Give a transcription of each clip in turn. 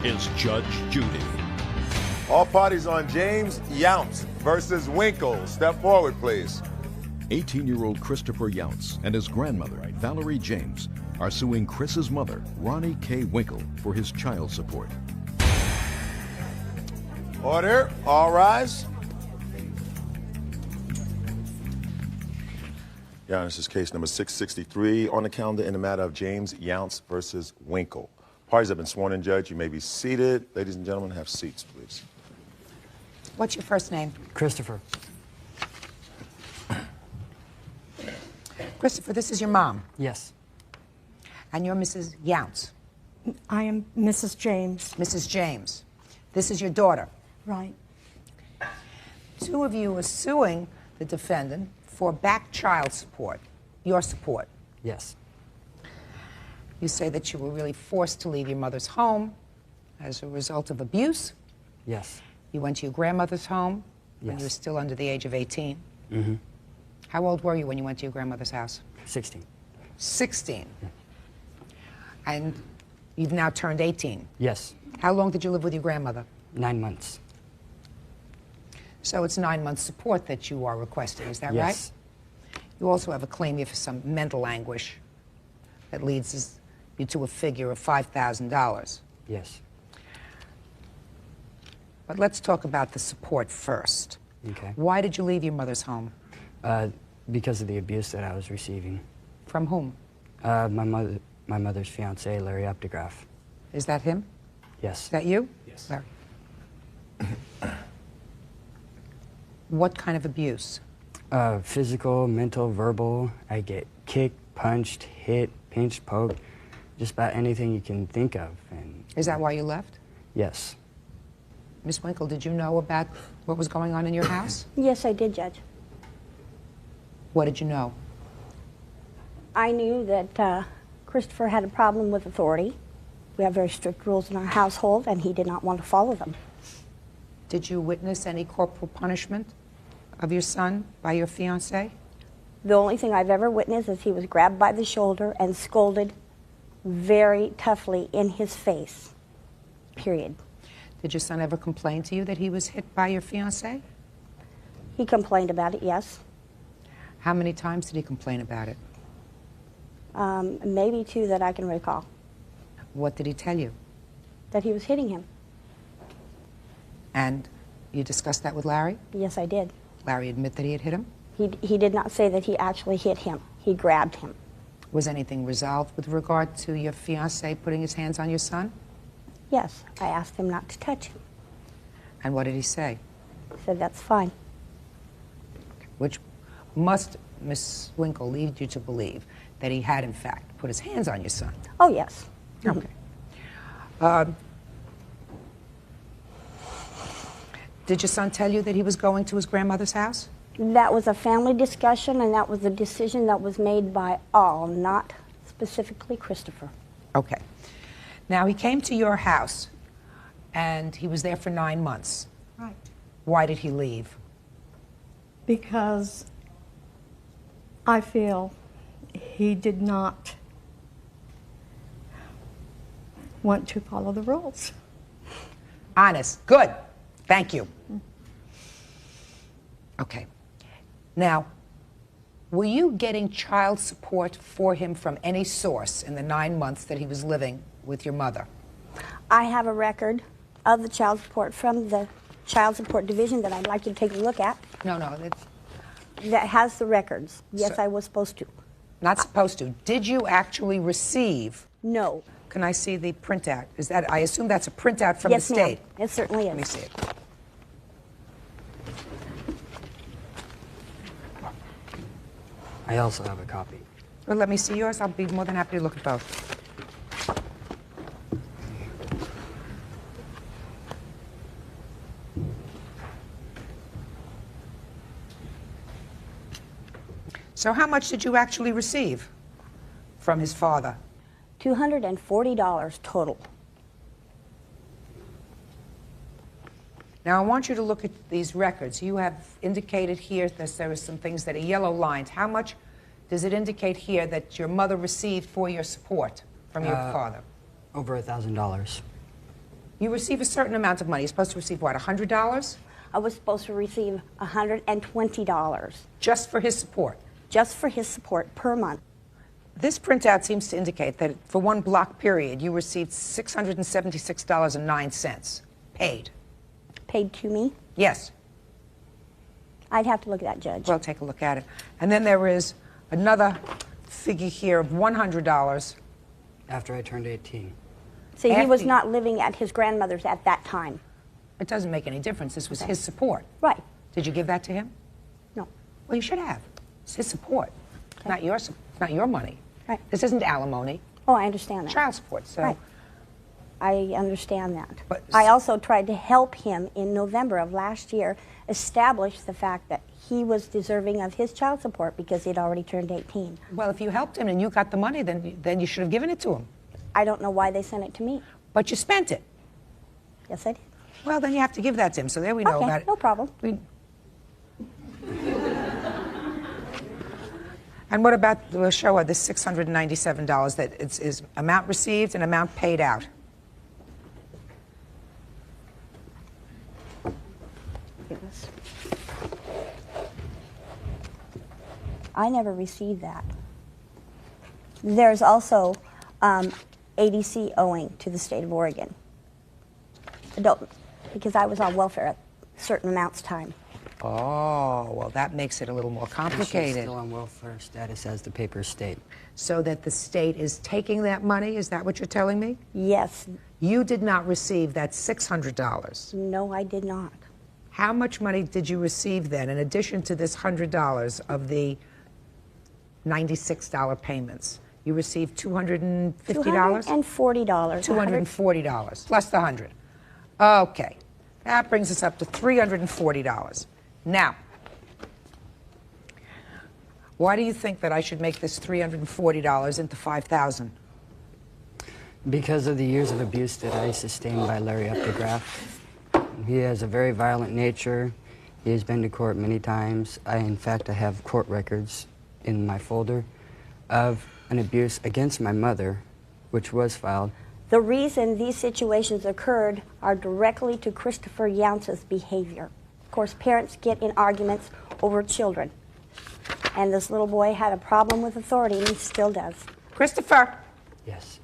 is Judge Judy. All parties on James Younts versus Winkle. Step forward, please. 18-year-old Christopher Younts and his grandmother, Valerie James, are suing Chris's mother, Ronnie K. Winkle, for his child support. Order. All rise. Yeah, this is case number 663 on the calendar in the matter of James Younts versus Winkle. Parties have been sworn in, Judge. You may be seated. Ladies and gentlemen, have seats, please. What's your first name? Christopher. Christopher, this is your mom. Yes. And you're Mrs. Younts. I am Mrs. James. Mrs. James. This is your daughter. Right. Two of you are suing the defendant for back child support, your support. Yes. You say that you were really forced to leave your mother's home as a result of abuse. Yes. You went to your grandmother's home when Yes. you were still under the age of 18. Mm-hmm. How old were you when you went to your grandmother's house? 16. 16. And you've now turned 18. Yes. How long did you live with your grandmother? 9 months. So it's 9 months support that you are requesting, is that Yes. right? You also have a claim here for some mental anguish that leads you to a figure of $5,000. Yes. But let's talk about the support first. Okay. Why did you leave your mother's home? Because of the abuse that I was receiving. From whom? My mother's fiance, Larry Updegraff. Is that him? Yes. Is that you? Yes. Larry. What kind of abuse? Physical, mental, verbal. I get kicked, punched, hit, pinched, poked, just about anything you can think of. And Is that why you left? yes. Miss Winkle, did you know about what was going on in your house? Yes, I did, Judge. What did you know? I knew that Christopher had a problem with authority. We have very strict rules in our household, and he did not want to follow them. Did you witness any corporal punishment of your son by your fiancé? The only thing I've ever witnessed is he was grabbed by the shoulder and scolded very toughly in his face, period. Did your son ever complain to you that he was hit by your fiancé? He complained about it, yes. How many times did he complain about it? Maybe 2 that I can recall, What did he tell you? that he was hitting him. And you discussed that with Larry? Yes, I did. Larry admit that he had hit him? He did not say that he actually hit him. He grabbed him. Was anything resolved with regard to your fiancé putting his hands on your son? Yes, I asked him not to touch him. And what did he say? He said, that's fine. Which must, Miss Winkle, lead you to believe that he had, in fact, put his hands on your son. Oh, yes. Okay. Did your son tell you that he was going to his grandmother's house? That was a family discussion, and that was a decision that was made by all, not specifically Christopher. Okay. Now, he came to your house, and he was there for 9 months. Right. Why did he leave? Because I feel he did not want to follow the rules. Honest. Good. Thank you. Okay. Now, were you getting child support for him from any source in the 9 months that he was living with your mother? I have a record of the child support from the Child Support Division that I'd like you to take a look at. No, That has the records. Yes, So- I was supposed to. not supposed to. Did you actually receive? No. Can I see the printout? Is that, I assume that's a printout from Yes, the ma'am. state. It certainly is. Let me see it. I also have a copy. Well, let me see yours. I'll be more than happy to look at both. So how much did you actually receive from his father? $240 total. Now, I want you to look at these records. You have indicated here that there are some things that are yellow lined. How much does it indicate here that your mother received for your support from your father? Over $1,000. You receive a certain amount of money. You're supposed to receive, what, $100? I was supposed to receive $120 Just for his support. just for his support per month. This printout seems to indicate that for one block period, you received $676.09 paid. Paid to me. Yes. I'd have to look at that, Judge. Well, take a look at it. And then there is another figure here of $100. After I turned 18. See, he was after- not living at his grandmother's at that time. It doesn't make any difference. This was Okay. his support. Right. Did you give that to him? No. Well, you should have. It's his support, not your money. Right. This isn't alimony, Oh, I understand that. child support. So, Right. I understand that. But- I also tried to help him in November of last year establish the fact that he was deserving of his child support because he'd already turned 18. well, if you helped him and you got the money, then you should have given it to him. I don't know why they sent it to me. But you spent it. Yes, I did. Well, then you have to give that to him. So there we know Okay, about it. no problem. And what about, we'll show her this $697 that is amount received and amount paid out. Yes. I never received that. There's also ADC owing to the state of Oregon. Because I was on welfare at certain amounts of time. Oh, well, that makes it a little more And she's complicated. still on welfare status as the papers state. So that the state is taking that money? Is that what you're telling me? Yes. You did not receive that $600. No, I did not. How much money did you receive then, in addition to this $100 of the $96 payments? You received $250? $240. $240 plus the 100. Okay. That brings us up to $340. Now, why do you think that I should make this $340 into $5,000? Because of the years of abuse that I sustained by Larry Updegraff. He has a very violent nature. He has been to court many times. In fact, I have court records in my folder of an abuse against my mother, which was filed. The reason these situations occurred are directly to Christopher Younce's behavior. Of course, parents get in arguments over children. And this little boy had a problem with authority, and he still does. Christopher! Yes.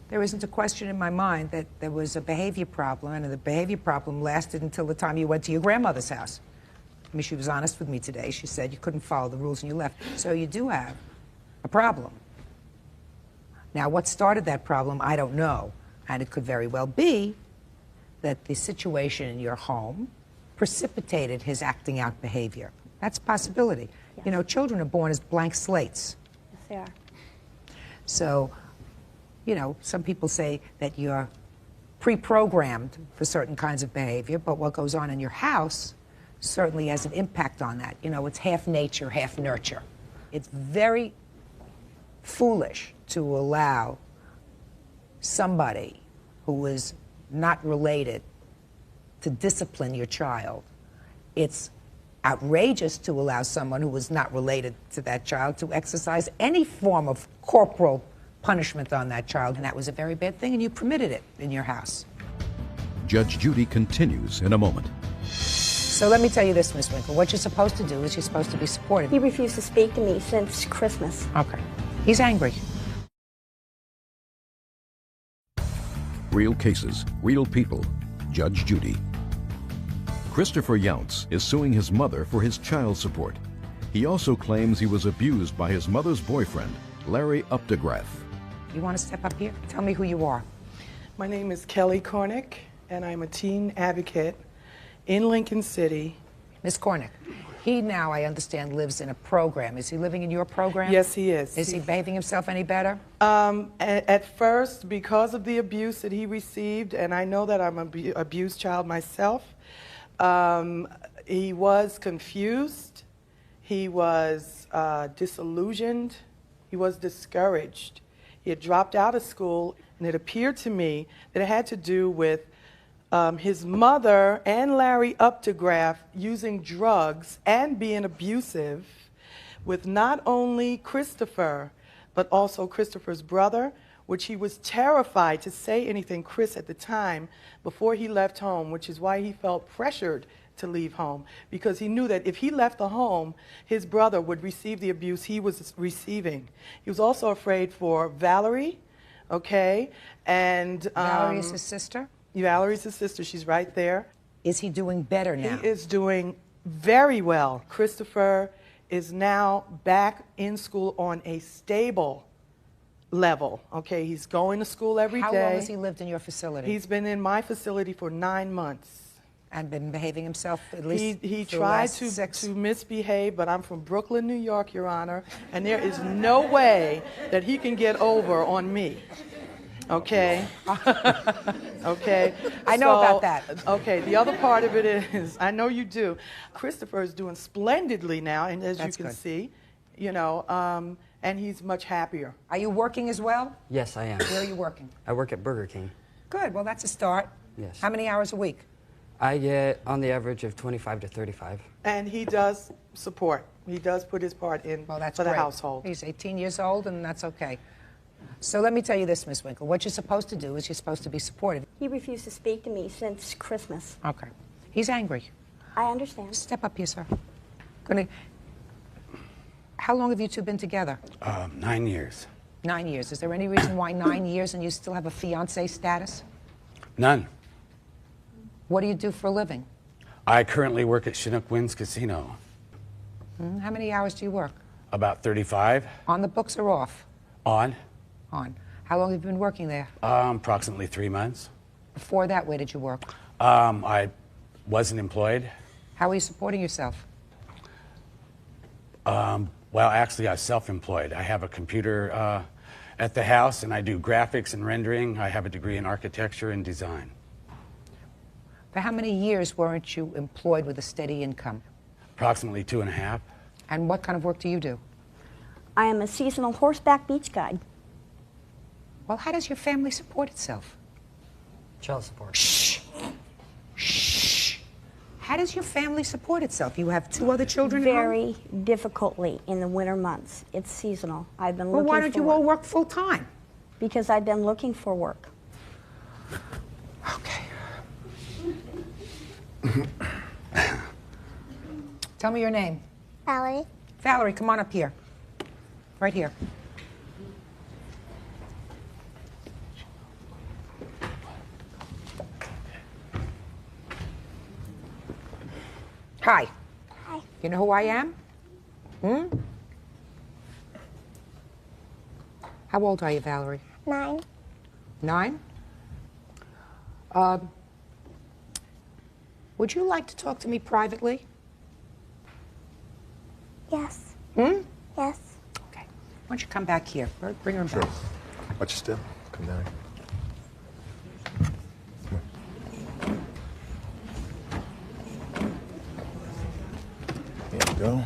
There isn't a question in my mind that there was a behavior problem, and the behavior problem lasted until the time you went to your grandmother's house. I mean, she was honest with me today. She said you couldn't follow the rules and you left. So you do have a problem. Now, what started that problem, I don't know. And it could very well be that the situation in your home precipitated his acting out behavior. That's a possibility. Yes. You know, children are born as blank slates. Yes, they are. So, you know, some people say that you're pre-programmed for certain kinds of behavior, but what goes on in your house certainly has an impact on that. You know, it's half nature, half nurture. It's very foolish to allow somebody who is not related to discipline your child. It's outrageous to allow someone who is not related to that child to exercise any form of corporal punishment on that child, and that was a very bad thing, and you permitted it in your house. Judge Judy continues in a moment. So let me tell you this, Miss Winkle. What you're supposed to do is you're supposed to be supportive. He refused to speak to me since Christmas. Okay. He's angry. Real cases, real people. Judge Judy. Christopher Younce is suing his mother for his child support. He also claims he was abused by his mother's boyfriend, Larry Updegraff. You want to step up here? Tell me who you are. My name is Kelly Cornick, and I'm a teen advocate in Lincoln City. Miss Cornick. He now, I understand, lives in a program. Is he living in your program? Yes, he is. Is he behaving himself any better? At first, because of the abuse that he received, and I know that I'm an abused child myself, he was confused, he was disillusioned, he was discouraged. He had dropped out of school, and it appeared to me that it had to do with his mother and Larry Updegraff using drugs and being abusive with not only Christopher, but also Christopher's brother, which he was terrified to say anything, Chris, at the time, before he left home, which is why he felt pressured to leave home, because he knew that if he left the home, his brother would receive the abuse he was receiving. He was also afraid for Valerie, okay? And Valerie is his sister? Valerie's his sister. She's right there. Is he doing better now? He is doing very well. Christopher is now back in school on a stable level, okay? He's going to school every day. How long has he lived in your facility? He's been in my facility for 9 months. And been behaving himself at least He for the tried last to six? misbehave, but I'm from Brooklyn, New York, Your Honor, and there is no way that he can get over on me. Okay? Okay? I know about that. Okay, the other part of it is, I know you do, Christopher is doing splendidly now, and as That's you can good. see, you know, and he's much happier. Are you working as well? Yes, I am. Where are you working? I work at Burger King. Good. Well, that's a start. Yes. How many hours a week? I get on the average of 25 to 35. And he does support. He does put his part in Well, that's for the great. household. He's 18 years old, and that's okay. So let me tell you this, Miss Winkle. What you're supposed to do is you're supposed to be supportive. He refused to speak to me since Christmas. Okay. He's angry. I understand. Step up here, sir. How long have you two been together? 9 years. 9 years. Is there any reason why 9 years and you still have a fiancé status? None. What do you do for a living? I currently work at Chinook Winds Casino. How many hours do you work? About 35. On the books or off? On. On. How long have you been working there? Approximately 3 months. Before that, where did you work? I wasn't employed. How are you supporting yourself? Well, actually, I was self-employed. I have a computer at the house, and I do graphics and rendering. I have a degree in architecture and design. For how many years weren't you employed with a steady income? Approximately 2.5. And what kind of work do you do? I am a seasonal horseback beach guide. Well, how does your family support itself? Child support. Shh. Shh. How does your family support itself? You have 2 other children at home? Very difficultly in the winter months. It's seasonal. I've been Well, looking why don't for you work. all work full time? Because I've been looking for work. Okay. Tell me your name. Valerie. Valerie, come on up here. Right here. Hi. Hi. You know who I am? How old are you, Valerie? 9. 9? Would you like to talk to me privately? Yes. Hmm? Yes. Okay. Why don't you come back here? Bring her Sure. back. Watch your step. Come down here. Here we go.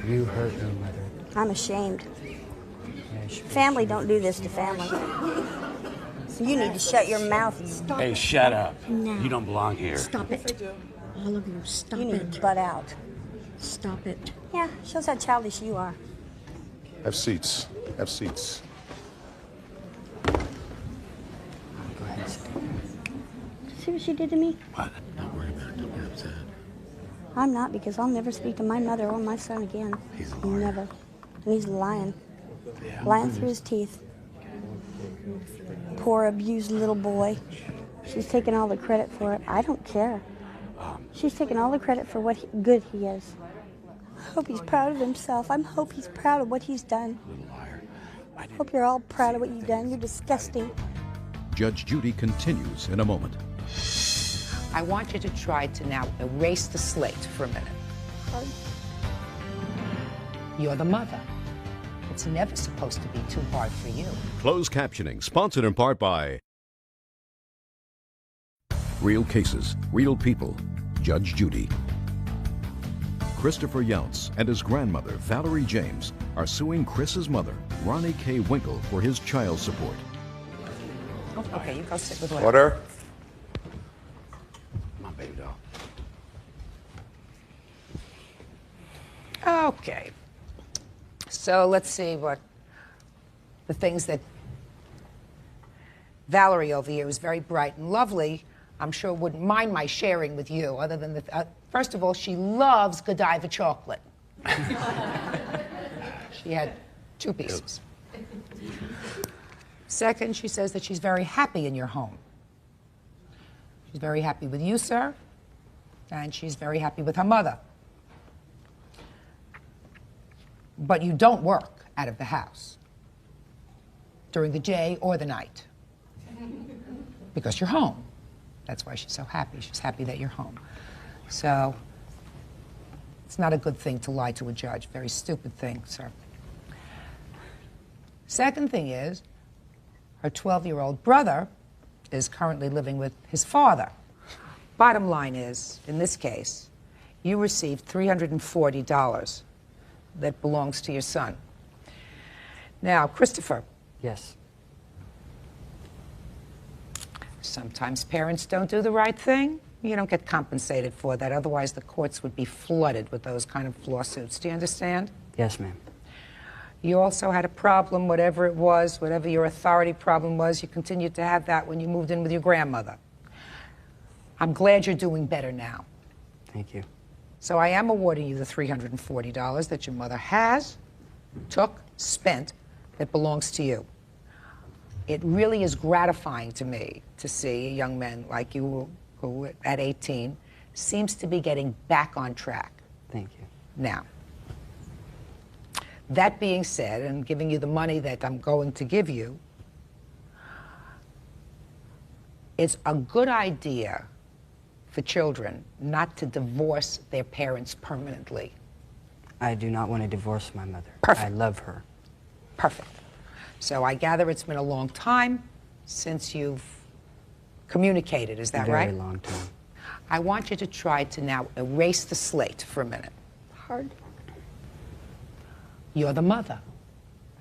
You hurt me, Mother. I'm ashamed. Yeah, sure. Family don't do this to family. So you need to shut your mouth. Hey, shut up. No. You don't belong here. Stop it. All of you, stop You need it. to butt out. Stop it. Yeah, shows how childish you are. Have seats. Have seats. Go ahead, sit. See what she did to me? What? Don't worry about it. Don't get upset. I'm not, because I'll never speak to my mother or my son again. He's a liar. Never. And he's lying. Yeah. Lying through his teeth. Poor abused little boy. She's taking all the credit for it. I don't care. She's taking all the credit for what good he is. I hope he's proud of himself. I hope he's proud of what he's done. Little liar. I didn't Hope you're all proud of what you've done. You're disgusting. Judge Judy continues in a moment. I want you to try to now erase the slate for a minute. You're the mother. It's never supposed to be too hard for you. Closed captioning, sponsored in part by Real Cases, Real People, Judge Judy. Christopher Younts and his grandmother, Valerie James, are suing Chris's mother, Ronnie K. Winkle, for his child support. Oh, okay, you go sit with Larry. Order. Come on, baby doll. Okay. So let's see what the things that Valerie over here is very bright and lovely. I'm sure wouldn't mind my sharing with you, other than the first of all, she loves Godiva chocolate. She had 2 pieces. Second, she says that she's very happy in your home. She's very happy with you, sir, and she's very happy with her mother. But you don't work out of the house during the day or the night because you're home. That's why she's so happy. She's happy that you're home. So it's not a good thing to lie to a judge. Very stupid thing, sir. Second thing is, her 12-year-old brother is currently living with his father. Bottom line is, in this case, you received $340 that belongs to your son. Now, Christopher. Yes. Sometimes parents don't do the right thing. You don't get compensated for that. Otherwise, the courts would be flooded with those kind of lawsuits. Do you understand? Yes, ma'am. You also had a problem, whatever it was, whatever your authority problem was, you continued to have that when you moved in with your grandmother. I'm glad you're doing better now. Thank you. So I am awarding you the $340 that your mother has, took, spent, that belongs to you. It really is gratifying to me to see a young man like you who at 18 seems to be getting back on track. Thank you. Now, that being said, and giving you the money that I'm going to give you, it's a good idea for children not to divorce their parents permanently. I do not want to divorce my mother. Perfect. I love her. Perfect. So I gather it's been a long time since you've communicated, is that right? Very long time. I want you to try to now erase the slate for a minute. Hard. You're the mother.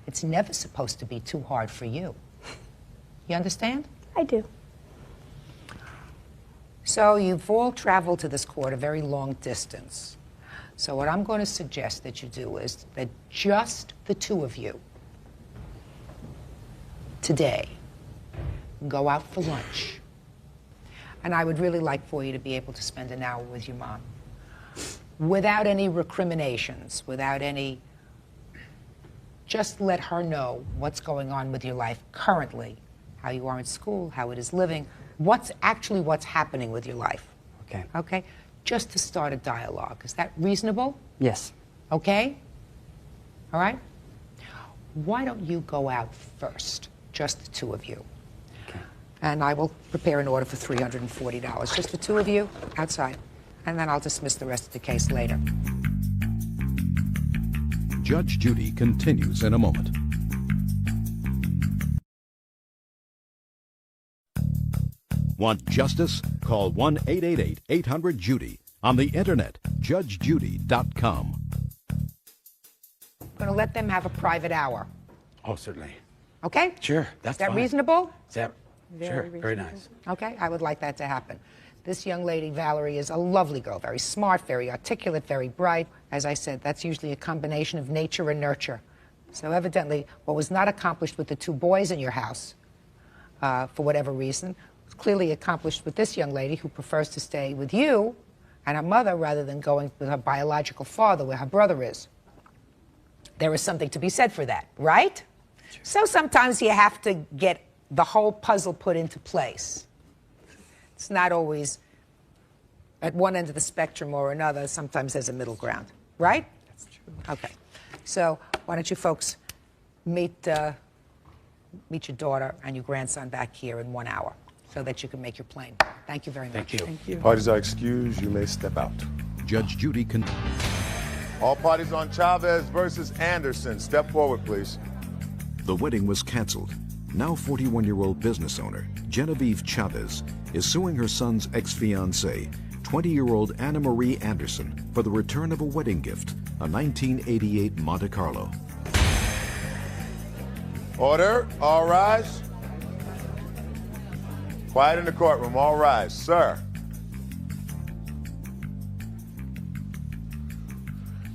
It's never supposed to be too hard for you. You understand? I do. So you've all traveled to this court a very long distance. So what I'm going to suggest that you do is that just the 2 of you today go out for lunch. And I would really like for you to be able to spend an hour with your mom without any recriminations, without any... Just let her know what's going on with your life currently, how you are in school, how it is living, what's happening with your life. Okay. Okay? Just to start a dialogue. Is that reasonable? Yes. Okay? All right? Why don't you go out first, just the 2 of you? Okay. And I will prepare an order for $340. Just the 2 of you outside. And then I'll dismiss the rest of the case later. Judge Judy continues in a moment. Want justice? Call 1-888-800-JUDY. On the internet, judgejudy.com. I'm going to let them have a private hour. Oh, certainly. Okay? Sure, that's Is that fine. reasonable? Is that, sure, very nice. Okay, I would like that to happen. This young lady, Valerie, is a lovely girl, very smart, very articulate, very bright. As I said, that's usually a combination of nature and nurture. So evidently, what was not accomplished with the 2 boys in your house, for whatever reason, was clearly accomplished with this young lady who prefers to stay with you and her mother rather than going with her biological father where her brother is. There is something to be said for that, right? Sure. So sometimes you have to get the whole puzzle put into place. It's not always at one end of the spectrum or another. Sometimes there's a middle ground, right? That's true. Okay. So why don't you folks meet your daughter and your grandson back here in 1 hour so that you can make your plane. Thank you very much. Thank you. Thank you. Parties are excused. You may step out. Judge Judy All parties on Chavez versus Anderson. Step forward, please. The wedding was canceled. Now 41-year-old business owner Genevieve Chavez is suing her son's ex-fiancée, 20-year-old Anna Marie Anderson, for the return of a wedding gift, a 1988 Monte Carlo. Order. All rise. Quiet in the courtroom. All rise. Sir.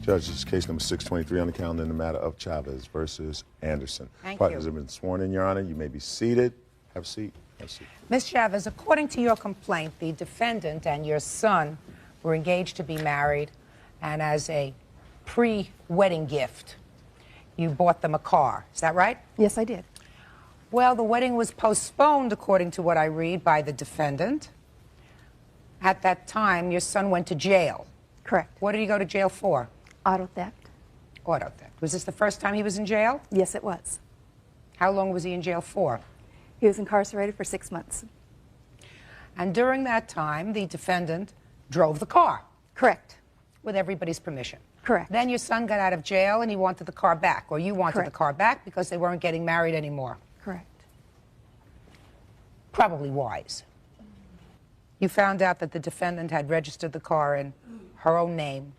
Judge, this is case number 623 on the calendar in the matter of Chavez versus Anderson. Thank Partners you. have been sworn in, Your Honor. You may be seated. Have a seat. Have a seat. Ms. Chavez, according to your complaint, the defendant and your son were engaged to be married, and as a pre-wedding gift, you bought them a car. Is that right? Yes, I did. Well, the wedding was postponed, according to what I read, by the defendant. At that time, your son went to jail. Correct. What did he go to jail for? Auto theft. Auto theft. Was this the first time he was in jail? Yes, it was. How long was he in jail for? He was incarcerated for 6 months. And during that time, the defendant drove the car. Correct. With everybody's permission. Correct. Then your son got out of jail and he wanted the car back, or you wanted Correct. the car back because they weren't getting married anymore. Correct. Probably wise. You found out that the defendant had registered the car in her own name,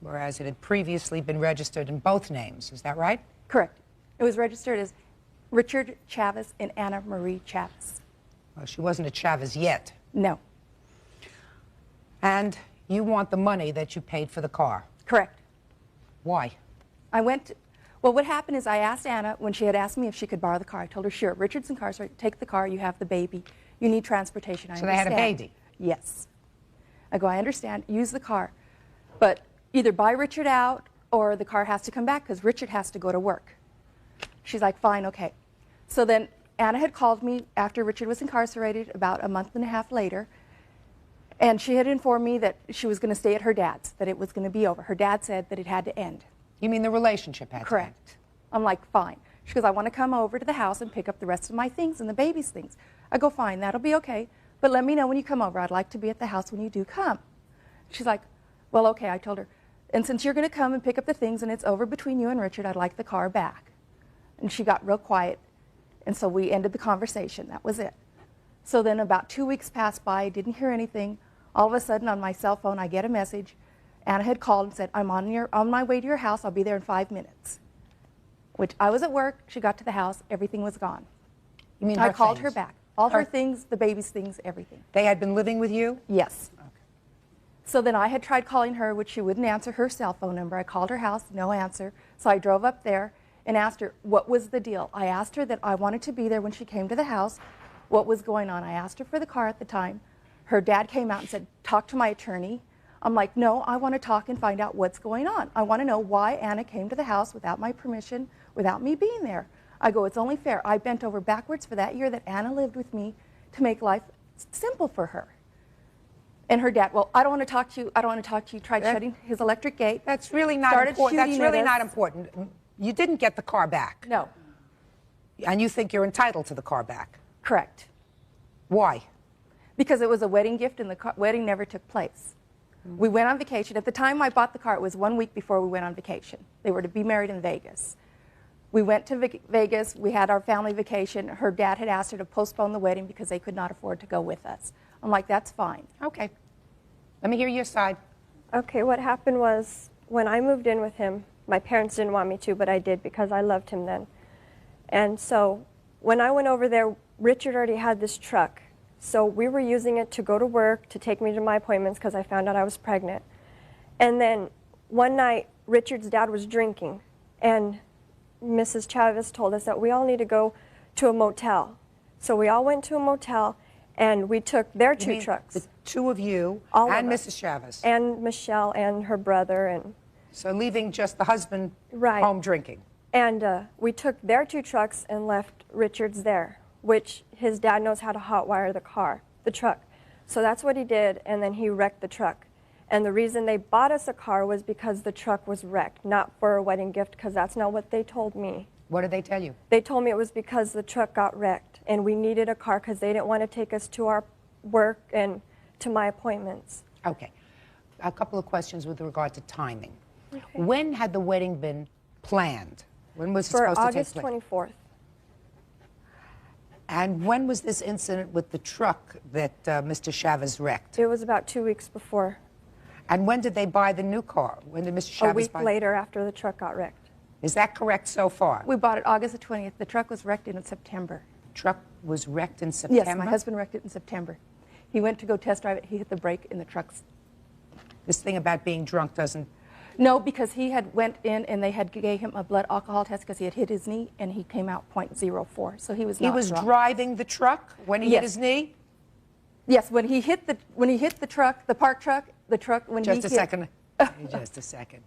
whereas it had previously been registered in both names. Is that right? Correct. It was registered as Richard Chavez and Anna Marie Chavez. Well, she wasn't a Chavez yet. No. And you want the money that you paid for the car. Correct. Why? Well, what happened is I asked Anna when she had asked me if she could borrow the car. I told her, sure, Richard's incarcerated, take the car, you have the baby, you need transportation, I So they had a understand. baby? Yes. I go, I understand, use the car, but either buy Richard out or the car has to come back because Richard has to go to work. She's like, fine, okay. So then Anna had called me after Richard was incarcerated about a month and a half later, and she had informed me that she was going to stay at her dad's, that it was going to be over. Her dad said that it had to end. You mean the relationship had to end? Correct. I'm like, fine. She goes, I want to come over to the house and pick up the rest of my things and the baby's things. I go, fine, that'll be okay, but let me know when you come over. I'd like to be at the house when you do come. She's like, well, okay, I told her. And since you're going to come and pick up the things and it's over between you and Richard, I'd like the car back. And she got real quiet, and so we ended the conversation. That was it. So then about 2 weeks passed by, I didn't hear anything. All of a sudden on my cell phone, I get a message. Anna had called and said, I'm on my way to your house. I'll be there in 5 minutes. Which I was at work. She got to the house. Everything was gone. You mean I her called things? her back. All her things, the baby's things, everything. They had been living with you? Yes. Okay. So then I had tried calling her, which she wouldn't answer her cell phone number. I called her house, no answer. So I drove up there and asked her, what was the deal? I asked her that I wanted to be there when she came to the house. What was going on? I asked her for the car at the time. Her dad came out and said, talk to my attorney. I'm like, no, I want to talk and find out what's going on. I want to know why Anna came to the house without my permission, without me being there. I go, it's only fair. I bent over backwards for that year that Anna lived with me to make life simple for her. And her dad, well, I don't want to talk to you. I don't want to talk to you. Tried shutting his electric gate. That's really not important. That's really not important. You didn't get the car back. No. And you think you're entitled to the car back. Correct. Why? Because it was a wedding gift and the wedding never took place. We went on vacation. At the time I bought the car, it was 1 week before we went on vacation. They were to be married in Vegas. We went to Vegas. We had our family vacation. Her dad had asked her to postpone the wedding because they could not afford to go with us. I'm like, that's fine. Okay. Let me hear your side. Okay, what happened was when I moved in with him, my parents didn't want me to, but I did because I loved him then. And so when I went over there, Richard already had this truck. So we were using it to go to work, to take me to my appointments because I found out I was pregnant. And then one night, Richard's dad was drinking, and Mrs. Chavez told us that we all need to go to a motel. So we all went to a motel, and we took their two trucks. The two of you All and of us. Mrs. Chavez. And Michelle and her brother. And so leaving just the husband Right. home drinking. And we took their two trucks and left Richard's there, which his dad knows how to hotwire the truck. So that's what he did, and then he wrecked the truck. And the reason they bought us a car was because the truck was wrecked, not for a wedding gift, because that's not what they told me. What did they tell you? They told me it was because the truck got wrecked, and we needed a car because they didn't want to take us to our work and to my appointments. Okay. A couple of questions with regard to timing. Okay. When had the wedding been planned? When was it For supposed August to take place? 24th. And when was this incident with the truck that Mr. Chavez wrecked? It was about 2 weeks before. And when did they buy the new car? When did Mr. Chavez A week buy later after the truck got wrecked. Is that correct so far? We bought it August the 20th. The truck was wrecked in September. Truck was wrecked in September? Yes, my husband wrecked it in September. He went to go test drive it. He hit the brake and the truck's... This thing about being drunk doesn't No, because he had went in and they had gave him a blood alcohol test because he had hit his knee and he came out .04. So he was not He was drunk. driving the truck when he hit his knee? Yes, when he hit the truck, the park truck, when Just he a hit... second. Just a second.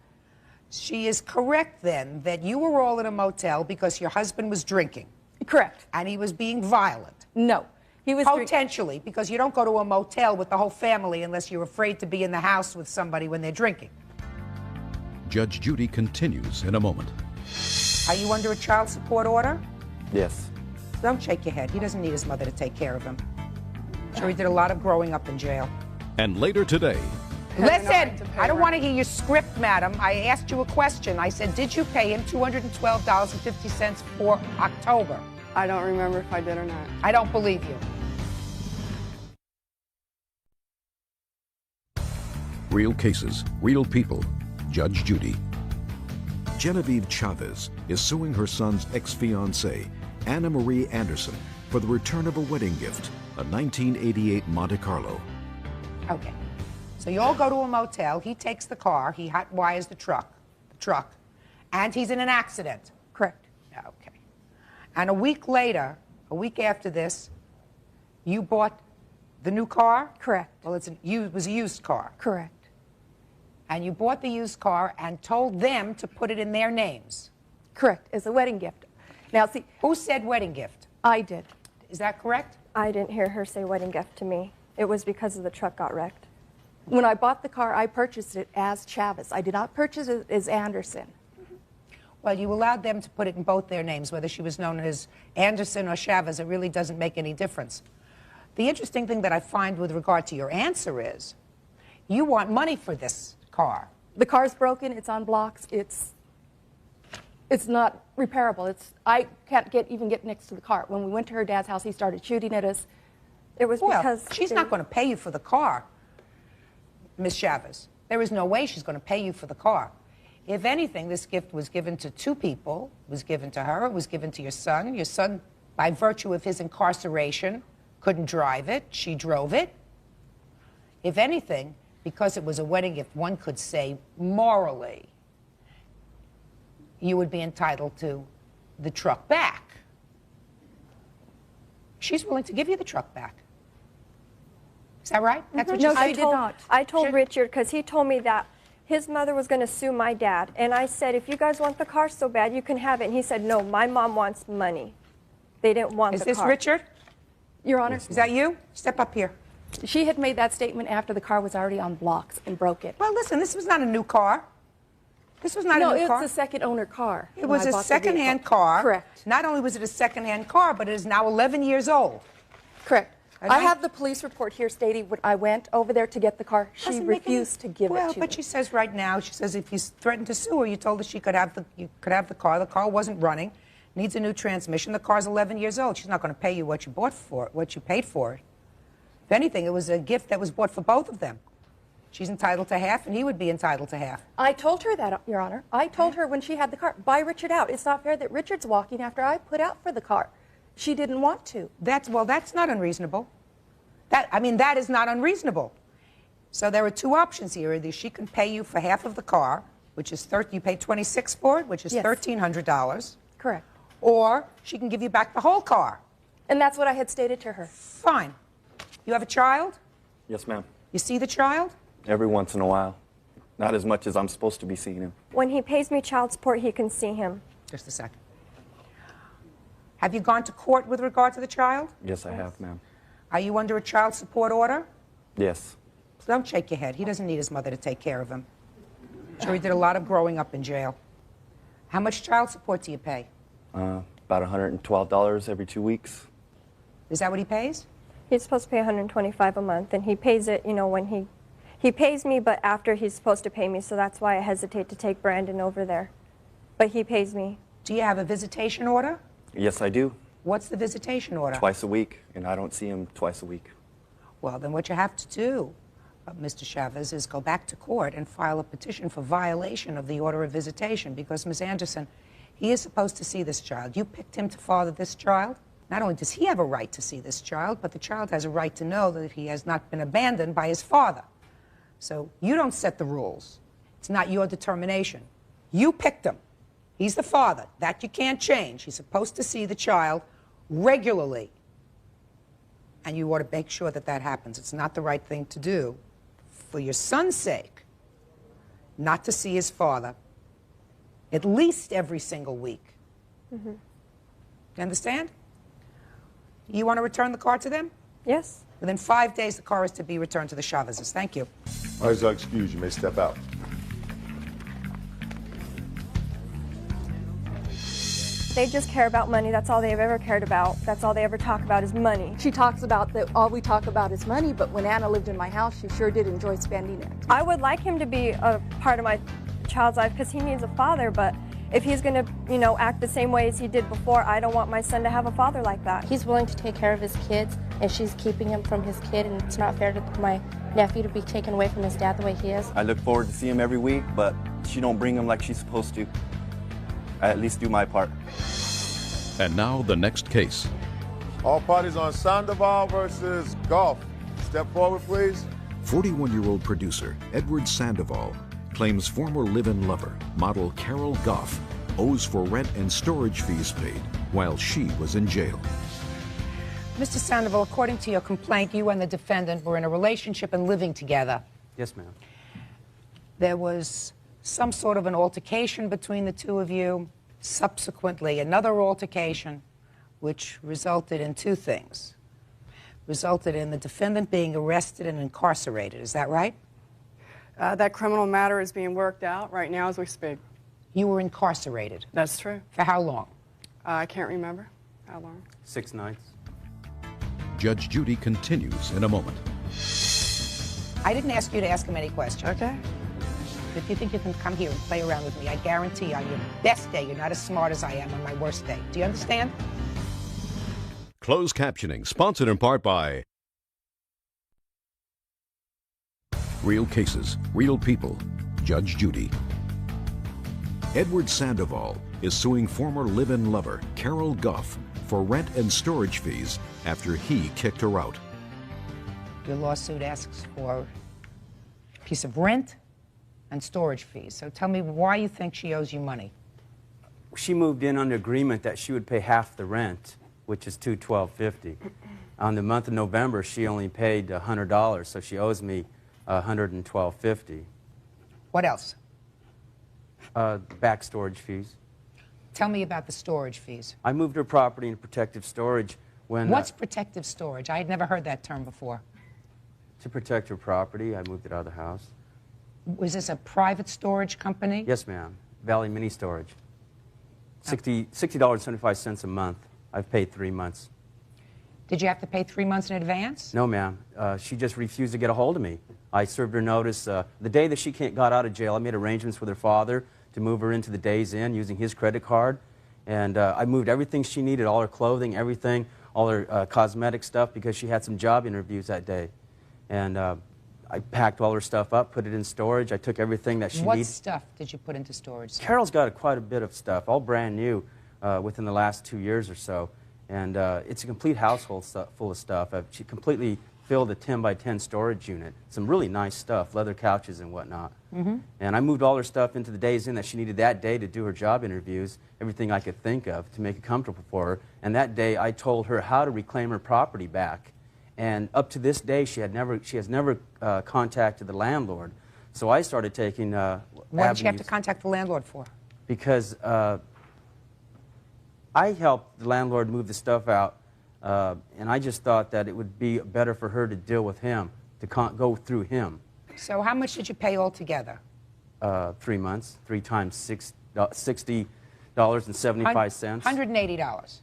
She is correct then that you were all in a motel because your husband was drinking. Correct. And he was being violent. No. He was potentially, because you don't go to a motel with the whole family unless you're afraid to be in the house with somebody when they're drinking. Judge Judy continues in a moment. Are you under a child support order? Yes. Don't shake your head. He doesn't need his mother to take care of him. Sure, he did a lot of growing up in jail. And later today, listen, I don't want to hear your script, madam. I asked you a question. I said, did you pay him $212.50 for October? I don't remember if I did or not. I don't believe you. real cases, real people. Judge Judy. Genevieve Chavez is suing her son's ex-fiancée, Anna Marie Anderson, for the return of a wedding gift, a 1988 Monte Carlo. Okay. So you all go to a motel. He takes the car. He hot wires the truck, and he's in an accident. Correct. Okay. And a week later, a week after this, you bought the new car? Correct. Well, it was a used car. Correct. And you bought the used car and told them to put it in their names. Correct, as a wedding gift. Now, see... Who said wedding gift? I did. Is that correct? I didn't hear her say wedding gift to me. It was because of the truck got wrecked. When I bought the car, I purchased it as Chavez. I did not purchase it as Anderson. Well, you allowed them to put it in both their names, whether she was known as Anderson or Chavez. It really doesn't make any difference. The interesting thing that I find with regard to your answer is you want money for this car. The car's broken. It's on blocks. It's not repairable. I can't even get next to the car. When we went to her dad's house, he started shooting at us. It was because she's not going to pay you for the car, Miss Chavez. There is no way she's going to pay you for the car. If anything, this gift was given to two people. It was given to her. It was given to your son. Your son, by virtue of his incarceration, couldn't drive it. She drove it. If anything, because it was a wedding gift, one could say morally, you would be entitled to the truck back. She's willing to give you the truck back. Is that right? That's what you said? No, she did not. I told Richard, because he told me that his mother was going to sue my dad. And I said, if you guys want the car so bad, you can have it. And he said, no, my mom wants money. They didn't want the car. Is this Richard? Your Honor. Is that you? Step up here. She had made that statement after the car was already on blocks and broke it. Well, listen, this was not a new car. This was not a new car. No, it was a second-owner car. It was a second-hand car. Correct. Not only was it a second-hand car, but it is now 11 years old. Correct. I have the police report here stating when I went over there to get the car, she refused to give it to me. Well, but she says right now, she says if you threatened to sue her, you told her she could have you could have the car. The car wasn't running, needs a new transmission. The car's 11 years old. She's not going to pay you what you bought for it, what you paid for it. If anything, it was a gift that was bought for both of them. She's entitled to half, and he would be entitled to half. I told her that, Your Honor. I told her when she had the car, buy Richard out. It's not fair that Richard's walking after I put out for the car. She didn't want to. That's not unreasonable. That is not unreasonable. So there are two options here. Either she can pay you for half of the car, which is you pay $26 for it, which is $1,300. Correct. Or she can give you back the whole car. And that's what I had stated to her. Fine. You have a child? Yes, ma'am. You see the child? Every once in a while. Not as much as I'm supposed to be seeing him. When he pays me child support, he can see him. Just a second. Have you gone to court with regard to the child? Yes, I have, ma'am. Are you under a child support order? Yes. Don't shake your head. He doesn't need his mother to take care of him. Sure, he did a lot of growing up in jail. How much child support do you pay? About $112 every 2 weeks. Is that what he pays? He's supposed to pay $125 a month, and he pays it, when he pays me, but after he's supposed to pay me, so that's why I hesitate to take Brandon over there. But he pays me. Do you have a visitation order? Yes, I do. What's the visitation order? Twice a week, and I don't see him twice a week. Well, then what you have to do, Mr. Chavez, is go back to court and file a petition for violation of the order of visitation, because, Ms. Anderson, he is supposed to see this child. You picked him to father this child. Not only does he have a right to see this child, but the child has a right to know that he has not been abandoned by his father. So you don't set the rules. It's not your determination. You picked him. He's the father. That you can't change. He's supposed to see the child regularly. And you ought to make sure that that happens. It's not the right thing to do, for your son's sake, not to see his father at least every single week. Mm-hmm. You understand? You want to return the car to them? Yes. Within 5 days, the car is to be returned to the Chavezes. Thank you. All right, so excuse, you may step out. They just care about money. That's all they've ever cared about. That's all they ever talk about is money. She talks about that all we talk about is money, but when Anna lived in my house, she sure did enjoy spending it. I would like him to be a part of my child's life because he needs a father, but if he's going to, act the same way as he did before, I don't want my son to have a father like that. He's willing to take care of his kids, and she's keeping him from his kid, and it's not fair to my nephew to be taken away from his dad the way he is. I look forward to see him every week, but she don't bring him like she's supposed to. I at least do my part. And now the next case. All parties on Sandoval versus Golf. Step forward, please. 41-year-old producer Edward Sandoval claims former live-in lover, model Carol Goff, owes for rent and storage fees paid while she was in jail. Mr. Sandoval, according to your complaint, you and the defendant were in a relationship and living together. Yes, ma'am. There was some sort of an altercation between the two of you. Subsequently, another altercation, which resulted in two things. Resulted in the defendant being arrested and incarcerated. Is that right? That criminal matter is being worked out right now as we speak. You were incarcerated. That's true. For how long? I can't remember how long. 6 nights. Judge Judy continues in a moment. I didn't ask you to ask him any questions. Okay. If you think you can come here and play around with me, I guarantee on your best day, you're not as smart as I am on my worst day. Do you understand? Closed captioning, sponsored in part by Real Cases, Real People, Judge Judy. Edward Sandoval is suing former live-in lover Carol Goff for rent and storage fees after he kicked her out. Your lawsuit asks for a piece of rent and storage fees. So tell me why you think she owes you money. She moved in under agreement that she would pay half the rent, which is $212.50. On the month of November, she only paid $100, so she owes me $112.50. What else? Back storage fees. Tell me about the storage fees. I moved her property into protective storage when... What's protective storage? I had never heard that term before. To protect her property, I moved it out of the house. Was this a private storage company? Yes, ma'am. Valley Mini Storage. $60.75 a month. I've paid 3 months. Did you have to pay 3 months in advance? No, ma'am. She just refused to get a hold of me. I served her notice. The day that she got out of jail, I made arrangements with her father to move her into the Days Inn using his credit card. And I moved everything she needed, all her clothing, everything, all her cosmetic stuff, because she had some job interviews that day. And I packed all her stuff up, put it in storage. I took everything that she needed. What stuff did you put into storage? Carol's got quite a bit of stuff, all brand new within the last 2 years or so. And it's a complete household full of stuff. She completely filled a 10 by 10 storage unit. Some really nice stuff, leather couches and whatnot. Mm-hmm. And I moved all her stuff into the Days Inn that she needed that day to do her job interviews, everything I could think of to make it comfortable for her. And that day I told her how to reclaim her property back. And up to this day, she has never contacted the landlord. So I started taking Why did you have to contact the landlord for? Because I helped the landlord move the stuff out, and I just thought that it would be better for her to deal with him, to go through him. So how much did you pay altogether? 3 months, 3 times $60.75. $180.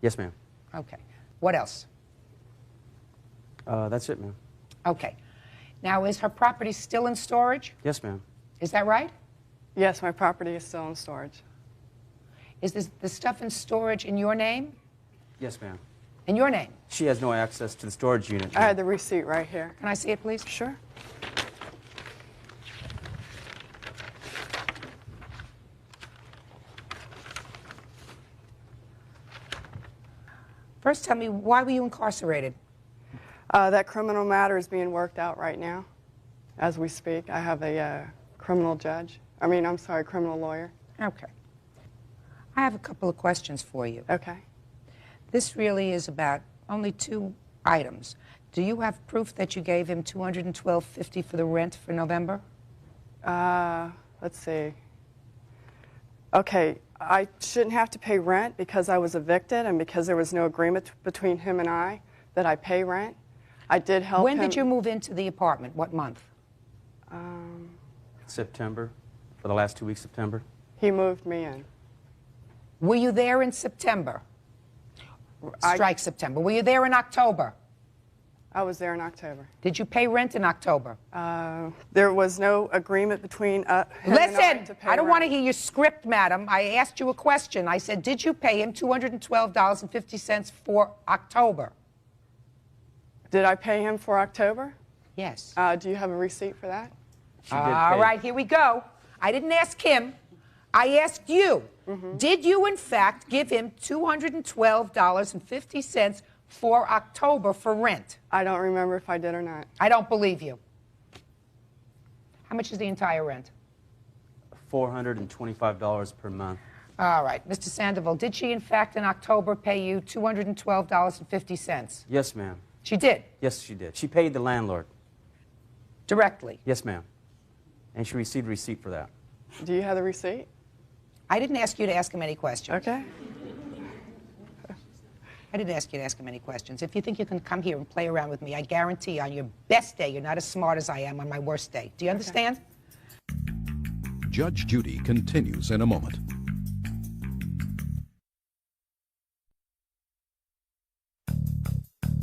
Yes, ma'am. Okay. What else? That's it, ma'am. Okay. Now, is her property still in storage? Yes, ma'am. Is that right? Yes, my property is still in storage. Is the stuff in storage in your name? Yes, ma'am. In your name? She has no access to the storage unit. I had the receipt right here. Can I see it, please? Sure. First, tell me, why were you incarcerated? That criminal matter is being worked out right now as we speak. I have a Criminal judge. I'm sorry, criminal lawyer. Okay. I have a couple of questions for you. Okay. This really is about only 2 items. Do you have proof that you gave him $212.50 for the rent for November? Let's see. Okay, I shouldn't have to pay rent because I was evicted and because there was no agreement between him and I that I pay rent. I did help him. When did you move into the apartment? What month? September, for the last 2 weeks of September. He moved me in. Were you there in September? Strike September. Were you there in October? I was there in October. Did you pay rent in October? There was no agreement between him Listen, and I to pay I don't rent. want to hear your script, madam. I asked you a question. I said, did you pay him $212.50 for October? Did I pay him for October? Yes. Do you have a receipt for that? All right, here we go. I didn't ask him. I asked you. Did you, in fact, give him $212.50 for October for rent? I don't remember if I did or not. I don't believe you. How much is the entire rent? $425 per month. All right. Mr. Sandoval, did she, in fact, in October pay you $212.50? Yes, ma'am. She did? Yes, she did. She paid the landlord. Directly? Yes, ma'am. And she received a receipt for that. Do you have the receipt? I didn't ask you to ask him any questions. Okay. I didn't ask you to ask him any questions. If you think you can come here and play around with me, I guarantee on your best day, you're not as smart as I am on my worst day. Do you understand? Judge Judy continues in a moment.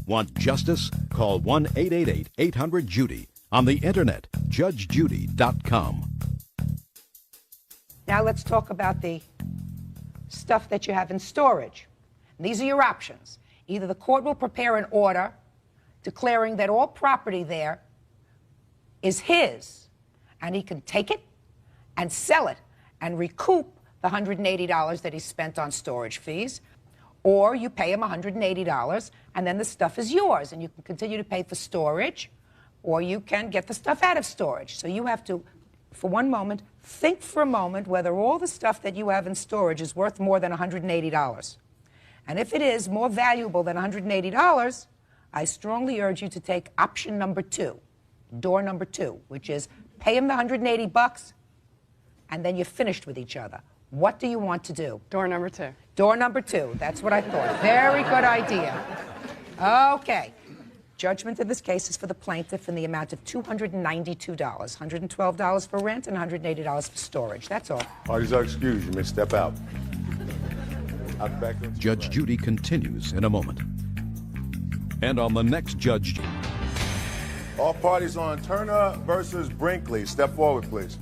Want justice? Call 1-888-800-JUDY. On the internet, judgejudy.com. Now let's talk about the stuff that you have in storage. These are your options. Either the court will prepare an order declaring that all property there is his, and he can take it and sell it and recoup the $180 that he spent on storage fees, or you pay him $180 and then the stuff is yours and you can continue to pay for storage, or you can get the stuff out of storage. So you have to, for one moment, think for a moment whether all the stuff that you have in storage is worth more than $180. And if it is more valuable than $180, I strongly urge you to take option number 2, door number 2, which is pay him the $180 and then you're finished with each other. What do you want to do? Door number 2. Door number 2. That's what I thought. Very good idea. Okay. Judgment in this case is for the plaintiff in the amount of $292, $112 for rent and $180 for storage. That's all. Parties are excused. You may step out. Judge Judy continues in a moment. And on the next Judge Judy. All parties on Turner versus Brinkley. Step forward, please.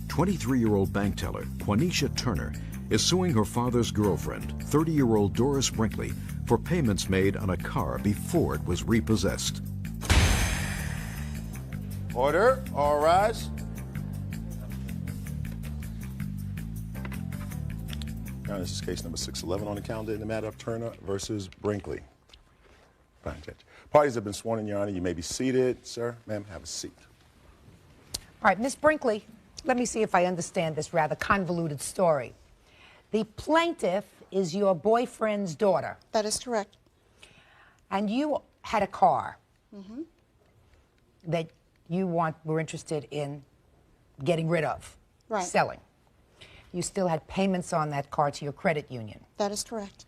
23-year-old bank teller Quanisha Turner is suing her father's girlfriend, 30-year-old Doris Brinkley, for payments made on a car before it was repossessed. Order. All rise. Now, this is case number 611 on the calendar in the matter of Turner versus Brinkley. Fine, Judge. Parties have been sworn in, Your Honor. You may be seated. Sir, ma'am, have a seat. All right, Miss Brinkley, let me see if I understand this rather convoluted story. The plaintiff is your boyfriend's daughter. That is correct. And you had a car that you were interested in getting rid of, selling. You still had payments on that car to your credit union. That is correct.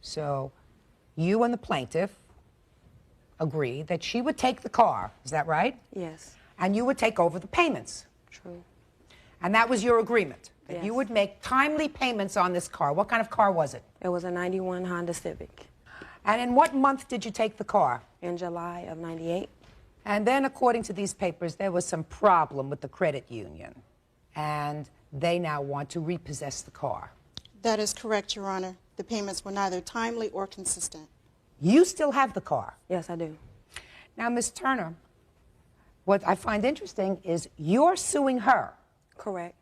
So you and the plaintiff agreed that she would take the car. Is that right? Yes. And you would take over the payments. True. And that was your agreement, that Yes. you would make timely payments on this car. What kind of car was it? It was a 91 Honda Civic. And in what month did you take the car? In July of 98. And then, according to these papers, there was some problem with the credit union. And they now want to repossess the car. That is correct, Your Honor. The payments were neither timely or consistent. You still have the car? Yes, I do. Now, Ms. Turner, what I find interesting is you're suing her. Correct.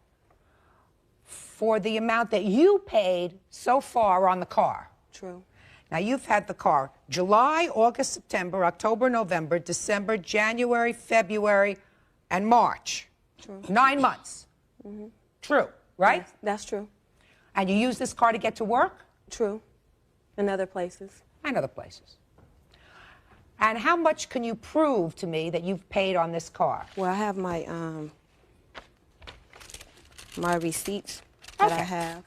For the amount that you paid so far on the car. True. Now, you've had the car July, August, September, October, November, December, January, February, and March. True. 9 months. True, right? Yes, that's true. And you use this car to get to work? True. And other places. And other places. And how much can you prove to me that you've paid on this car? Well, I have my my receipts that I have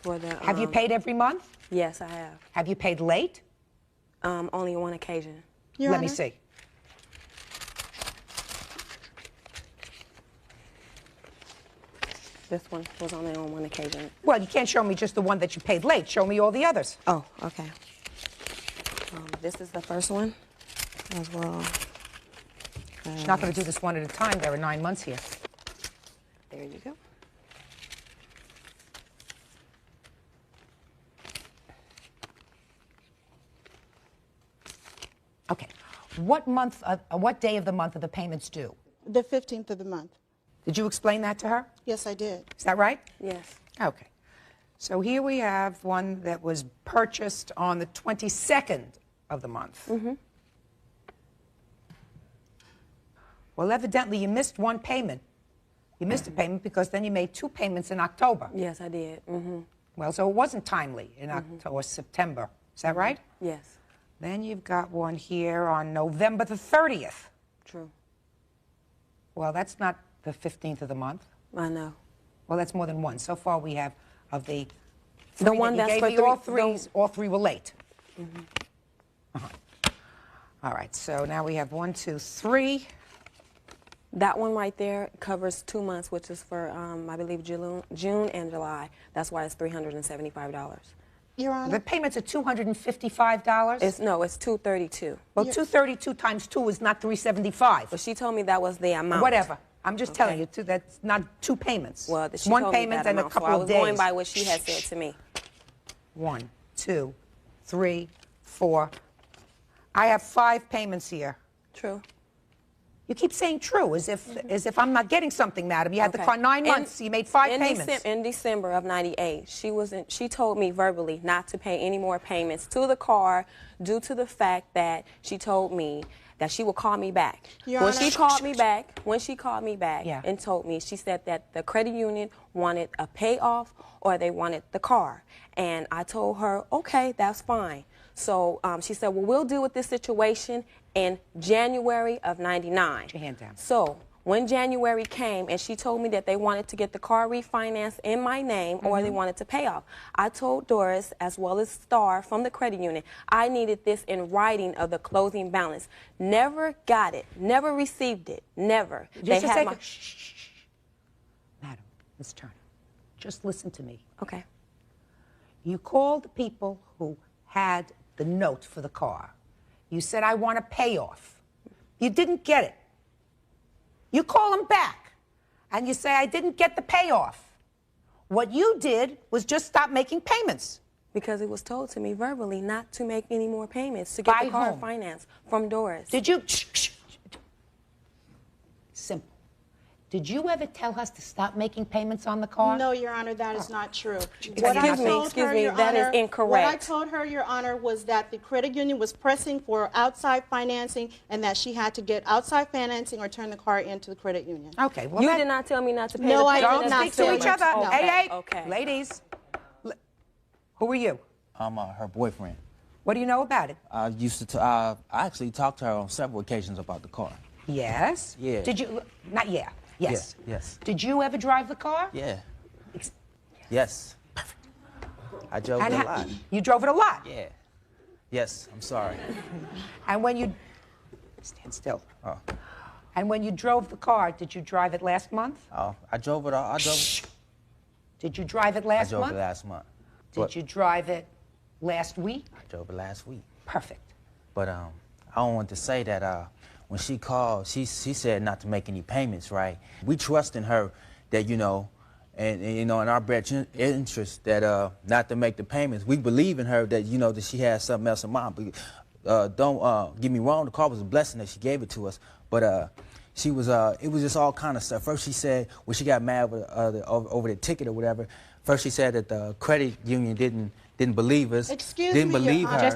for the. Have you paid every month? Yes, I have. Have you paid late? Only on one occasion. Let me see. This one was only on one occasion. Well, you can't show me just the one that you paid late. Show me all the others. Oh, okay. This is the first one as well. She's not going to do this one at a time. There are 9 months here. There you go. Okay. What day of the month are the payments due? The 15th of the month. Did you explain that to her? Yes, I did. Is that right? Yes. Okay. So here we have one that was purchased on the 22nd of the month. Well, evidently you missed one payment. You missed a payment because then you made 2 payments in October. Yes, I did. Well, so it wasn't timely in October or September. Is that right? Yes. Then you've got one here on November the 30th. True. Well, that's not the 15th of the month. I know. Well, that's more than one. So far we have of the The three one that you that's gave for me, three. all three were late. All right, so now we have 1, 2, 3. That one right there covers 2 months, which is for, I believe, June and July. That's why it's $375. Your Honor. The payments are $255? It's $232. Well, 232 times 2 is not 375. But she told me that was the amount. Whatever. I'm just telling you, that's not 2 payments. Well, she one told me payment that and a amount, couple so I of was days. going by what she had said to me. 1, 2, 3, 4. I have 5 payments here. True. You keep saying true, as if I'm not getting something, madam. You had the car 9 months. You made 5 payments. In December of '98, she told me verbally not to pay any more payments to the car due to the fact that she told me that she would call me back. When she called me back and told me, she said that the credit union wanted a payoff or they wanted the car. And I told her, okay, that's fine. So she said, well, we'll deal with this situation in January of '99. Put your hand down. So when January came and she told me that they wanted to get the car refinanced in my name or they wanted to pay off, I told Doris, as well as Star from the credit union, I needed this in writing of the closing balance. Never got it. Never received it. Never. Just a second. Shh. Madam, Ms. Turner, just listen to me. Okay. You called the people who had the note for the car. You said, I want a payoff. You didn't get it. You call them back, and you say, I didn't get the payoff. What you did was just stop making payments. Because it was told to me verbally not to make any more payments to get the car financed from Doris. Did you? Simple. Did you ever tell us to stop making payments on the car? No, Your Honor, that is not true. Excuse me, that is incorrect. What I told her, Your Honor, was that the credit union was pressing for outside financing and that she had to get outside financing or turn the car into the credit union. Okay, well, you did not tell me not to pay No, the I payment. did not. Speak to each other. Okay. Hey, Okay. ladies. Who are you? I'm her boyfriend. What do you know about it? I used to. I actually talked to her on several occasions about the car. Yes. Yeah. Did you? Not yeah. Yes. Yeah, yes. Did you ever drive the car? Yeah. Yes. Perfect. I drove it a lot. You drove it a lot? Yeah. Yes, I'm sorry. And when you... Stand still. Oh. And when you drove the car, did you drive it last month? Oh, I drove it. Did you drive it last month? I drove it last month. Did you drive it last week? I drove it last week. Perfect. But I don't want to say that when she called, she said not to make any payments, right? We trust in her that, you know, and you know, in our best interest that not to make the payments. We believe in her that, you know, that she has something else in mind. But don't get me wrong, the car was a blessing that she gave it to us. But she was, it was just all kind of stuff. First she said, when she got mad over the ticket or whatever, first she said that the credit union didn't believe us. Didn't believe her.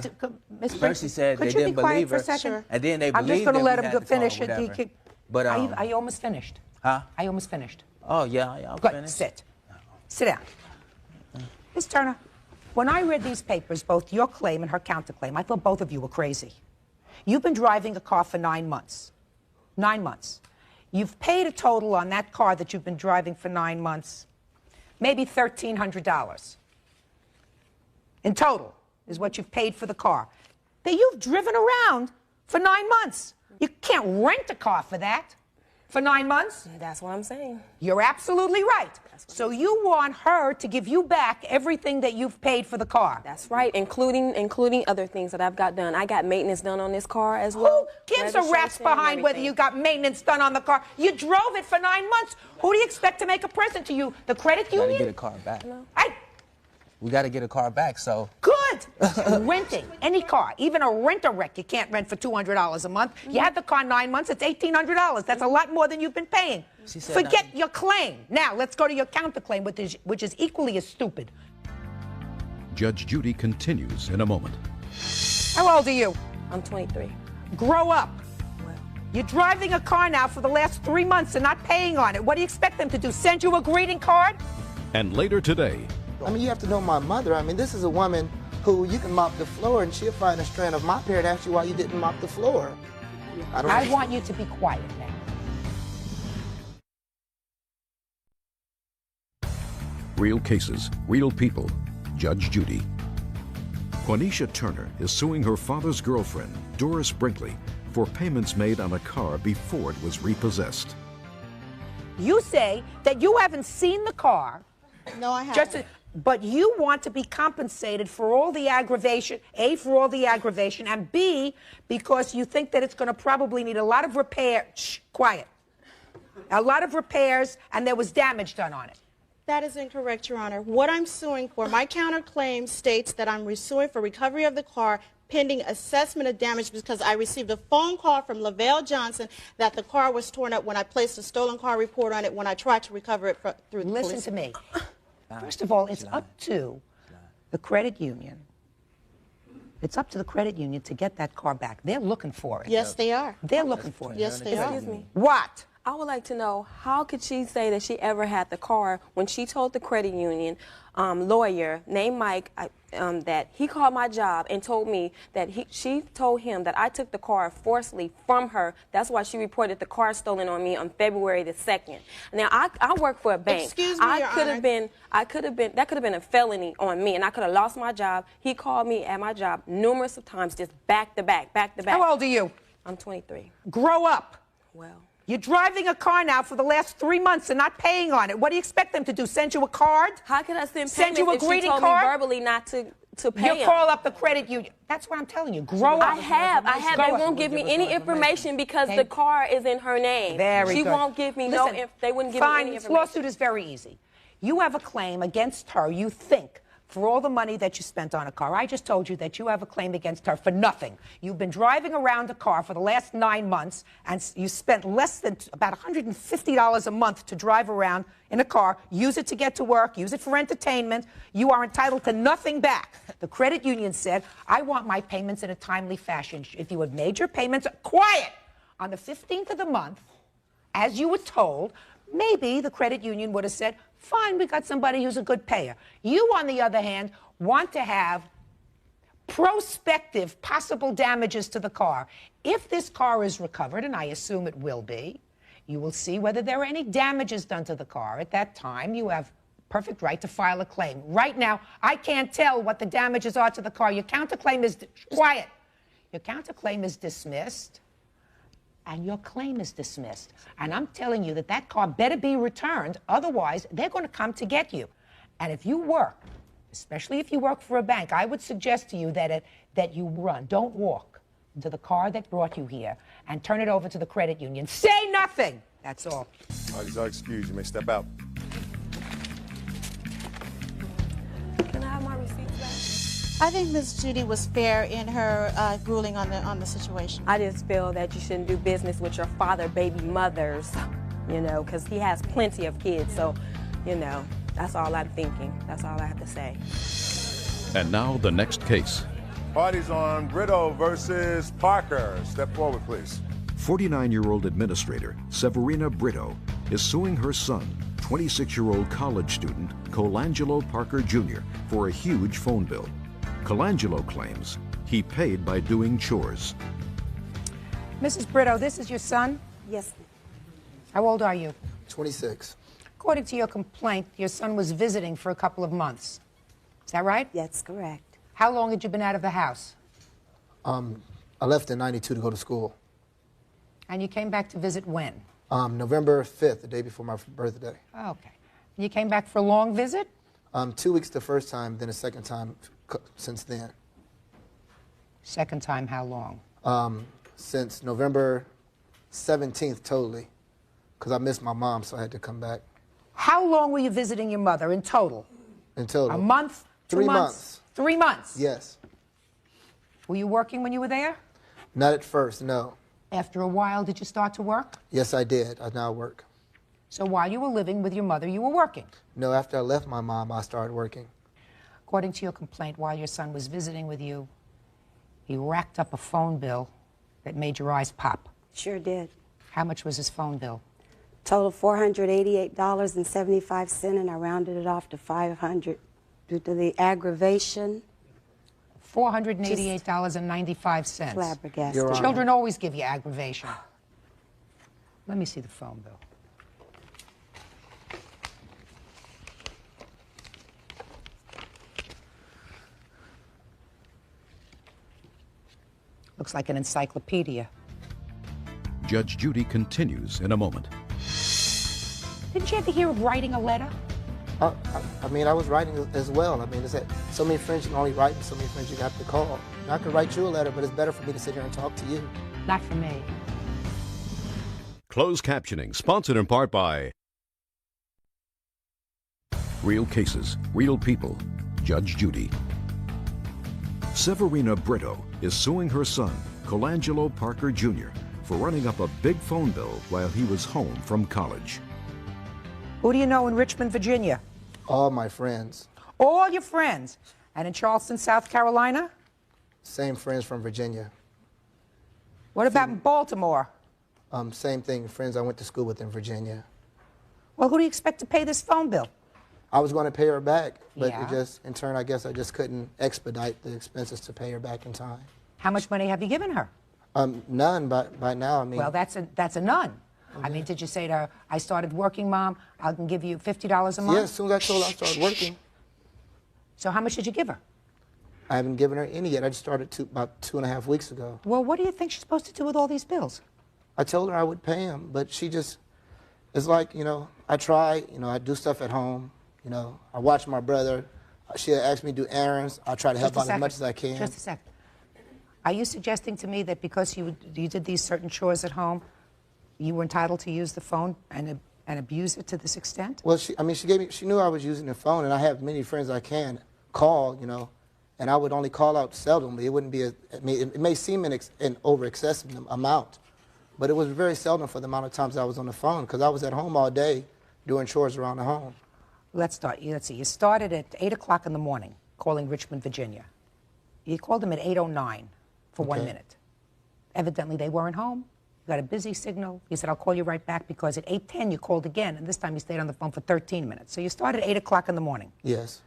First she said they didn't believe her. Sure. And then they I'm believed just going to that let we him had the finish car or it. whatever. But are you almost finished? Huh? I almost finished. Oh, yeah, I'm Good. finished. Sit. Sit down. Ms. Turner, when I read these papers, both your claim and her counterclaim, I thought both of you were crazy. You've been driving a car for 9 months. 9 months. You've paid a total on that car that you've been driving for 9 months, maybe $1,300. In total is what you've paid for the car that you've driven around for 9 months. You can't rent a car for that for 9 months. That's what I'm saying. You're absolutely right. So you want her to give you back everything that you've paid for the car. That's right, including other things that I've got done. I got maintenance done on this car as well. Who gives a rat's behind whether you got maintenance done on the car? You drove it for 9 months. Who do you expect to make a present to you? The credit union? We gotta get a car back. No. We gotta get a car back, so. Good. Renting any car, even a rent-a-wreck, you can't rent for $200 a month. You had the car 9 months, it's $1,800. That's a lot more than you've been paying. Forget your claim. Now, let's go to your counterclaim, which is equally as stupid. Judge Judy continues in a moment. How old are you? I'm 23. Grow up. You're driving a car now for the last 3 months and not paying on it. What do you expect them to do? Send you a greeting card? And later today, I mean, you have to know my mother. I mean, this is a woman who you can mop the floor and she'll find a strand of mop hair to ask you why you didn't mop the floor. I want you to be quiet now. real cases, real people. Judge Judy. Quanisha Turner is suing her father's girlfriend, Doris Brinkley, for payments made on a car before it was repossessed. You say that you haven't seen the car. No, I haven't. But you want to be compensated for all the aggravation, A, for all the aggravation, and B, because you think that it's going to probably need a lot of repair. Shh, quiet. A lot of repairs, and there was damage done on it. That is incorrect, Your Honor. What I'm suing for, my counterclaim states that I'm suing for recovery of the car pending assessment of damage because I received a phone call from Lavelle Johnson that the car was torn up when I placed a stolen car report on it when I tried to recover it through the police. Listen to me. First of all, it's up to the credit union. It's up to the credit union to get that car back. They're looking for it. Yes, they are. They're looking for it. Yes, they are. Excuse me. What? I would like to know, how could she say that she ever had the car when she told the credit union lawyer named Mike that he called my job and told me that she told him that I took the car forcibly from her. That's why she reported the car stolen on me on February the 2nd. Now, I work for a bank. Excuse me, Your Honor. That could have been a felony on me, and I could have lost my job. He called me at my job numerous of times, just back to back, back to back. How old are you? I'm 23. Grow up. Well. You're driving a car now for the last 3 months and not paying on it. What do you expect them to do? Send you a card? How can I send you a payments if greeting she told card? me verbally not to pay You call up the credit union. That's what I'm telling you. Grow up. I have. They won't give me any information because the car is in her name. Very she good. won't give me they wouldn't give fine, me any this information. lawsuit is very easy. You have a claim against her, you think, for all the money that you spent on a car. I just told you that you have a claim against her for nothing. You've been driving around a car for the last 9 months, and you spent less than about $150 a month to drive around in a car, use it to get to work, use it for entertainment. You are entitled to nothing back. The credit union said, I want my payments in a timely fashion. If you had made your payments, quiet, on the 15th of the month, as you were told, maybe the credit union would have said, fine, we got somebody who's a good payer. You, on the other hand, want to have prospective possible damages to the car. If this car is recovered, and I assume it will be, you will see whether there are any damages done to the car. At that time, you have perfect right to file a claim. Right now, I can't tell what the damages are to the car. Your counterclaim is quiet. Your counterclaim is dismissed. And your claim is dismissed. And I'm telling you that that car better be returned, otherwise they're going to come to get you. And if you work, especially if you work for a bank, I would suggest to you that you run, don't walk to the car that brought you here and turn it over to the credit union. Say nothing. That's all. All right, these are excused. You may step out. Can I have my receipts back? I think Ms. Judy was fair in her ruling on the situation. I just feel that you shouldn't do business with your father, baby mothers, because he has plenty of kids. So, that's all I'm thinking. That's all I have to say. And now the next case. Parties on Brito versus Parker. Step forward, please. 49-year-old administrator Severina Brito is suing her son, 26-year-old college student Colangelo Parker Jr., for a huge phone bill. Colangelo claims he paid by doing chores. Mrs. Brito, this is your son? Yes. How old are you? 26. According to your complaint, your son was visiting for a couple of months. Is that right? That's correct. How long had you been out of the house? I left in '92 to go to school. And you came back to visit when? November 5th, the day before my birthday. Okay. You came back for a long visit? 2 weeks the first time, then a second time since then. Second time, how long? Since November 17th, totally, because I missed my mom, so I had to come back. How long were you visiting your mother in total? In total? A month? 3 months. 3 months? Yes. Were you working when you were there? Not at first, no. After a while, did you start to work? Yes, I did. I now work. So while you were living with your mother, you were working? No, after I left my mom, I started working. According to your complaint, while your son was visiting with you, he racked up a phone bill that made your eyes pop. Sure did. How much was his phone bill? Total $488.75, and I rounded it off to $500 due to the aggravation. $488.95. Flabbergasted. Children always give you aggravation. Let me see the phone bill. Looks like an encyclopedia. Judge Judy continues in a moment. Didn't you ever hear of writing a letter? I mean, I was writing as well. I mean, it's that so many friends you can only write and so many friends you have to call. And I could write you a letter, but it's better for me to sit here and talk to you. Not for me. Closed captioning, sponsored in part by Real Cases, Real People, Judge Judy. Severina Brito is suing her son, Colangelo Parker Jr., for running up a big phone bill while he was home from college. Who do you know in Richmond, Virginia? All my friends. All your friends. And in Charleston, South Carolina? Same friends from Virginia. What about in Baltimore? Same thing, friends I went to school with in Virginia. Well, who do you expect to pay this phone bill? I was going to pay her back, but Yeah. it just, in turn, I guess I just couldn't expedite the expenses to pay her back in time. How much money have you given her? None by now. I mean, Well, that's a none. I mean, did you say to her, I started working, Mom, I can give you $50 a month? yeah, as soon as I told her I started working. So how much did you give her? I haven't given her any yet. I just started about 2.5 weeks ago. Well, what do you think she's supposed to do with all these bills? I told her I would pay him, but she just, it's like, you know, I try, you know, I do stuff at home, you know, I watch my brother. She'll ask me to do errands. I try to help out as much as I can. Just a second. Are you suggesting to me that because you did these certain chores at home, you were entitled to use the phone and abuse it to this extent? Well, she knew I was using the phone, and I have many friends I can call, you know, and I would only call out seldomly. It wouldn't be it may seem an over-excessive amount, but it was very seldom for the amount of times I was on the phone, because I was at home all day doing chores around the home. Let's see. You started at 8 o'clock in the morning calling Richmond, Virginia. You called them at 8:09 for 1 minute. Evidently, they weren't home. You got a busy signal. You said, I'll call you right back, because at 8:10 you called again, and this time you stayed on the phone for 13 minutes. So you started at 8 o'clock in the morning. Yes.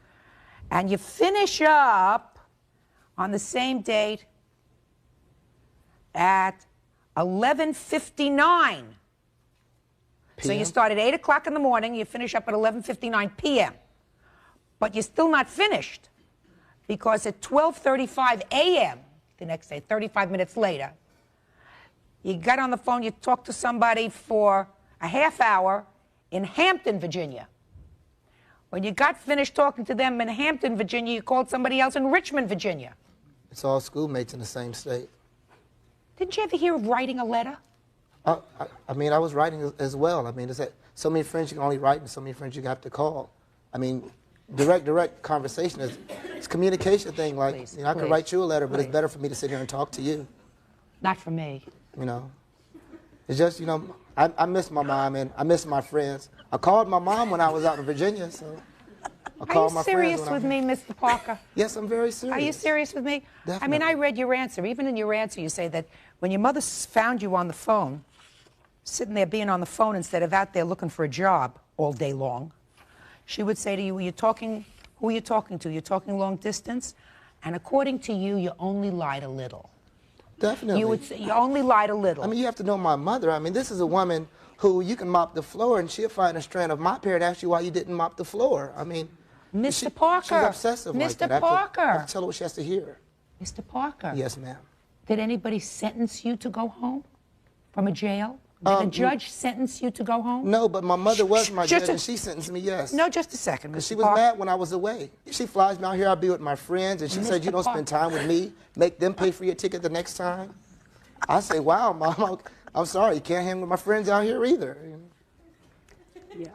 And you finish up on the same date at 11:59. So you start at 8 o'clock in the morning, you finish up at 11:59 p.m. But you're still not finished, because at 12:35 a.m., the next day, 35 minutes later, you got on the phone, you talked to somebody for a half hour in Hampton, Virginia. When you got finished talking to them in Hampton, Virginia, you called somebody else in Richmond, Virginia. It's all schoolmates in the same state. Didn't you ever hear of writing a letter? I mean, I was writing as well. I mean, it's that so many friends you can only write and so many friends you have to call. I mean, direct conversation it's a communication thing. Like, Please, you know, I could write you a letter, but it's better for me to sit here and talk to you. Not for me. You know, it's just, you know, I miss my mom and I miss my friends. I called my mom when I was out in Virginia, so I called my friends. Are you serious with me, Mr. Parker? Yes, I'm very serious. Are you serious with me? Definitely. I mean, I read your answer. Even in your answer, you say that when your mother found you on the phone, sitting there being on the phone instead of out there looking for a job all day long. She would say to you, who are you talking to? You're talking long distance? And according to you, you only lied a little. Definitely. You would say you only lied a little. I mean, you have to know my mother. I mean, this is a woman who you can mop the floor and she'll find a strand of mop hair and ask you why you didn't mop the floor. I mean, Mr. Parker. She's obsessive like that. Mr. Parker. I have to tell her what she has to hear. Mr. Parker. Yes, ma'am. Did anybody sentence you to go home from a jail? Did a judge sentence you to go home? No, but my mother was my judge and she sentenced me, yes. No, just a second, Mr. She was mad when I was away. She flies me out here, I'll be with my friends, and she said, you don't spend time with me, make them pay for your ticket the next time. I say, wow, Mom, I'm sorry, you can't hang with my friends out here either.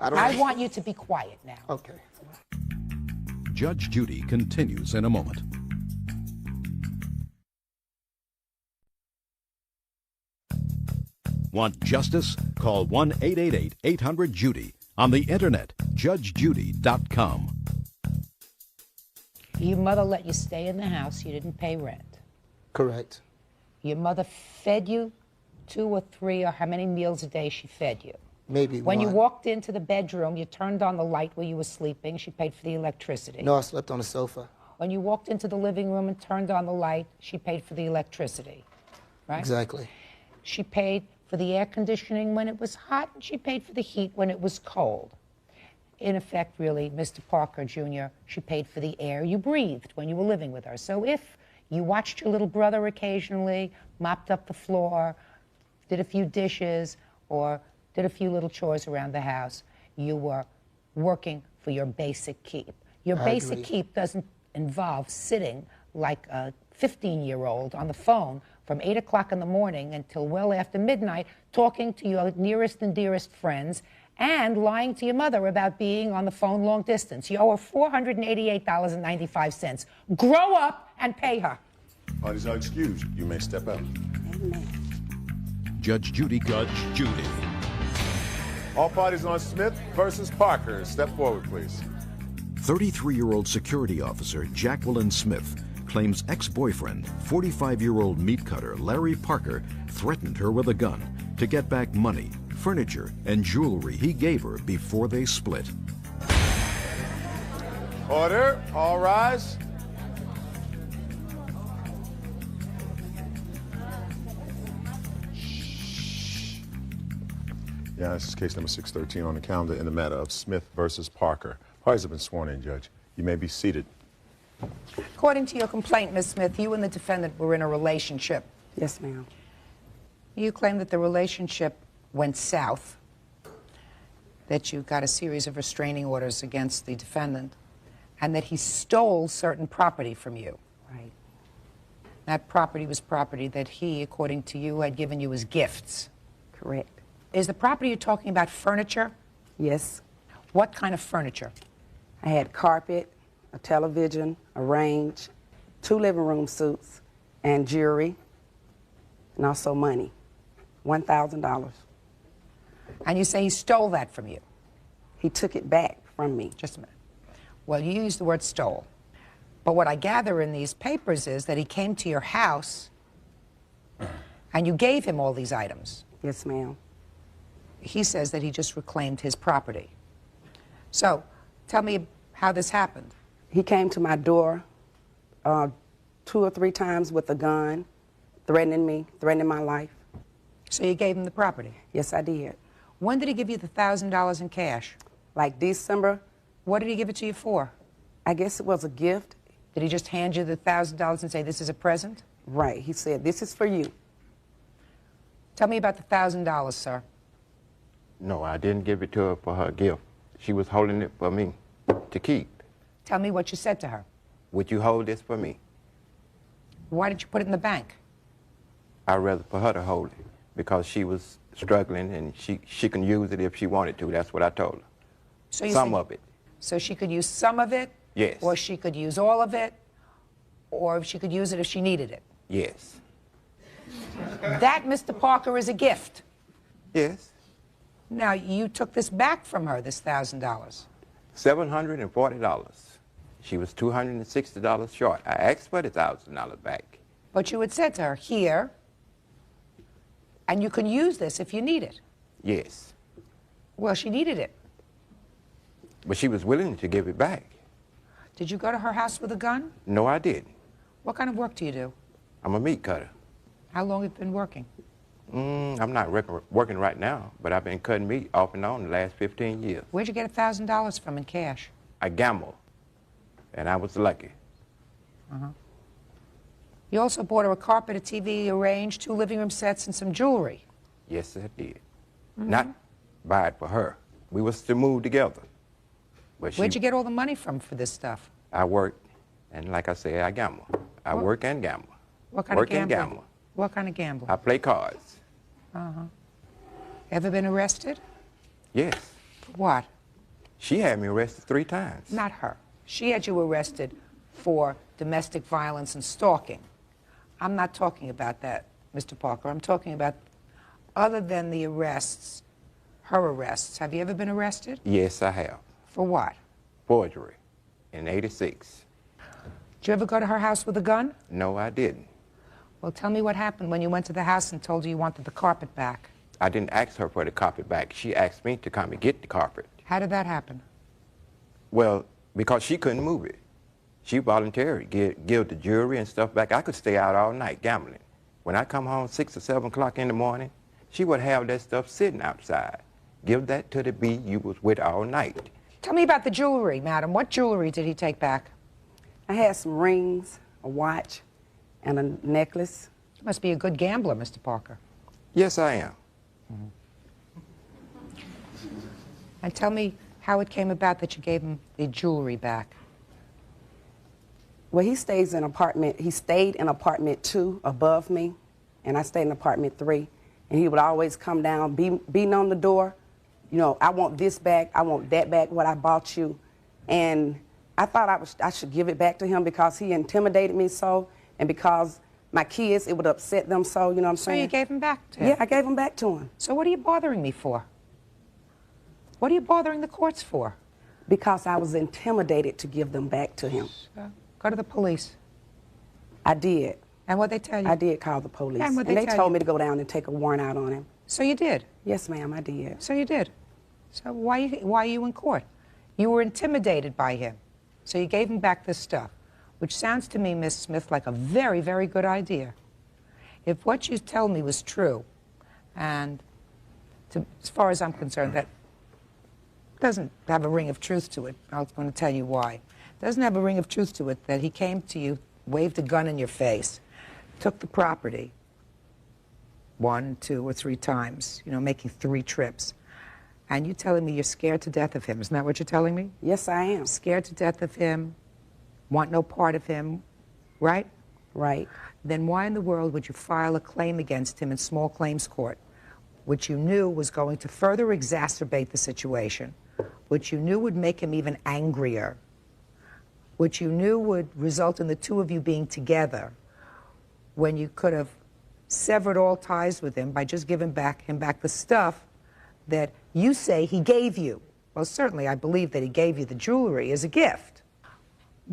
I want you to be quiet now. Okay. Judge Judy continues in a moment. Want justice? Call 1-888-800-JUDY. On the internet, judgejudy.com. Your mother let you stay in the house. You didn't pay rent. Correct. Your mother fed you 2 or 3 or how many meals a day she fed you? Maybe When one. you walked into the bedroom, you turned on the light where you were sleeping. She paid for the electricity. No, I slept on the sofa. When you walked into the living room and turned on the light, she paid for the electricity, right? Exactly. She paid for the air conditioning when it was hot, and she paid for the heat when it was cold. In effect, really, Mr. Parker, Jr., she paid for the air you breathed when you were living with her. So if you watched your little brother occasionally, mopped up the floor, did a few dishes, or did a few little chores around the house, you were working for your basic keep. Your basic keep doesn't involve sitting like a 15-year-old on the phone from 8 o'clock in the morning until well after midnight, talking to your nearest and dearest friends and lying to your mother about being on the phone long distance. You owe her $488.95. Grow up and pay her. Parties are excused. You may step out. Judge Judy. Judge Judy. All parties on Smith versus Parker. Step forward, please. 33-year-old security officer Jacqueline Smith claims ex-boyfriend, 45-year-old meat cutter Larry Parker, threatened her with a gun to get back money, furniture, and jewelry he gave her before they split. Order. All rise. Yeah, this is case number 613 on the calendar in the matter of Smith versus Parker. Parties have been sworn in, Judge. You may be seated. According to your complaint, Ms. Smith, you and the defendant were in a relationship. Yes, ma'am. You claim that the relationship went south, that you got a series of restraining orders against the defendant, and that he stole certain property from you. Right. That property was property that he, according to you, had given you as gifts. Correct. Is the property you're talking about furniture? Yes. What kind of furniture? I had carpet, a television, a range, 2 living room suites, and jewelry, and also money, $1,000. And you say he stole that from you? He took it back from me. Just a minute. Well, you used the word stole. But what I gather in these papers is that he came to your house and you gave him all these items. Yes, ma'am. He says that he just reclaimed his property. So, tell me how this happened. He came to my door 2 or 3 times with a gun, threatening me, threatening my life. So you gave him the property? Yes, I did. When did he give you the $1,000 in cash? Like December. What did he give it to you for? I guess it was a gift. Did he just hand you the $1,000 and say, this is a present? Right. He said, this is for you. Tell me about the $1,000, sir. No, I didn't give it to her for her gift. She was holding it for me to keep. Tell me what you said to her. Would you hold this for me? Why didn't you put it in the bank? I'd rather for her to hold it because she was struggling and she can use it if she wanted to. That's what I told her. So some of it. So she could use some of it? Yes. Or she could use all of it? Or she could use it if she needed it? Yes. That, Mr. Parker, is a gift. Yes. Now, you took this back from her, this $1,000. $740. She was $260 short. I asked for the $1,000 back. But you had said to her, here, and you can use this if you need it. Yes. Well, she needed it. But she was willing to give it back. Did you go to her house with a gun? No, I didn't. What kind of work do you do? I'm a meat cutter. How long have you been working? I'm not working right now, but I've been cutting meat off and on the last 15 years. Where'd you get $1,000 from in cash? I gambled, and I was lucky. Uh-huh. You also bought her a carpet, a TV, a range, 2 living room sets, and some jewelry. Yes, I did. Not buy it for her. We was to move together. But Where'd you get all the money from for this stuff? I worked, and like I said, I gamble. I work and gamble. What kind Work of gambling? and gamble. What kind of gambling? I play cards. Uh-huh. Ever been arrested? Yes. For what? She had me arrested 3 times. Not her. She had you arrested for domestic violence and stalking. I'm not talking about that, Mr. Parker. I'm talking about, other than the arrests, her arrests. Have you ever been arrested? Yes, I have. For what? Forgery in '86. Did you ever go to her house with a gun? No, I didn't. Well, tell me what happened when you went to the house and told her you wanted the carpet back. I didn't ask her for the carpet back. She asked me to come and get the carpet. How did that happen? Well, because she couldn't move it. She volunteered to give the jewelry and stuff back. I could stay out all night gambling. When I come home 6 or 7 o'clock in the morning, she would have that stuff sitting outside. Give that to the bee you was with all night. Tell me about the jewelry, madam. What jewelry did he take back? I had some rings, a watch, and a necklace. You must be a good gambler, Mr. Parker. Yes, I am. And tell me how it came about that you gave him the jewelry back. Well, he stayed in apartment 2 above me, and I stayed in apartment 3. And he would always come down, beating on the door. You know, I want this back, I want that back, what I bought you. And I thought I should give it back to him because he intimidated me so, and because my kids, it would upset them so, you know what I'm saying? So you gave him back to him? Yeah, I gave him back to him. So what are you bothering me for? What are you bothering the courts for? Because I was intimidated to give them back to him. Go to the police. I did. And what'd they tell you? I did call the police. And what'd they they tell told you? me to go down and take a warrant out on him. So you did? Yes, ma'am, I did. So you did. So why are you in court? You were intimidated by him. So you gave him back this stuff, which sounds to me, Miss Smith, like a very, very good idea. If what you tell me was true, and as far as I'm concerned, that doesn't have a ring of truth to it. I was going to tell you why. It doesn't have a ring of truth to it that he came to you, waved a gun in your face, took the property 1, 2, or 3 times, you know, making 3 trips. And you're telling me you're scared to death of him. Isn't that what you're telling me? Yes, I am. Scared to death of him, want no part of him, right? Right. Then why in the world would you file a claim against him in small claims court, which you knew was going to further exacerbate the situation, which you knew would make him even angrier, which you knew would result in the 2 of you being together, when you could have severed all ties with him by just giving him back the stuff that you say he gave you. Well, certainly I believe that he gave you the jewelry as a gift.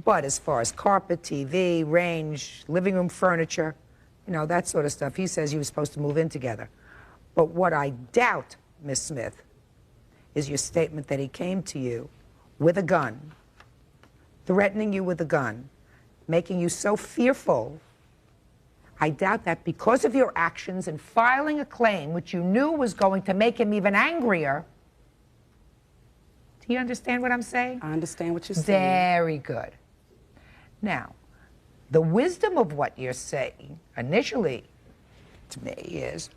But as far as carpet, TV, range, living room furniture, you know, that sort of stuff, he says you were supposed to move in together. But what I doubt, Miss Smith, is your statement that he came to you with a gun, threatening you with a gun, making you so fearful. I doubt that because of your actions in filing a claim which you knew was going to make him even angrier. Do you understand what I'm saying? I understand what you're saying. Very good. Now, the wisdom of what you're saying initially to me is,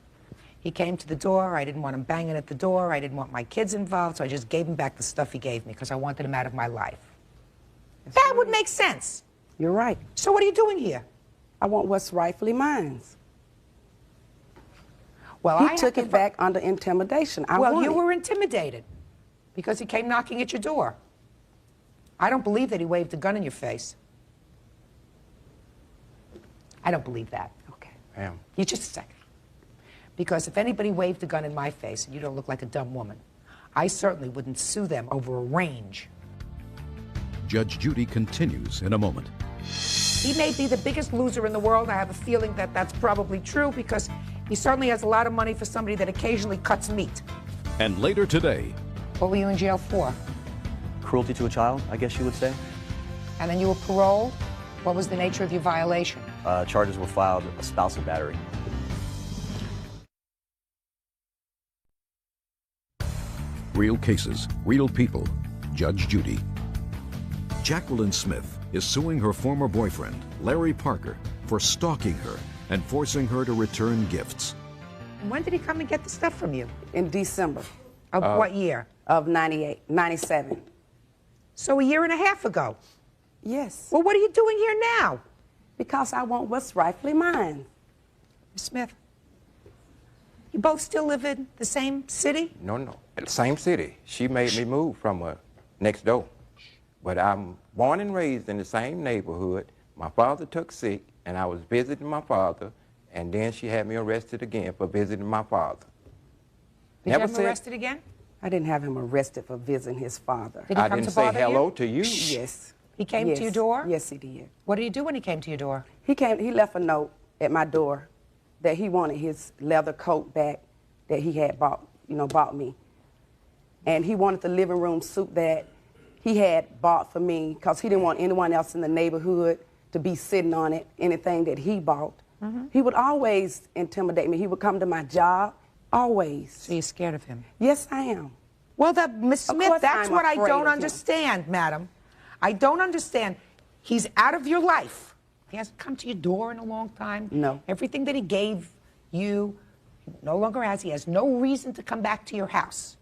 he came to the door, I didn't want him banging at the door, I didn't want my kids involved, so I just gave him back the stuff he gave me because I wanted him out of my life. That would make sense. You're right. So what are you doing here? I want what's rightfully mine. Well, he took it back under intimidation. Well, you were intimidated because he came knocking at your door. I don't believe that he waved a gun in your face. I don't believe that. Okay. Ma'am. You just a second. Because if anybody waved a gun in my face, and you don't look like a dumb woman, I certainly wouldn't sue them over a range. Judge Judy continues in a moment. He may be the biggest loser in the world. I have a feeling that that's probably true because he certainly has a lot of money for somebody that occasionally cuts meat. And later today, What were you in jail for? Cruelty to a child, I guess you would say. And then you were paroled? What was the nature of your violation? Charges were filed of spousal battery. real cases, real people. Judge Judy. Jacqueline Smith is suing her former boyfriend, Larry Parker, for stalking her and forcing her to return gifts. And when did he come and get the stuff from you? In December. Of what year? Of 97. So a year and a half ago? Yes. Well, what are you doing here now? Because I want what's rightfully mine. Ms. Smith, you both still live in the same city? No, no, the same city. She made me move from next door. But I'm born and raised in the same neighborhood. My father took sick, and I was visiting my father, and then she had me arrested again for visiting my father. Did you have him arrested again? I didn't have him arrested for visiting his father. Did he I come didn't to say bother hello you? to you. Yes. He came to your door? Yes, he did. What did he do when he came to your door? He left a note at my door that he wanted his leather coat back that he had bought me. And he wanted the living room suit that he had bought for me because he didn't want anyone else in the neighborhood to be sitting on it, anything that he bought. Mm-hmm. He would always intimidate me. He would come to my job, always. So you're scared of him? Yes, I am. Well, Ms. Smith, that's what I afraid don't of him. understand, madam. I don't understand. He's out of your life. He hasn't come to your door in a long time. No. Everything that he gave you, he no longer has. He has no reason to come back to your house.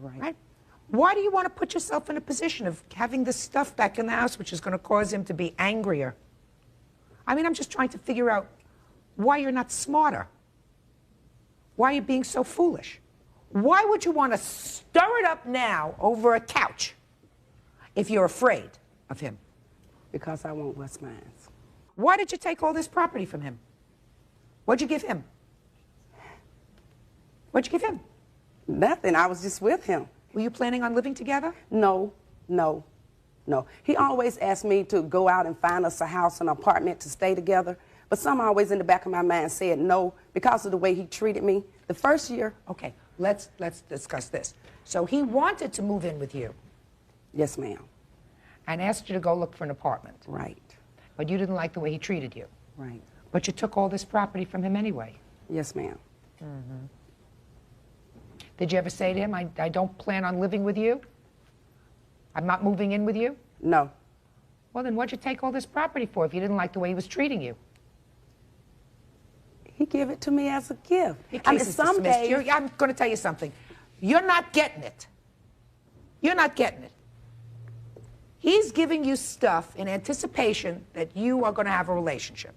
Right? Why do you want to put yourself in a position of having this stuff back in the house, which is going to cause him to be angrier? I mean, I'm just trying to figure out why you're not smarter. Why are you being so foolish? Why would you want to stir it up now over a couch if you're afraid of him? Because I want what's mine. Why did you take all this property from him? What'd you give him? What'd you give him? Nothing. I was just with him. Were you planning on living together? No. He always asked me to go out and find us a house, an apartment to stay together. But some always in the back of my mind said no because of the way he treated me. The first year. Okay, let's discuss this. So he wanted to move in with you. Yes, ma'am. And asked you to go look for an apartment. Right. But you didn't like the way he treated you. Right. But you took all this property from him anyway. Yes, ma'am. Mm-hmm. Did you ever say to him, I don't plan on living with you? I'm not moving in with you? No. Well, then what'd you take all this property for if you didn't like the way he was treating you? He gave it to me as a gift. Your I mean, case is some dismissed. days... I'm going to tell you something. You're not getting it. You're not getting it. He's giving you stuff in anticipation that you are going to have a relationship.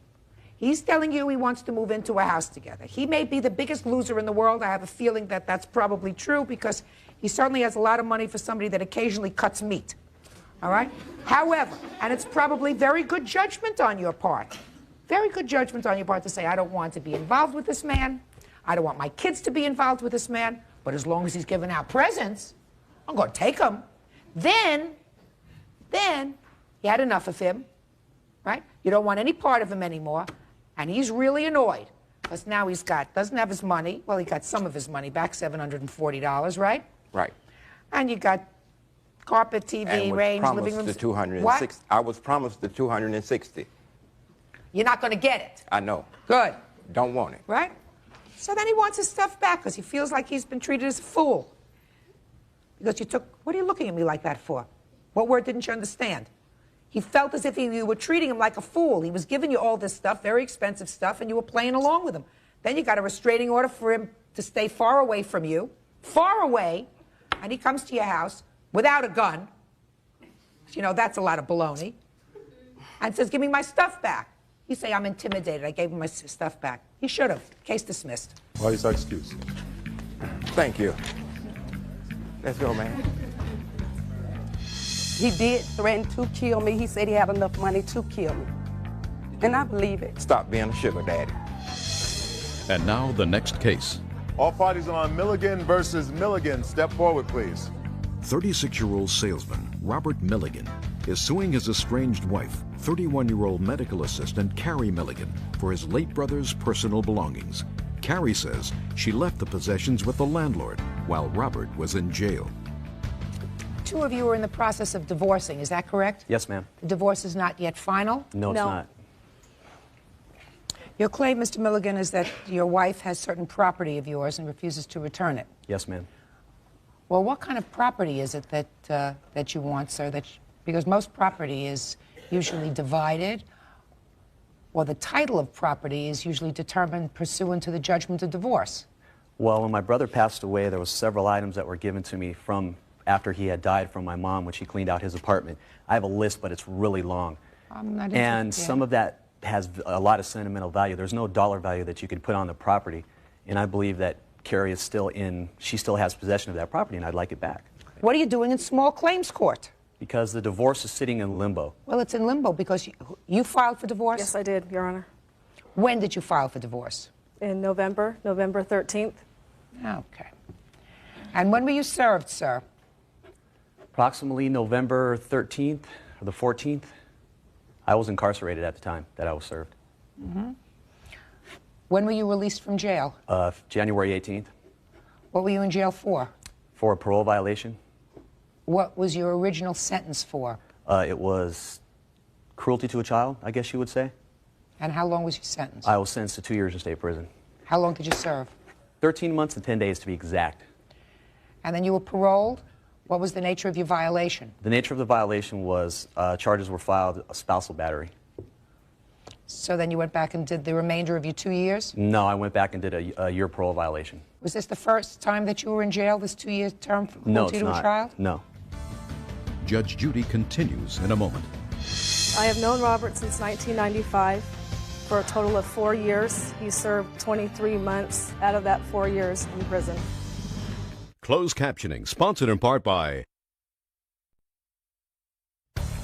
He's telling you he wants to move into a house together. He may be the biggest loser in the world. I have a feeling that that's probably true because he certainly has a lot of money for somebody that occasionally cuts meat. All right? However, and it's probably very good judgment on your part. Very good judgment on your part to say, I don't want to be involved with this man. I don't want my kids to be involved with this man. But as long as he's giving out presents, I'm going to take them. Then you had enough of him, right? You don't want any part of him anymore. And he's really annoyed because now doesn't have his money. Well, he got some of his money back, $740, right? Right. And you got carpet, TV, range, living room. What? I was promised the 260. You're not going to get it. I know. Good. Don't want it. Right? So then he wants his stuff back because he feels like he's been treated as a fool. Because what are you looking at me like that for? What word didn't you understand? He felt as if you were treating him like a fool. He was giving you all this stuff, very expensive stuff, and you were playing along with him. Then you got a restraining order for him to stay far away from you, far away, and he comes to your house without a gun. You know, that's a lot of baloney. And says, give me my stuff back. You say, I'm intimidated. I gave him my stuff back. He should have. Case dismissed. Why is that excuse? Thank you. Let's go, man. He did threaten to kill me. He said he had enough money to kill me. And I believe it. Stop being a sugar daddy. And now the next case. All parties are on Milligan versus Milligan. Step forward, please. 36-year-old salesman Robert Milligan is suing his estranged wife, 31-year-old medical assistant Carrie Milligan, for his late brother's personal belongings. Carrie says she left the possessions with the landlord while Robert was in jail. Two of you are in the process of divorcing, is that correct? Yes, ma'am. The divorce is not yet final? No, it's not. Your claim, Mr. Milligan, is that your wife has certain property of yours and refuses to return it. Yes, ma'am. Well, what kind of property is it that you want, sir? Because most property is usually divided, or the title of property is usually determined pursuant to the judgment of divorce. Well, when my brother passed away, there was several items that were given to me from after he had died from my mom when she cleaned out his apartment. I have a list, but it's really long. And some of that has a lot of sentimental value. There's no dollar value that you could put on the property. And I believe that Carrie is she still has possession of that property, and I'd like it back. What are you doing in small claims court? Because the divorce is sitting in limbo. Well, it's in limbo because you filed for divorce? Yes, I did, Your Honor. When did you file for divorce? In November 13th. Okay. And when were you served, sir? Approximately November 13th or the 14th. I was incarcerated at the time that I was served. Mm-hmm. When were you released from jail? January 18th. What were you in jail for? For a parole violation. What was your original sentence for? It was cruelty to a child, I guess you would say. And how long was your sentence? I was sentenced to 2 years in state prison. How long did you serve? 13 months and 10 days to be exact. And then you were paroled? What was the nature of your violation? The nature of the violation was charges were filed, a spousal battery. So then you went back and did the remainder of your 2 years? No, I went back and did a year parole violation. Was this the first time that you were in jail, this 2-year term for cruelty to a child? No. Judge Judy continues in a moment. I have known Robert since 1995 for a total of 4 years. He served 23 months out of that 4 years in prison. Closed captioning, sponsored in part by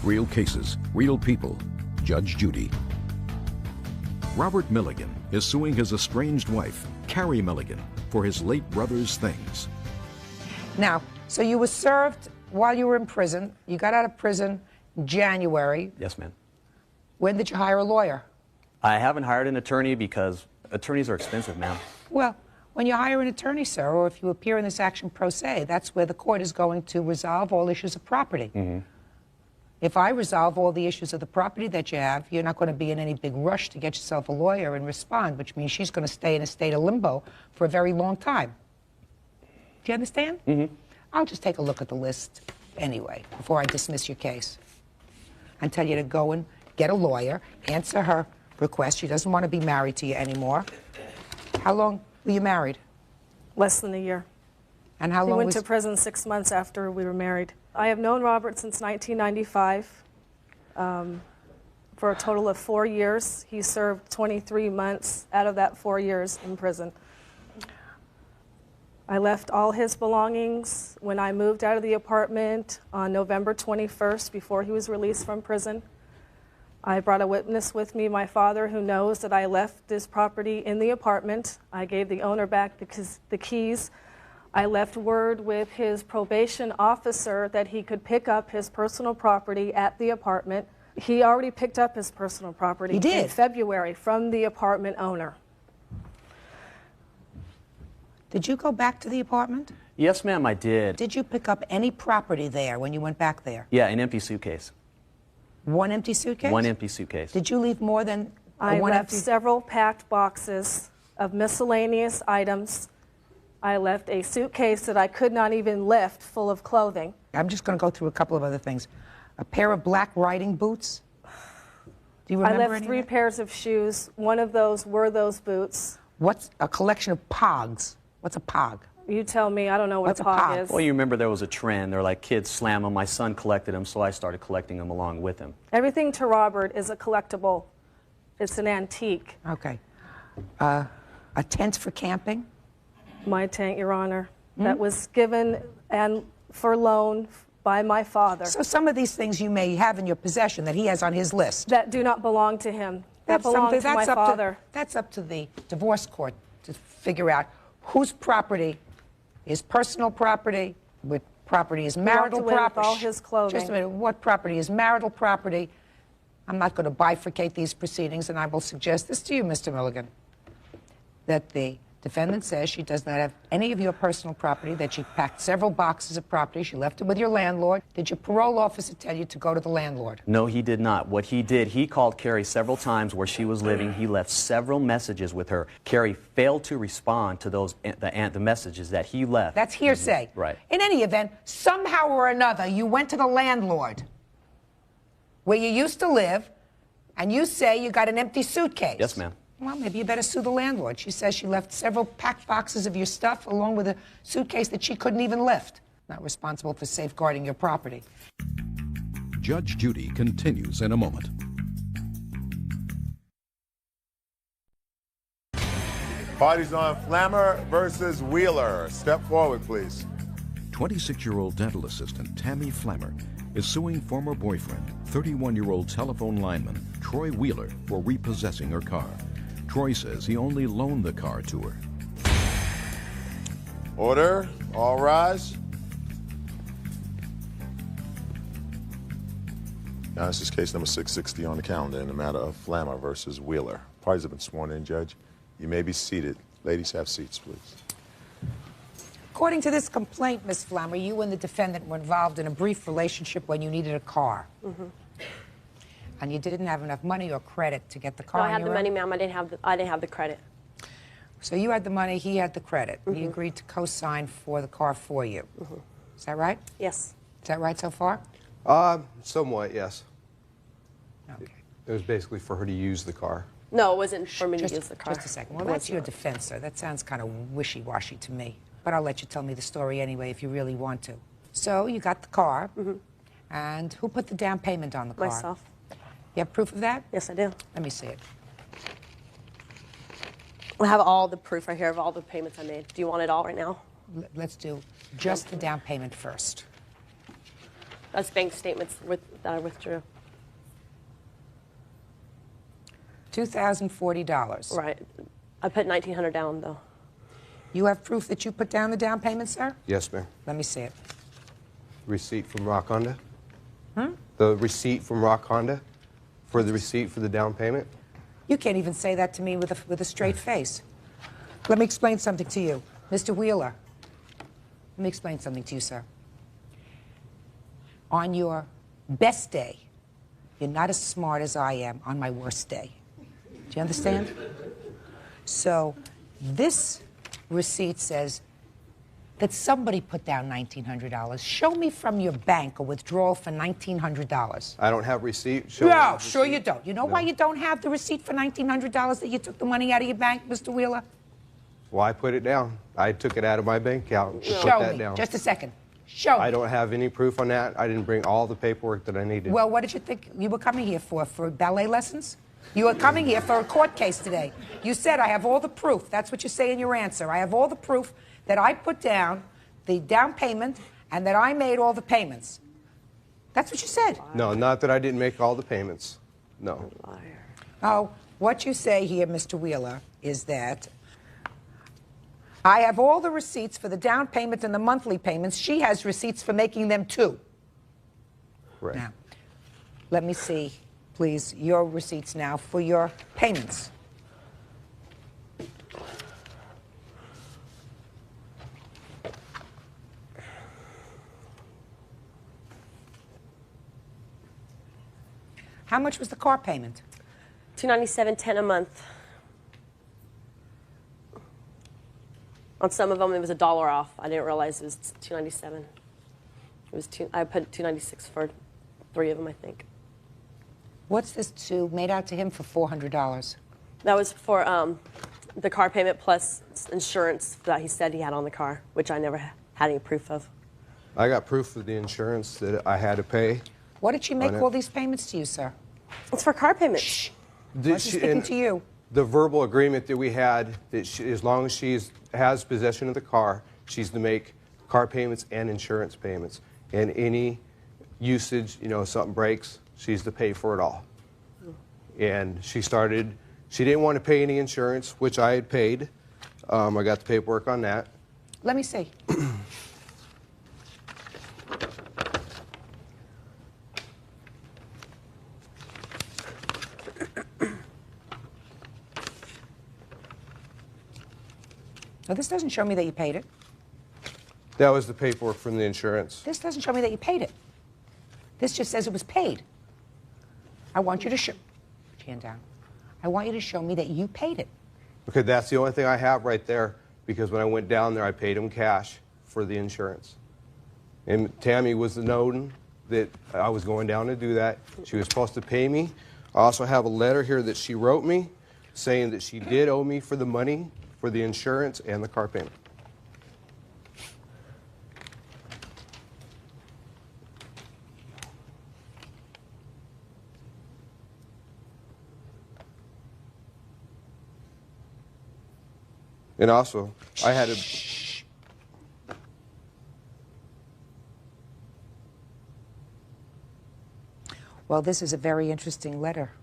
Real Cases, Real People, Judge Judy. Robert Milligan is suing his estranged wife, Carrie Milligan, for his late brother's things. Now, so you were served while you were in prison. You got out of prison in January. Yes, ma'am. When did you hire a lawyer? I haven't hired an attorney because attorneys are expensive, ma'am. Well, when you hire an attorney, sir, or if you appear in this action pro se, that's where the court is going to resolve all issues of property. Mm-hmm. If I resolve all the issues of the property that you have, you're not going to be in any big rush to get yourself a lawyer and respond, which means she's going to stay in a state of limbo for a very long time. Do you understand? Mm-hmm. I'll just take a look at the list anyway before I dismiss your case and tell you to go and get a lawyer, answer her request. She doesn't want to be married to you anymore. How long were you married? Less than a year. And how long He went was... to prison 6 months after we were married. I have known Robert since 1995 for a total of 4 years. He served 23 months out of that 4 years in prison. I left all his belongings when I moved out of the apartment on November 21st before he was released from prison. I brought a witness with me, my father, who knows that I left this property in the apartment. I gave the owner back the keys. I left word with his probation officer that he could pick up his personal property at the apartment. He already picked up his personal property in February from the apartment owner. Did you go back to the apartment? Yes, ma'am, I did. Did you pick up any property there when you went back there? Yeah, an empty suitcase. One empty suitcase? One empty suitcase. Did you leave more than I one left empty? several packed boxes of miscellaneous items. I left a suitcase that I could not even lift full of clothing. I'm just going to go through a couple of other things. A pair of black riding boots? Do you remember I left 3 pairs of shoes. One of those were those boots. What's a collection of pogs? What's a pog? You tell me. I don't know what What's a pog is. Well, you remember there was a trend. They're like kids slam them. My son collected them, so I started collecting them along with him. Everything to Robert is a collectible. It's an antique. Okay. A tent for camping? My tent, Your Honor. That was given and for loan by my father. So some of these things you may have in your possession that he has on his list. That do not belong to him. That belong to my father. That's up to the divorce court to figure out whose property is personal property, what property is marital property. All his clothing. Just a minute. What property is marital property? I'm not going to bifurcate these proceedings, and I will suggest this to you, Mr. Milligan, that the Defendant says she does not have any of your personal property, that she packed several boxes of property. She left it with your landlord. Did your parole officer tell you to go to the landlord? No, he did not. What he did, he called Carrie several times where she was living. He left several messages with her. Carrie failed to respond to those the messages that he left. That's hearsay. Right. In any event, somehow or another, you went to the landlord where you used to live, and you say you got an empty suitcase. Yes, ma'am. Well, maybe you better sue the landlord. She says she left several packed boxes of your stuff along with a suitcase that she couldn't even lift. Not responsible for safeguarding your property. Judge Judy continues in a moment. Party's on. Flammer versus Wheeler. Step forward, please. 26-year-old dental assistant Tammy Flammer is suing former boyfriend, 31-year-old telephone lineman Troy Wheeler, for repossessing her car. Troy says he only loaned the car to her. Order. All rise. Now, this is case number 660 on the calendar in the matter of Flammer versus Wheeler. Parties have been sworn in, Judge. You may be seated. Ladies, have seats, please. According to this complaint, Ms. Flammer, you and the defendant were involved in a brief relationship when you needed a car. Mm-hmm. And you didn't have enough money or credit to get the car No, I on had your the money, own? ma'am. I didn't have the credit. So you had the money, he had the credit. He Mhm. agreed to co-sign for the car for you. Is that right? Yes. Is that right so far? Somewhat, yes. It was basically for her to use the car. No, it wasn't for me to Just- use the car. Just a second. Well, It that's was your not. defense, sir. That sounds kind of wishy-washy to me. But I'll let you tell me the story anyway if you really want to. So you got the car, and who put the down payment on the car? Myself. You have proof of that? Yes, I do. Let me see it. I have all the proof right here of all the payments I made. Do you want it all right now? Let's do just the down payment first. That's bank statements that I withdrew. $2,040. Right. I put $1,900 down, though. You have proof that you put down the down payment, sir? Yes, ma'am. Let me see it. Receipt from Rock Honda? Hmm? The receipt from Rock Honda for the receipt for the down payment? You can't even say that to me with a straight face. Let me explain something to you. Mr. Wheeler, let me explain something to you, sir. On your best day, you're not as smart as I am on my worst day. Do you understand? So this receipt says that somebody put down $1,900. Show me from your bank a withdrawal for $1,900. I don't have receipt. No, sure you don't. You know why you don't have the receipt for $1,900 that you took the money out of your bank, Mr. Wheeler? Well, I put it down. I took it out of my bank account and put Show that me. down. Just a second. Show me. I don't have any proof on that. I didn't bring all the paperwork that I needed. Well, what did you think you were coming here for? For ballet lessons? You were coming here for a court case today. You said, I have all the proof. That's what you say in your answer. I have all the proof that I put down the down payment and that I made all the payments. That's what you said. No, not that I didn't make all the payments. No. Oh, what you say here, Mr. Wheeler, is that I have all the receipts for the down payment and the monthly payments. She has receipts for making them too. Right. Now, let me see, please, your receipts now for your payments. How much was the car payment? $297.10 a month. On some of them, it was $1 off. I didn't realize it was $297. It was I put $296 for 3 of them, I think. What's this made out to him for $400? That was for the car payment plus insurance that he said he had on the car, which I never had any proof of. I got proof of the insurance that I had to pay. What did she make on it. all these payments to you, sir? It's for car payments. Shh. Did She's speaking to you. The verbal agreement that we had, that as long as she has possession of the car, she's to make car payments and insurance payments. And any usage, something breaks, she's to pay for it all. And she didn't want to pay any insurance, which I had paid. I got the paperwork on that. Let me see. So this doesn't show me that you paid it. That was the paperwork from the insurance. This doesn't show me that you paid it. This just says it was paid. I want you to show, put your hand down. I want you to show me that you paid it. Okay, that's the only thing I have right there, because when I went down there, I paid him cash for the insurance. And Tammy was known that I was going down to do that. She was supposed to pay me. I also have a letter here that she wrote me saying that she did owe me for the money for the insurance and the car payment. And also, I had a... Well, this is a very interesting letter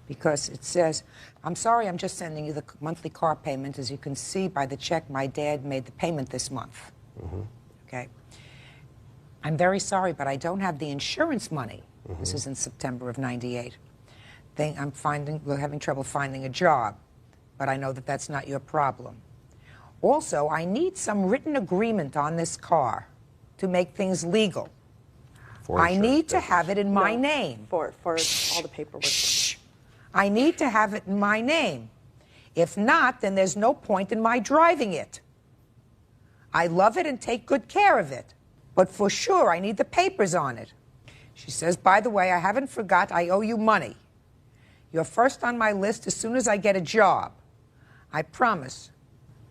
because it says, I'm sorry, I'm just sending you the monthly car payment. As you can see by the check, my dad made the payment this month. Okay. I'm very sorry, but I don't have the insurance money. This is in September of '98. We're having trouble finding a job, but I know that that's not your problem. Also, I need some written agreement on this car to make things legal. I need to have it in my name. For all the paperwork. I need to have it in my name. If not, then there's no point in my driving it. I love it and take good care of it. But for sure, I need the papers on it. She says, by the way, I haven't forgot I owe you money. You're first on my list as soon as I get a job. I promise.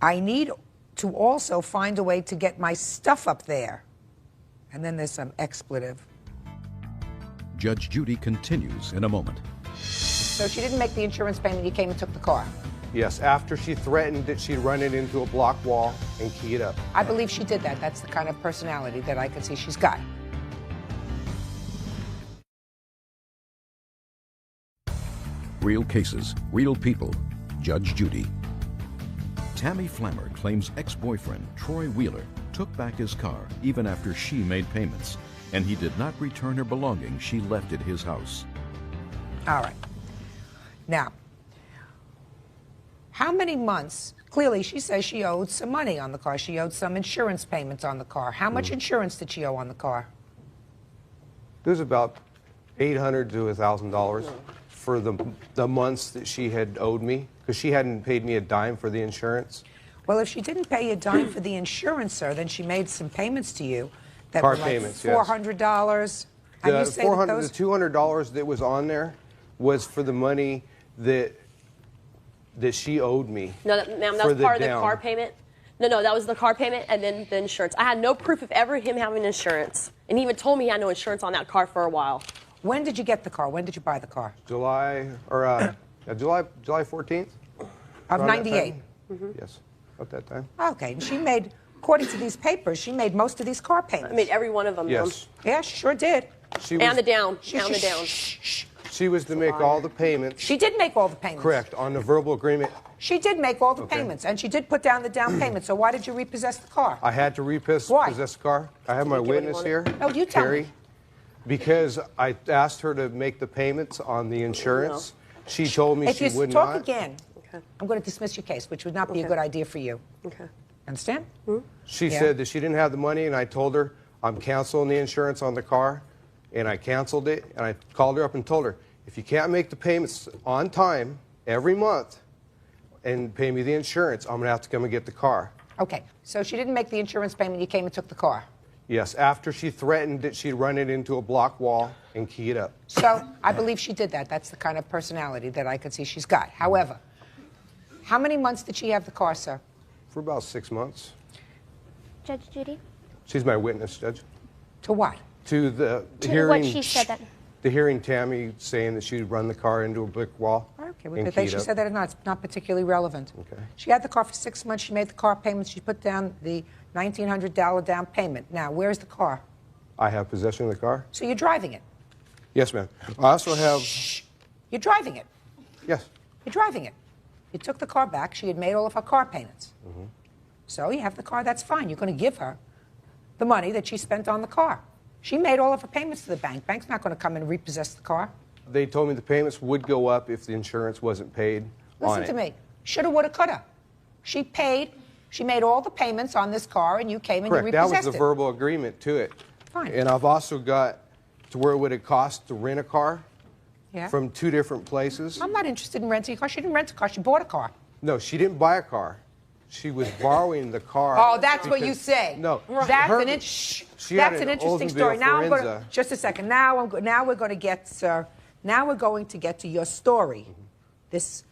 I need to also find a way to get my stuff up there. And then there's some expletive. Judge Judy continues in a moment. So she didn't make the insurance payment, you came and took the car? Yes, after she threatened that she'd run it into a block wall and key it up. I believe she did that. That's the kind of personality that I can see she's got. Real cases, real people. Judge Judy. Tammy Flammer claims ex-boyfriend Troy Wheeler took back his car even after she made payments, and he did not return her belongings she left at his house. All right. Now, how many months? Clearly, she says she owed some money on the car. She owed some insurance payments on the car. How much insurance did she owe on the car? It was about $800 to $1,000 for the months that she had owed me, because she hadn't paid me a dime for the insurance. Well, if she didn't pay you a dime for the insurance, sir, then she made some payments to you that Car were like payments, $400. The And you say that $400 those... to $200 that was on there was for the money that she owed me. No, ma'am, that was part of the car payment. No, that was the car payment and then the insurance. I had no proof of ever him having insurance. And he even told me he had no insurance on that car for a while. When did you get the car? When did you buy the car? July 14th? Of '98? Yes, at that time. Okay, and she made, according to these papers, she made most of these car payments. I made every one of them. Yes. Yeah, she sure did. And the down. She was to make all the payments. She did make all the payments. Correct, on the verbal agreement. She did make all the payments, and she did put down the down payment. So why did you repossess the car? I had to repossess the car. I have my witness here. No, you tell me. Because I asked her to make the payments on the insurance. She told me she would not. If you talk again, I'm going to dismiss your case, which would not be a good idea for you. Okay. Understand? She said that she didn't have the money, and I told her I'm canceling the insurance on the car, and I canceled it, and I called her up and told her, if you can't make the payments on time every month and pay me the insurance, I'm going to have to come and get the car. Okay, so she didn't make the insurance payment, you came and took the car. Yes, after she threatened that she'd run it into a block wall and key it up. So I believe she did that. That's the kind of personality that I could see she's got. However, how many months did she have the car, sir? For about 6 months. Judge Judy? She's my witness, Judge. To what? To the To hearing. what she said that. The hearing Tammy saying that she'd run the car into a brick wall. Okay, and well, key it she up. said that it's not particularly relevant. Okay. She had the car for 6 months. She made the car payments. She put down the $1,900 down payment. Now, where's the car? I have possession of the car? So you're driving it? Yes, ma'am. I also have... You're driving it? Yes. You're driving it. You took the car back. She had made all of her car payments. So you have the car. That's fine. You're going to give her the money that she spent on the car. She made all of her payments to the bank. Bank's not going to come and repossess the car. They told me the payments would go up if the insurance wasn't paid on it. Listen to me. Shoulda, woulda, coulda. She paid. She made all the payments on this car, and you came and Correct. you That repossessed was the it. verbal agreement to it. Fine. And I've also got to where it would have cost to rent a car Yeah. from 2 different places. I'm not interested in renting a car. She didn't rent a car. She bought a car. No, she didn't buy a car. She was borrowing the car. Oh, that's what you because- say. No. That's her- an she had that's an interesting Oldsmobile story. Now I'm going to Forenza. just a second. Now we're going to get, sir. Now we're going to get to your story. This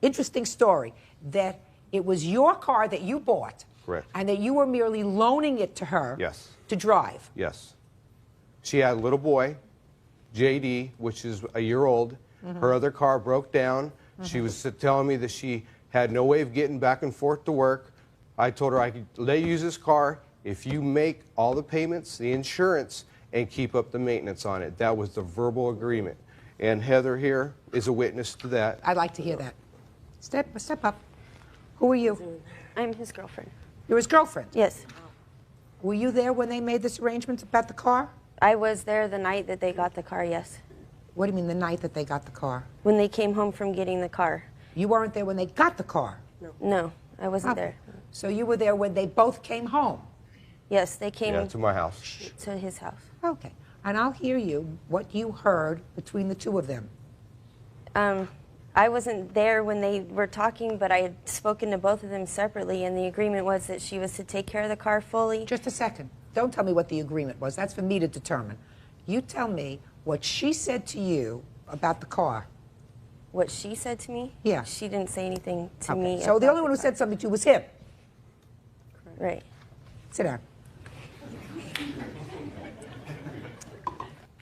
interesting story that it was your car that you bought. Correct. And that you were merely loaning it to her. Yes. To drive. Yes. She had a little boy, JD, which is a year old. Mhm. Her other car broke down. She was telling me that she had no way of getting back and forth to work. I told her I could let you use this car if you make all the payments, the insurance, and keep up the maintenance on it. That was the verbal agreement. And Heather here is a witness to that. I'd like to hear that. Step up. Who are you? I'm his girlfriend. You're his girlfriend? Yes. Were you there when they made this arrangement about the car? I was there the night that they got the car, yes. What do you mean the night that they got the car? When they came home from getting the car. You weren't there when they got the car? No, I wasn't Okay. there. So you were there when they both came home? Yes, they came Yeah, to my house. to his house. Okay. And I'll hear you, what you heard between the two of them. I wasn't there when they were talking, but I had spoken to both of them separately, and the agreement was that she was to take care of the car fully. Just a second. Don't tell me what the agreement was. That's for me to determine. You tell me what she said to you about the car. What she said to me? Yeah. She didn't say anything to Okay. me. So the about only one who said something to you was him? Right. Sit down.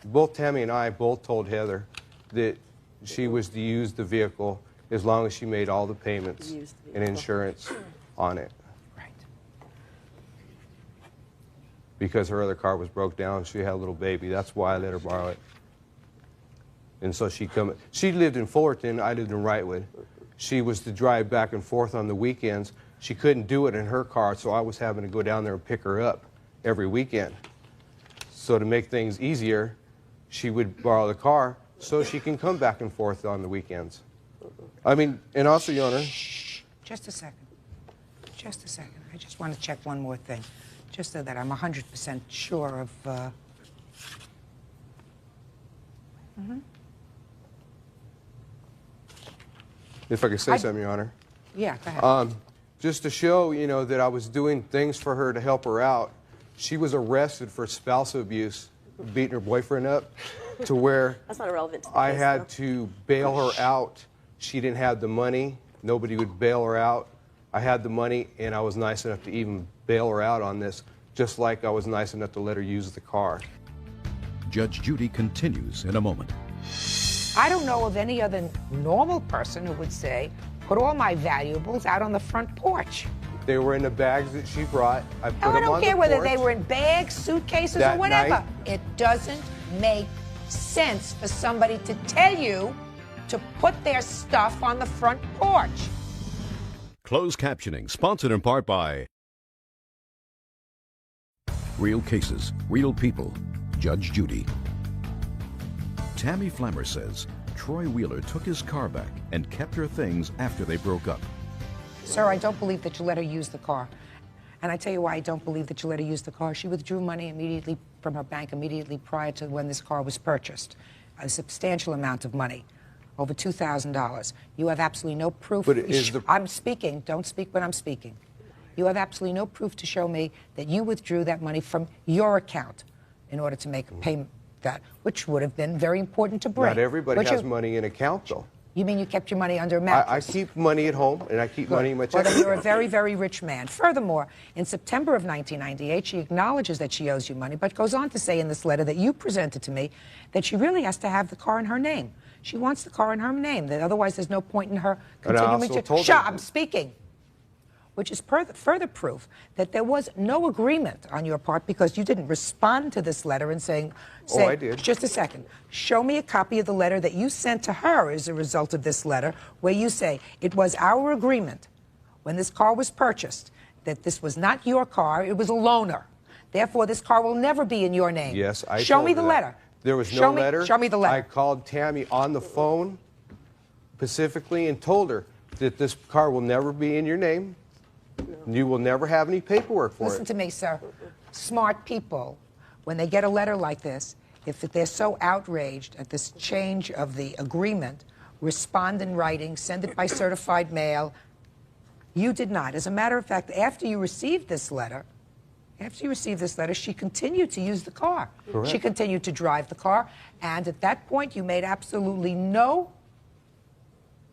Both Tammy and I both told Heather that she was to use the vehicle as long as she made all the payments and insurance on it. Right. Because her other car was broke down, she had a little baby. That's why I let her borrow it. And so she lived in Fullerton, I lived in Wrightwood. She was to drive back and forth on the weekends. She couldn't do it in her car, so I was having to go down there and pick her up every weekend. So to make things easier, she would borrow the car so she can come back and forth on the weekends. I mean, and also, Your Honor. Just a second. Just a second. I just want to check one more thing, just so that I'm 100% sure of... If I could say something, Your Honor. Yeah, go ahead. Just to show, you know, that I was doing things for her to help her out, she was arrested for spousal abuse, beating her boyfriend up, to where That's not irrelevant to the I case, had though. to bail her out. She didn't have the money. Nobody would bail her out. I had the money, and I was nice enough to even bail her out on this, just like I was nice enough to let her use the car. Judge Judy continues in a moment. I don't know of any other normal person who would say, put all my valuables out on the front porch. They were in the bags that she brought. I put Now, I them don't on care the whether porch. they were in bags, suitcases, That or whatever. night- It doesn't make sense for somebody to tell you to put their stuff on the front porch. Closed captioning, sponsored in part by Real Cases, Real People, Judge Judy. Tammy Flammer says Troy Wheeler took his car back and kept her things after they broke up. Sir, I don't believe that you let her use the car. And I tell you why I don't believe that you let her use the car. She withdrew money immediately from her bank immediately prior to when this car was purchased. A substantial amount of money, over $2,000. You have absolutely no proof. But is the- I'm speaking. Don't speak when I'm speaking. You have absolutely no proof to show me that you withdrew that money from your account in order to make a payment that, which would have been very important to bring. Not everybody But has you- money in account, though. You mean you kept your money under a I mattress? keep money at home, and I keep money in my Well, checking then you're a account. very, very rich man. Furthermore, in September of 1998, she acknowledges that she owes you money, but goes on to say in this letter that you presented to me that she really has to have the car in her name. She wants the car in her name, that otherwise there's no point in her And I continuing also to... told her- Shut up, I'm speaking. Which is further proof that there was no agreement on your part because you didn't respond to this letter and saying... Oh, I did. Just a second. Show me a copy of the letter that you sent to her as a result of this letter, where you say, it was our agreement when this car was purchased that this was not your car, it was a loaner. Therefore, this car will never be in your name. Yes, I Show told me her the that. letter. There was Show no letter. Show me the letter. I called Tammy on the phone specifically and told her, that this car will never be in your name. You will never have any paperwork for Listen it. to me, sir. Smart people, when they get a letter like this, if they're so outraged at this change of the agreement, respond in writing, send it by certified mail. You did not. As a matter of fact, after you received this letter, she continued to use the car. Correct. She continued to drive the car, and at that point, you made absolutely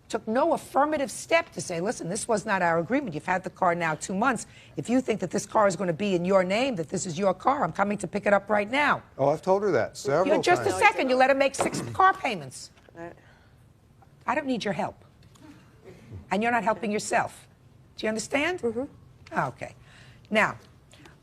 took no affirmative step to say, listen, this was not our agreement. You've had the car now 2 months. If you think that this car is going to be in your name, that this is your car, I'm coming to pick it up right now. Oh, I've told her that several times. Just a second. You let her make 6 car payments. I don't need your help. And you're not helping yourself. Do you understand? Mm-hmm. Okay. Now,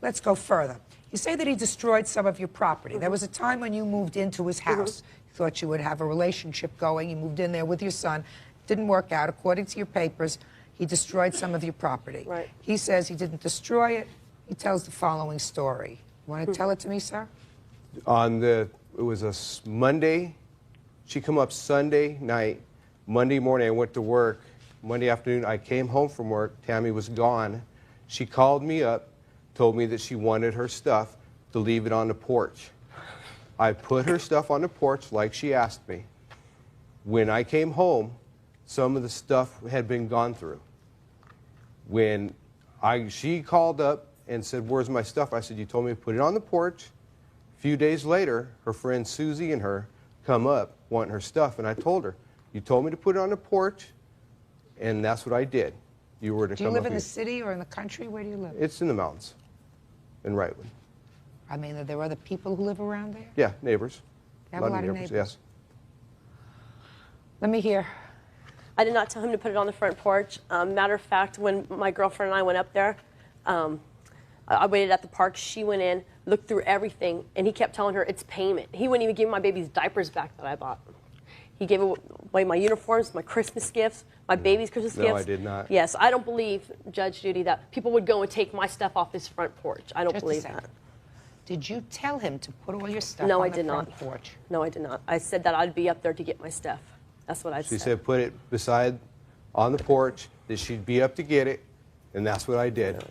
let's go further. You say that he destroyed some of your property. There was a time when you moved into his house. You thought you would have a relationship going. You moved in there with your son. Didn't work out. According to your papers, he destroyed some of your property. Right. He says he didn't destroy it. He tells the following story. You want to tell it to me, sir? It was a Monday. She come up Sunday night. Monday morning, I went to work. Monday afternoon, I came home from work. Tammy was gone. She called me up, told me that she wanted her stuff to leave it on the porch. I put her stuff on the porch like she asked me. When I came home, some of the stuff had been gone through. When she called up and said, where's my stuff? I said, you told me to put it on the porch. A few days later, her friend Susie and her come up wanting her stuff, and I told her, you told me to put it on the porch, and that's what I did. You were to Do come you up live in here. the city or in the country? Where do you live? It's in the mountains, in Wrightwood. I mean, are there other people who live around there? Yeah, neighbors. You have a lot of neighbors. Yes. Let me hear. I did not tell him to put it on the front porch. Matter of fact, when my girlfriend and I went up there, I waited at the park. She went in, looked through everything, and he kept telling her it's payment. He wouldn't even give my baby's diapers back that I bought. He gave away my uniforms, my Christmas gifts, my baby's Christmas gifts. No, I did not. Yes, I don't believe, Judge Judy, that people would go and take my stuff off his front porch. I don't Just a believe second. that. Did you tell him to put all your stuff No, on I the did front not. porch? No, I did not. I said that I'd be up there to get my stuff. That's what I She said put it on the porch, that she'd be up to get it, and that's what I did.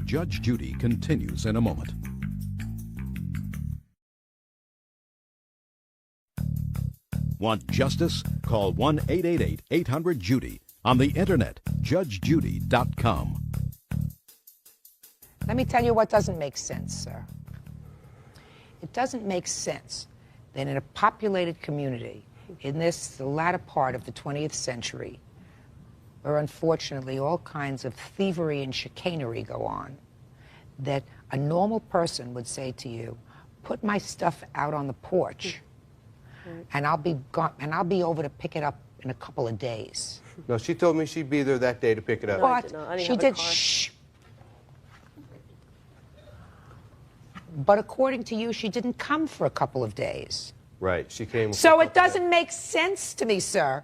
Judge Judy continues in a moment. Want justice? Call 1-888-800-JUDY. On the internet, judgejudy.com. Let me tell you what doesn't make sense, sir. It doesn't make sense that in a populated community, in the latter part of the 20th century, where unfortunately all kinds of thievery and chicanery go on, that a normal person would say to you, put my stuff out on the porch, and I'll be over to pick it up in a couple of days. No, she told me she'd be there that day to pick it up. But she did, shh. But according to you, she didn't come for a couple of days. Right, she came. So it doesn't make sense to me, sir.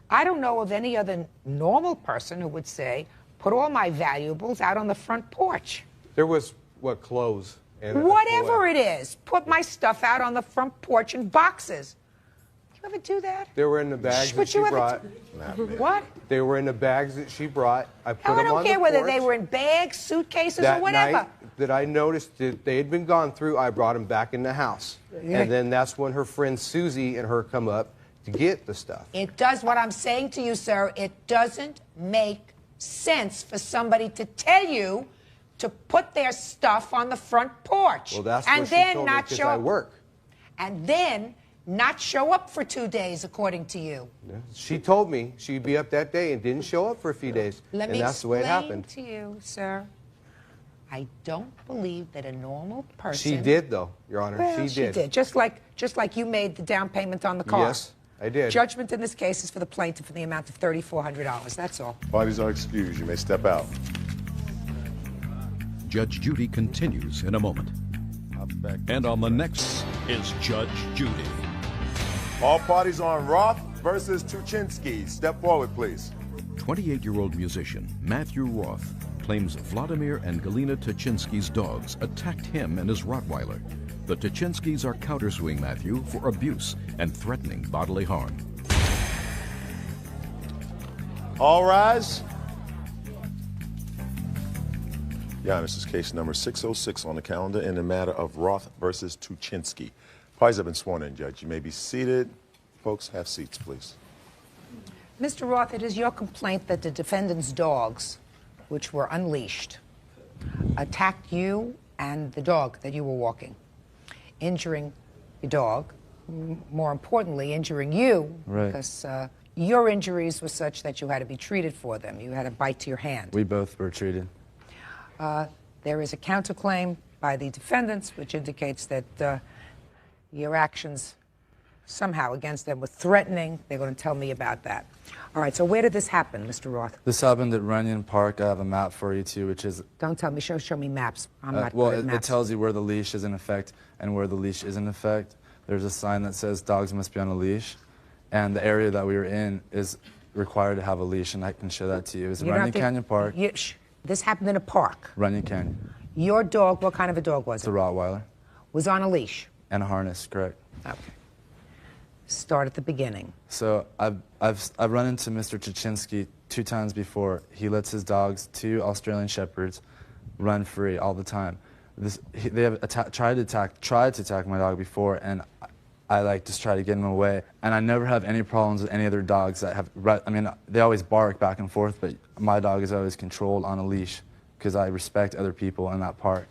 I don't know of any other normal person who would say, put all my valuables out on the front porch. There was, clothes? And Whatever it is, put my stuff out on the front porch in boxes. You ever do that? They were in the bags that she brought. What? They were in the bags that she brought. I put Oh, I them don't on care the whether porch. they were in bags, suitcases, That or whatever. night that I noticed that they had been gone through, I brought them back in the house. Yeah. And then that's when her friend Susie and her come up to get the stuff. It does what I'm saying to you, sir. It doesn't make sense for somebody to tell you to put their stuff on the front porch. Well, that's and what she then told me not because show I up. work. And then not show up for 2 days, according to you. She told me she'd be up that day and didn't show up for a few days. Let and me that's the way it explain happened. to you, sir. I don't believe that a normal person. She did, though, Your Honor. Well, she did. Just like you made the down payment on the car. Yes, I did. Judgment in this case is for the plaintiff in the amount of $3,400. That's all. Parties are excused. You may step out. Judge Judy continues in a moment. And on the next is Judge Judy. All parties on Roth versus Tuchinski. Step forward, please. 28-year-old musician Matthew Roth claims Vladimir and Galina Tuchinski's dogs attacked him and his Rottweiler. The Tuchinskis are countersuing Matthew for abuse and threatening bodily harm. All rise. Yeah, this is case number 606 on the calendar in the matter of Roth versus Tuchinski. Parties have been sworn in, Judge. You may be seated. Folks, have seats, please. Mr. Roth, it is your complaint that the defendant's dogs, which were unleashed, attacked you and the dog that you were walking, injuring the dog, more importantly, injuring you, Right. because your injuries were such that you had to be treated for them. You had a bite to your hand. We both were treated. There is a counterclaim by the defendants, which indicates that your actions somehow against them were threatening. They're going to tell me about that. All right, so where did this happen, Mr. Roth? This happened at Runyon Park. I have a map for you, too, which is... Don't tell me, show me maps. I'm not well, good at it maps. tells you where the leash is in effect and where the leash is in effect. There's a sign that says dogs must be on a leash, and the area that we were in is required to have a leash, and I can show that to you. It was in Runyon Canyon Park. This happened in a park. Runyon Canyon. Your dog, what kind of a dog was It's it? a Rottweiler. Was on a leash. And a harness, correct. Okay. Start at the beginning. So I've run into Mr. Tuchinski 2 times before. He lets his dogs, 2 Australian Shepherds, run free all the time. They have tried to attack my dog before, and I like just try to get them away. And I never have any problems with any other dogs that have. I mean, they always bark back and forth, but my dog is always controlled on a leash because I respect other people in that park.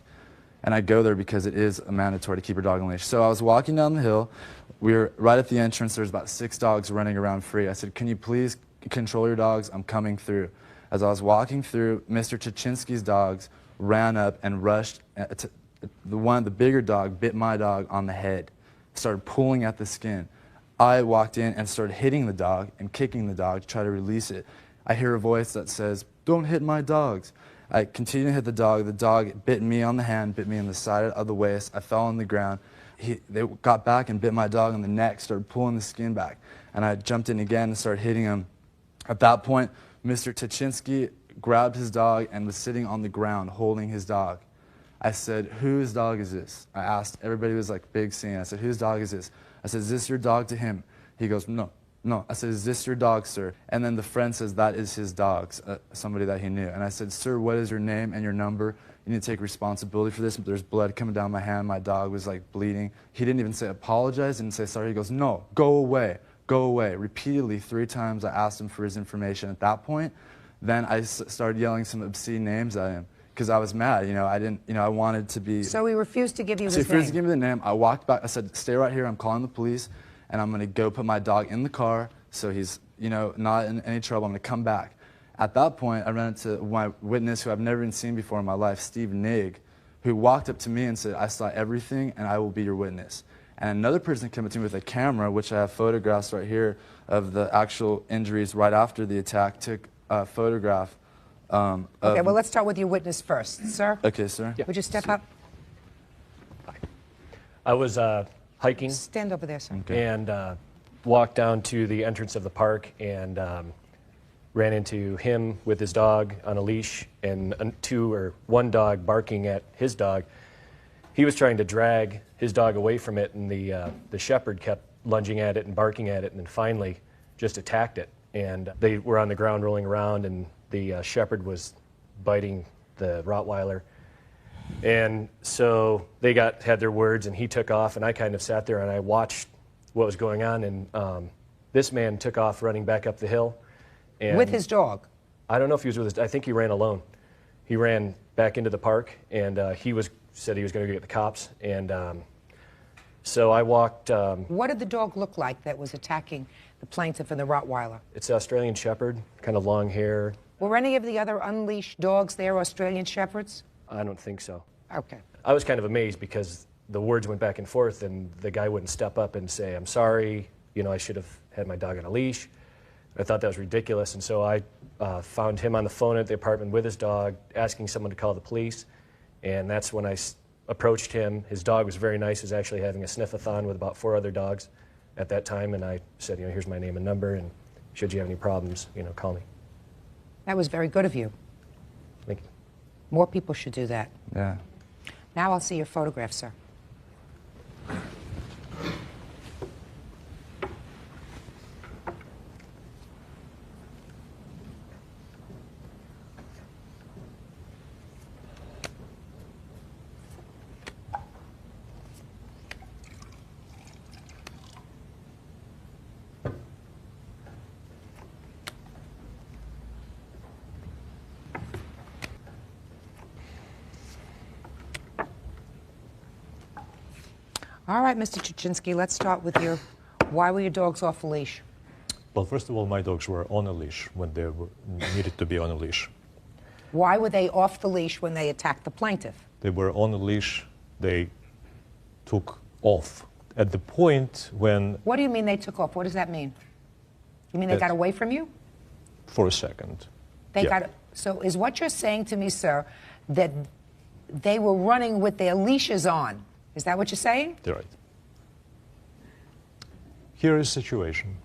And I go there because it is mandatory to keep your dog on a leash. So I was walking down the hill. We were right at the entrance. There's about 6 dogs running around free. I said, "Can you please control your dogs? I'm coming through." As I was walking through, Mr. Tuchinski's dogs ran up and rushed. The bigger dog bit my dog on the head, started pulling at the skin. I walked in and started hitting the dog and kicking the dog to try to release it. I hear a voice that says, "Don't hit my dogs." I continued to hit the dog. The dog bit me on the hand, bit me on the side of the waist. I fell on the ground. They got back and bit my dog on the neck, started pulling the skin back. And I jumped in again and started hitting him. At that point, Mr. Tuchinski grabbed his dog and was sitting on the ground holding his dog. I said, "Whose dog is this?" I asked. Everybody was like big scene. I said, "Whose dog is this?" I said, "Is this your dog?" to him. He goes, "No. No." I said, "Is this your dog, sir?" And then the friend says, "That is his dog," somebody that he knew. And I said, "Sir, what is your name and your number? You need to take responsibility for this." There's blood coming down my hand. My dog was like bleeding. He didn't even say apologize, didn't say sorry. He goes, "No, go away, go away." Repeatedly, 3 times I asked him for his information. At that point, then I started yelling some obscene names at him because I was mad. I wanted to be. So he refused to give you his So he refused to name. give me the name. I walked back. I said, "Stay right here. I'm calling the police, and I'm going to go put my dog in the car so he's, not in any trouble. I'm going to come back." At that point, I ran into my witness, who I've never even seen before in my life, Steve Nigg, who walked up to me and said, "I saw everything, and I will be your witness." And another person came up to me with a camera, which I have photographs right here of the actual injuries right after the attack, took a photograph. Okay, well, let's start with your witness first. Sir? Okay, sir. Would you step up? I was hiking. Stand over there, sir. And walked down to the entrance of the park and ran into him with his dog on a leash and 1 dog barking at his dog. He was trying to drag his dog away from it, and the shepherd kept lunging at it and barking at it, and then finally just attacked it. And they were on the ground rolling around, and the shepherd was biting the Rottweiler. And so they had their words, and he took off, and I kind of sat there and I watched what was going on, and this man took off running back up the hill. And With his dog? I don't know if he was with his, I think he ran alone. He ran back into the park, and said he was going to go get the cops, and so I walked. What did the dog look like that was attacking the plaintiff and the Rottweiler? It's an Australian Shepherd, kind of long hair. Were any of the other unleashed dogs there Australian Shepherds? I don't think so. Okay. I was kind of amazed because the words went back and forth, and the guy wouldn't step up and say, "I'm sorry, I should have had my dog on a leash." I thought that was ridiculous, and so I found him on the phone at the apartment with his dog, asking someone to call the police, and that's when I approached him. His dog was very nice. He was actually having a sniff-a-thon with about 4 other dogs at that time, and I said, "Here's my name and number, and should you have any problems, call me." That was very good of you. Thank you. More people should do that. Yeah. Now I'll see your photograph, sir. All right, Mr. Chichinsky, let's start with your, why were your dogs off the leash? Well, first of all, my dogs were on a leash when they needed to be on a leash. Why were they off the leash when they attacked the plaintiff? They were on a leash. They took off at the point when... What do you mean they took off? What does that mean? You mean they got away from you? For a second. They yeah. got. So is what you're saying to me, sir, that they were running with their leashes on? Is that what you're saying? You're right. Here is the situation,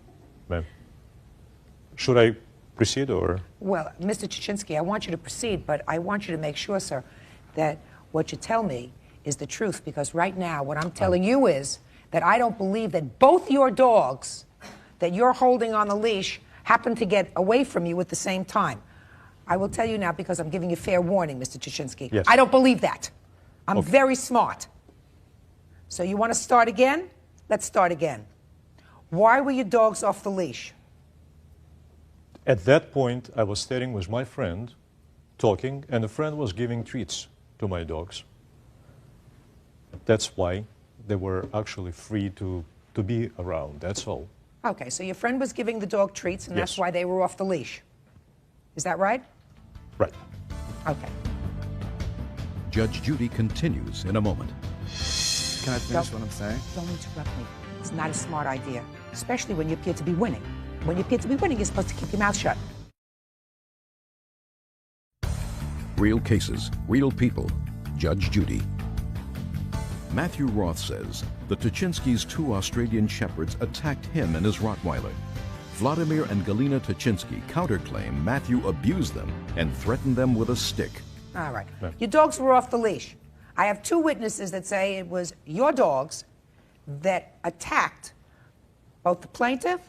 ma'am. Should I proceed or? Well, Mr. Chichinsky, I want you to proceed, but I want you to make sure, sir, that what you tell me is the truth, because right now what I'm telling you is that I don't believe that both your dogs that you're holding on the leash happen to get away from you at the same time. I will tell you now, because I'm giving you fair warning, Mr. Chichinsky. Yes. I don't believe that. I'm Okay. very smart. So you want to start again? Let's start again. Why were your dogs off the leash? At that point, I was standing with my friend, talking, and the friend was giving treats to my dogs. That's why they were actually free to be around, that's all. Okay, so your friend was giving the dog treats, and that's Yes. why they were off the leash. Is that right? Right. Okay. Judge Judy continues in a moment. Can I finish what I'm saying? Don't interrupt me. It's not a smart idea, especially when you appear to be winning. When you appear to be winning, you're supposed to keep your mouth shut. Real cases, real people. Judge Judy. Matthew Roth says the Tuchinskys' 2 Australian shepherds attacked him and his Rottweiler. Vladimir and Galina Tuchinsky counterclaim Matthew abused them and threatened them with a stick. All right. Your dogs were off the leash. I have 2 witnesses that say it was your dogs that attacked both the plaintiff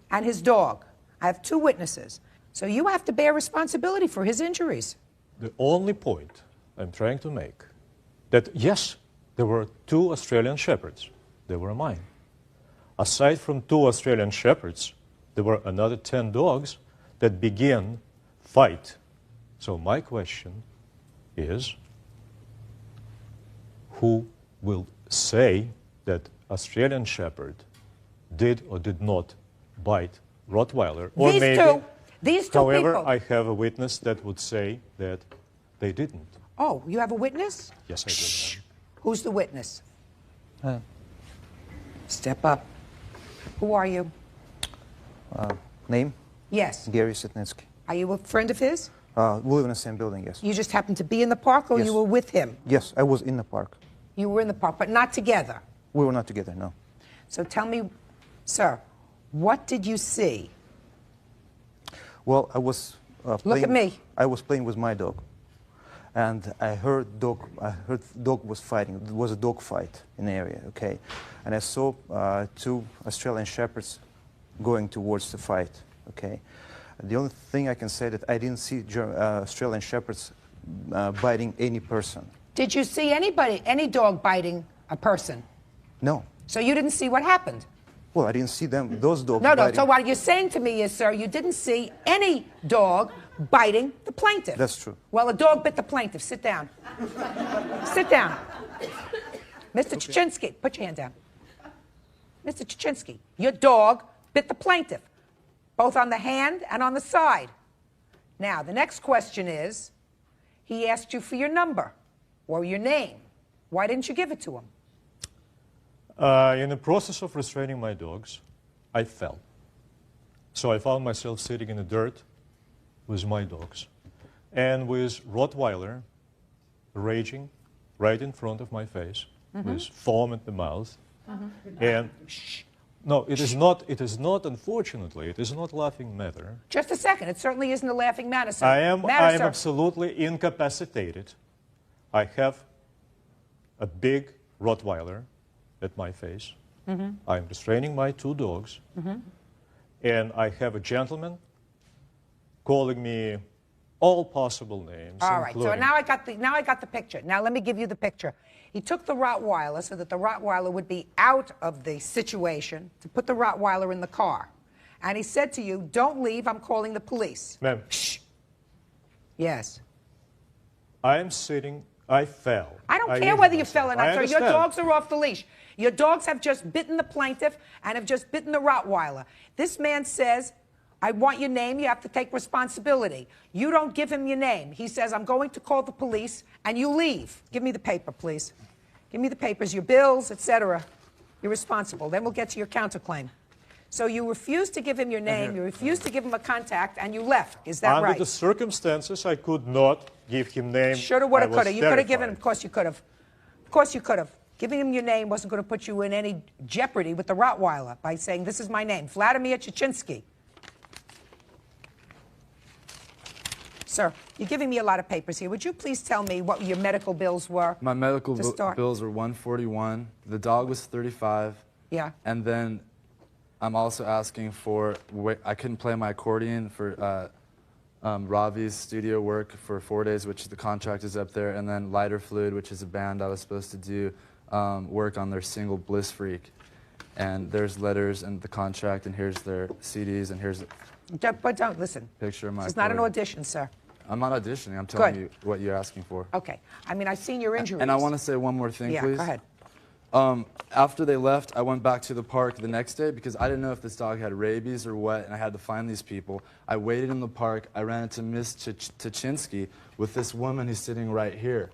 and his dog. I have 2 witnesses. So you have to bear responsibility for his injuries. The only point I'm trying to make, that yes, there were 2 Australian shepherds. They were mine. Aside from 2 Australian shepherds, there were another 10 dogs that began fight. So my question is, who will say that Australian shepherd did or did not bite Rottweiler? Or These two however, people. I have a witness that would say that they didn't. Oh, you have a witness? Yes, I do. Who's the witness? Step up. Who are you? Name? Yes. Gary Sitnitsky. Are you a friend of his? We live in the same building, yes. You just happened to be in the park, or Yes. you were with him? Yes, I was in the park. You were in the park, but not together. We were not together, no. So tell me, sir, what did you see? Well, I was Look playing, at me. I was playing with my dog, and I heard dog was fighting. It was a dog fight in the area, okay? And I saw 2 Australian shepherds going towards the fight, okay? The only thing I can say that I didn't see Australian shepherds biting any person. Did you see any dog biting a person? No. So you didn't see what happened? Well, I didn't see those dogs No, biting. so what you're saying to me is, sir, you didn't see any dog biting the plaintiff. That's true. Well, a dog bit the plaintiff. Sit down. Sit down. Mr. Chichinsky, put your hand down. Mr. Chichinsky, your dog bit the plaintiff, both on the hand and on the side. Now, the next question is, he asked you for your number or your name. Why didn't you give it to him? In the process of restraining my dogs, I fell. So I found myself sitting in the dirt with my dogs and with Rottweiler raging right in front of my face with foam at the mouth. And no, it is not, unfortunately, it is not laughing matter. Just a second. It certainly isn't a laughing matter, sir. I am sir. absolutely incapacitated. I have a big Rottweiler at my face. I'm restraining my 2 dogs. And I have a gentleman calling me all possible names. All right, so including- now I got the picture. Now let me give you the picture. He took the Rottweiler so that the Rottweiler would be out of the situation, to put the Rottweiler in the car. And he said to you, don't leave, I'm calling the police. Ma'am. Shh. Yes. I'm sitting, I fell. I don't care injured whether you myself. fell or I not, sir. Your understand. dogs are off the leash. Your dogs have just bitten the plaintiff and have just bitten the Rottweiler. This man says, I want your name. You have to take responsibility. You don't give him your name. He says, I'm going to call the police, and you leave. Give me the paper, please. Give me the papers, your bills, etc. You're responsible. Then we'll get to your counterclaim. So you refused to give him your name, you refused to give him a contact, and you left. Is that right? Under the circumstances, I could not give him name. Shoulda, woulda, I was coulda. You could have given him, terrified. of course you could have. Of course you could have. Giving him your name wasn't going to put you in any jeopardy with the Rottweiler by saying, this is my name, Vladimir Chichinsky. Sir, you're giving me a lot of papers here. Would you please tell me what your medical bills were? My medical to start? bills were $141. The dog was $35. Yeah. And then I'm also asking for, I couldn't play my accordion for Ravi's studio work for 4 days, which the contract is up there, and then Lighter Fluid, which is a band I was supposed to do work on their single Bliss Freak. And there's letters and the contract, and here's their CDs, and here's a But don't listen. picture of my It's not an accordion. audition, sir. I'm not auditioning. I'm telling Good. you what you're asking for. Okay. I mean, I've seen your injuries. And I want to say one more thing, Yeah, please. go ahead. After they left, I went back to the park the next day because I didn't know if this dog had rabies or what, and I had to find these people. I waited in the park. I ran into Miss Tuchinski with this woman who's sitting right here.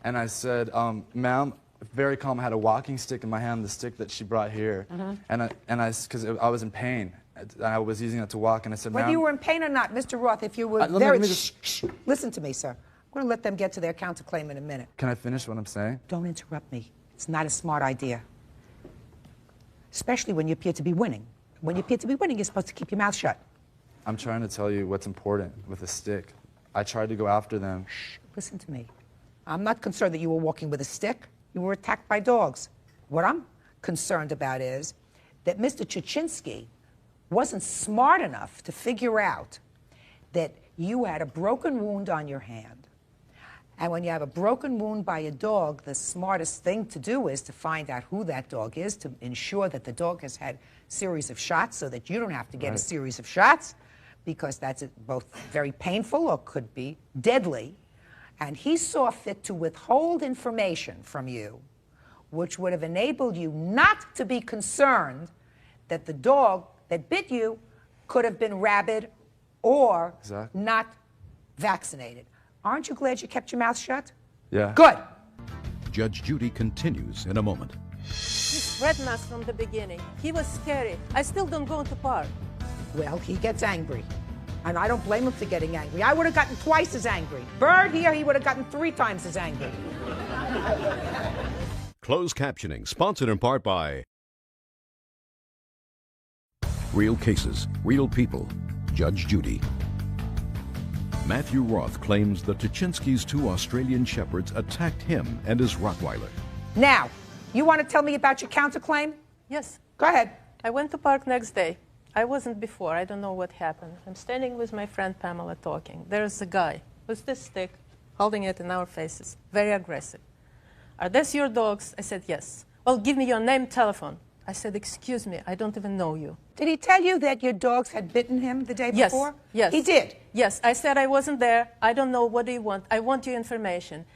And I said, ma'am, very calm, I had a walking stick in my hand, the stick that she brought here. Because I was in pain. And I was using it to walk, and I said, Whether ma'am. you were in pain or not, Mr. Roth, if you were let me- very... let me just- Shh. Listen to me, sir. I'm going to let them get to their counterclaim in a minute. Can I finish what I'm saying? Don't interrupt me. It's not a smart idea. Especially when you appear to be winning. When you appear to be winning, you're supposed to keep your mouth shut. I'm trying to tell you what's important with a stick. I tried to go after them. Shh. Listen to me. I'm not concerned that you were walking with a stick. You were attacked by dogs. What I'm concerned about is that Mr. Chichinsky wasn't smart enough to figure out that you had a broken wound on your hand. And when you have a broken wound by a dog, the smartest thing to do is to find out who that dog is, to ensure that the dog has had a series of shots so that you don't have to get a series of shots, because that's both very painful or could be deadly. And he saw fit to withhold information from you, which would have enabled you not to be concerned that the dog that bit you could have been rabid or not vaccinated. Aren't you glad you kept your mouth shut? Yeah. Good. Judge Judy continues in a moment. He's threatened us from the beginning. He was scary. I still don't go to park. Well, he gets angry. And I don't blame him for getting angry. I would have gotten twice as angry. Bird here, he would have gotten 3 times as angry. Closed captioning, sponsored in part by Real Cases, Real People, Judge Judy. Matthew Roth claims the Tuchinskys' 2 Australian shepherds attacked him and his Rottweiler. Now, you want to tell me about your counterclaim? Yes. Go ahead. I went to park next day. I wasn't before. I don't know what happened. I'm standing with my friend Pamela talking. There's a guy with this stick, holding it in our faces, very aggressive. Are these your dogs? I said, yes. Well, give me your name, telephone. I said, excuse me, I don't even know you. Did he tell you that your dogs had bitten him the day before? Yes. He did? Yes. I said I wasn't there. I don't know. What do you want? I want your information.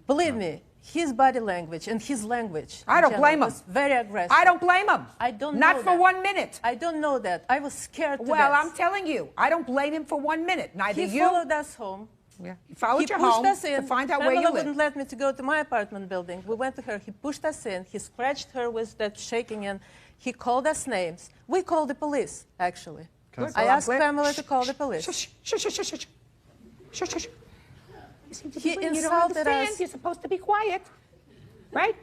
Believe me, his body language and his language I don't blame him. was very aggressive. I don't blame him. I don't Not know for that. 1 minute. I don't know that. I was scared to Well, death. I'm telling you, I don't blame him for 1 minute. Neither He you. followed us home. Yeah. He followed He you pushed home us in. to find out Pamela where you wouldn't live. let me to go to my apartment building. We went to her. He pushed us in. He scratched her with that shaking, and he called us names. We called the police, actually. I asked Pamela to call the police. Shush, shush, shush, shush, shush. Shush, shush. You seem to be He winning. You don't insulted understand. us. You're supposed to be quiet. Right?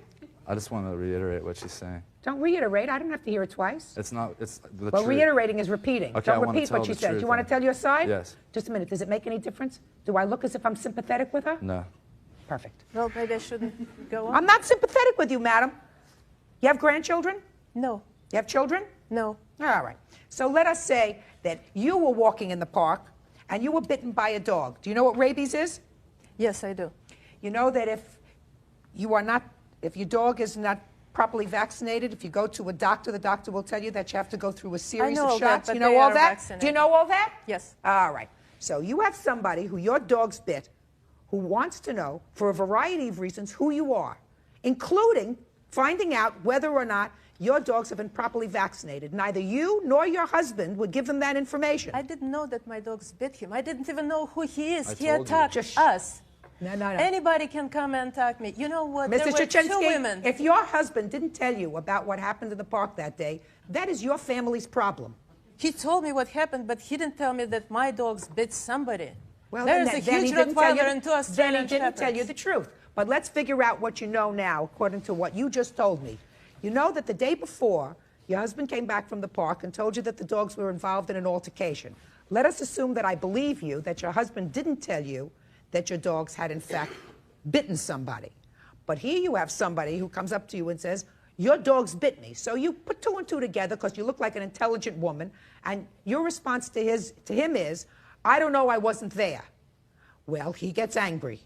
I just want to reiterate what she's saying. Don't reiterate. I don't have to hear it twice. It's not, it's the Well, truth. reiterating is repeating. Okay, I Don't wanna repeat tell what she the said. truth You want to then. tell your side? Yes. Just a minute. Does it make any difference? Do I look as if I'm sympathetic with her? No. Perfect. Well, maybe I shouldn't go on. I'm not sympathetic with you, madam. You have grandchildren? No. You have children? No. All right. So let us say that you were walking in the park and you were bitten by a dog. Do you know what rabies is? Yes, I do. You know that if your dog is not properly vaccinated, if you go to a doctor, the doctor will tell you that you have to go through a series know of all that, shots. but You know they all are that? vaccinated. Do you know all that? Yes. All right. So you have somebody who your dog's bit who wants to know, for a variety of reasons, who you are, including finding out whether or not your dogs have been properly vaccinated. Neither you nor your husband would give them that information. I didn't know that my dogs bit him. I didn't even know who he is. He told you. attacked us. No, no, no. Anybody can come and attack me. You know what? There Mr. were two Chichinski, women. if your husband didn't tell you about what happened in the park that day, that is your family's problem. He told me what happened, but he didn't tell me that my dogs bit somebody. Well, There's then, a then he huge didn't tell you, Rottweiler and two then Australian he didn't tell you Shepherds. the truth. But let's figure out what you know now, according to what you just told me. You know that the day before, your husband came back from the park and told you that the dogs were involved in an altercation. Let us assume that I believe you, that your husband didn't tell you that your dogs had, in fact, bitten somebody. But here you have somebody who comes up to you and says, your dogs bit me. So you put two and two together because you look like an intelligent woman, and your response to him is, I don't know, I wasn't there. Well, he gets angry.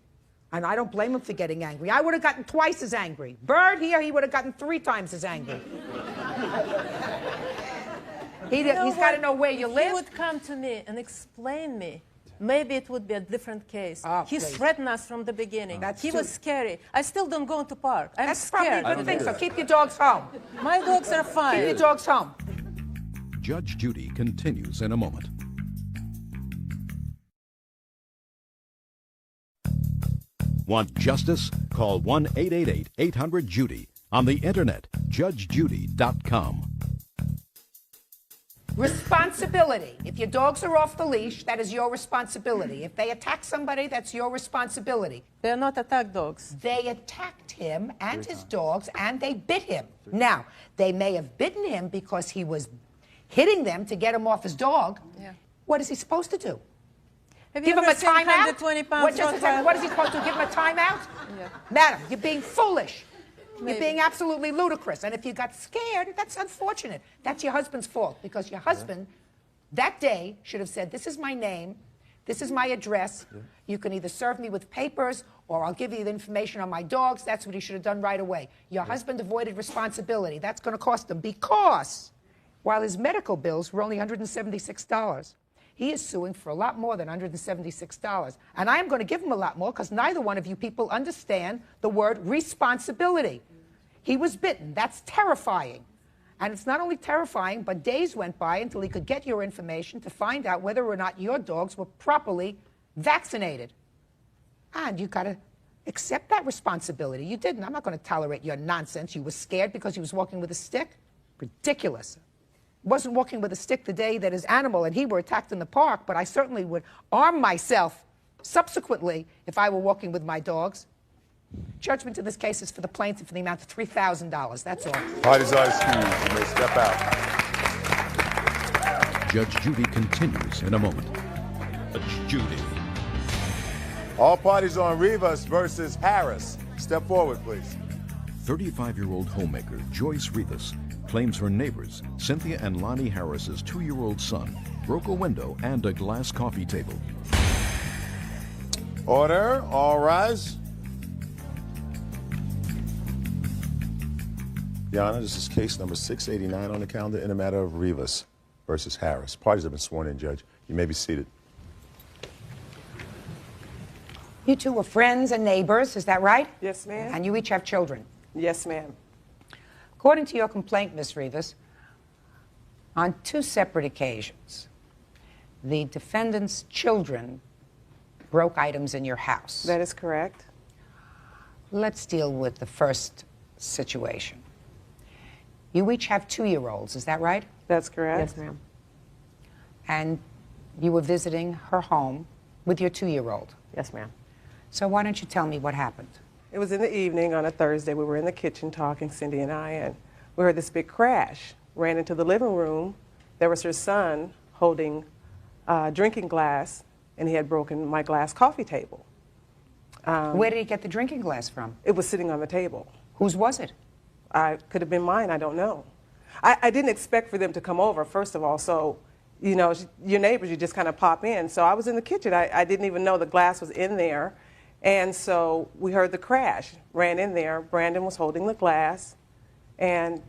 And I don't blame him for getting angry. I would have gotten twice as angry. Bird here, he would have gotten 3 times as angry. He's got to know where you live. He would come to me and explain me. Maybe it would be a different case. Oh, He please. threatened us from the beginning. He was scary. I still don't go into park. I'm That's scared. probably a good thing, so keep your dogs home. My dogs are fine. Keep your dogs home. Judge Judy continues in a moment. Want justice? Call 1-888-800-JUDY. On the internet, judgejudy.com. Responsibility. If your dogs are off the leash, that is your responsibility. If they attack somebody, that's your responsibility. They're not attack dogs. They attacked him and his dogs, and they bit him. Now, they may have bitten him because he was hitting them to get him off his dog. Yeah. What is he supposed to do? Have you Give him ever a seen timeout? 120 pounds What, just a second, Rottweiler? what is he supposed to do? Give him a timeout? Yeah. Madam, you're being foolish. You're Maybe. being absolutely ludicrous. And if you got scared, that's unfortunate. That's your husband's fault, because your husband that day should have said, this is my name, this is my address. You can either serve me with papers or I'll give you the information on my dogs. That's what he should have done right away. Your husband avoided responsibility. That's going to cost him, because while his medical bills were only $176, he is suing for a lot more than $176. And I am going to give him a lot more, because neither one of you people understand the word responsibility. He was bitten. That's terrifying. And it's not only terrifying, but days went by until he could get your information to find out whether or not your dogs were properly vaccinated. And you got to accept that responsibility. You didn't. I'm not going to tolerate your nonsense. You were scared because he was walking with a stick? Ridiculous. Wasn't walking with a stick the day that his animal and he were attacked in the park, but I certainly would arm myself subsequently if I were walking with my dogs. Judgment in this case is for the plaintiff in the amount of $3,000. That's all. Parties are excused. You may step out. Judge Judy continues in a moment. Judge Judy. All parties on Rivas versus Harris. Step forward, please. 35-year-old homemaker Joyce Rivas claims her neighbors, Cynthia and Lonnie Harris's 2-year-old son, broke a window and a glass coffee table. Order. All rise. Your Honor, this is case number 689 on the calendar in the matter of Rivas versus Harris. Parties have been sworn in, Judge. You may be seated. You two were friends and neighbors, is that right? Yes, ma'am. And you each have children? Yes, ma'am. According to your complaint, Ms. Rivas, on 2 separate occasions, the defendant's children broke items in your house. That is correct. Let's deal with the first situation. You each have 2-year-olds, is that right? That's correct. Yes, ma'am. And you were visiting her home with your 2-year-old? Yes, ma'am. So why don't you tell me what happened? It was in the evening on a Thursday. We were in the kitchen talking, Cindy and I, and we heard this big crash. Ran into the living room. There was her son holding a drinking glass, and he had broken my glass coffee table. Where did he get the drinking glass from? It was sitting on the table. Whose was it? Could have been mine, I don't know. I didn't expect for them to come over, first of all, so, you know, your neighbors, you just kind of pop in. So I was in the kitchen. I didn't even know the glass was in there. And so we heard the crash, ran in there. Brandon was holding the glass, and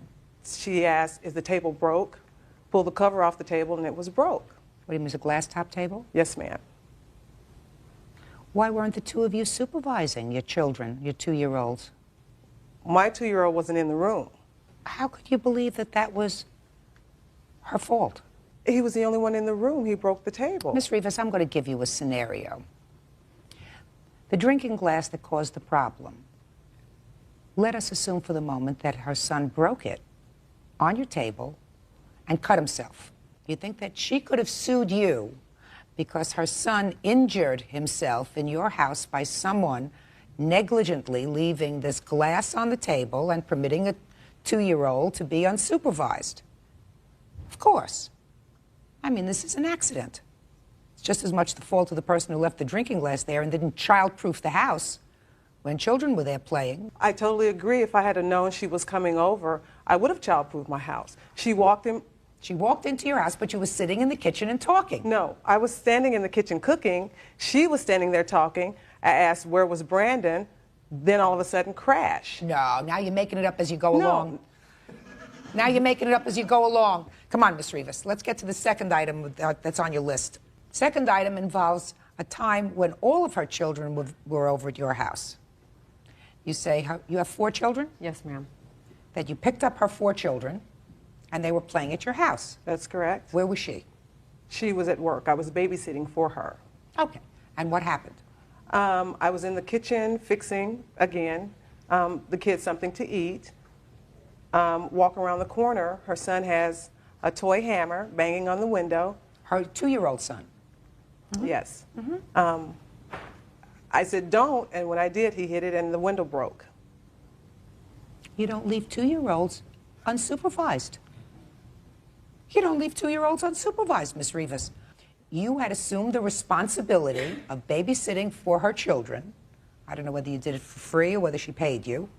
she asked, is the table broke? Pulled the cover off the table, and it was broke. What do you mean, it was a glass top table? Yes, ma'am. Why weren't the two of you supervising your children, your 2-year-olds? My 2-year-old wasn't in the room. How could you believe that that was her fault? He was the only one in the room. He broke the table. Miss Rivas, I'm going to give you a scenario. The drinking glass that caused the problem. Let us assume for the moment that her son broke it on your table and cut himself. You think that she could have sued you because her son injured himself in your house by someone negligently leaving this glass on the table and permitting a 2-year-old to be unsupervised? Of course. I mean, this is an accident. It's just as much the fault of the person who left the drinking glass there and didn't child-proof the house when children were there playing. I totally agree. If I had known she was coming over, I would have child-proofed my house. She walked into your house, but you were sitting in the kitchen and talking. No, I was standing in the kitchen cooking. She was standing there talking. I asked, where was Brandon? Then all of a sudden, crash. No, now you're making it up as you go along. Now you're making it up as you go along. Come on, Miss Rivas, let's get to the second item that's on your list. Second item involves a time when all of her children were over at your house. You say you have 4 children? Yes, ma'am. That you picked up her 4 children and they were playing at your house. That's correct. Where was she? She was at work. I was babysitting for her. Okay. And what happened? I was in the kitchen fixing, again, the kids something to eat. Walk around the corner. Her son has a toy hammer banging on the window. Her 2-year-old son? Mm-hmm. Yes. Mm-hmm. I said, don't, and when I did, he hit it and the window broke. You don't leave 2-year-olds unsupervised. You don't leave 2-year-olds unsupervised, Miss Rivas. You had assumed the responsibility of babysitting for her children. I don't know whether you did it for free or whether she paid you.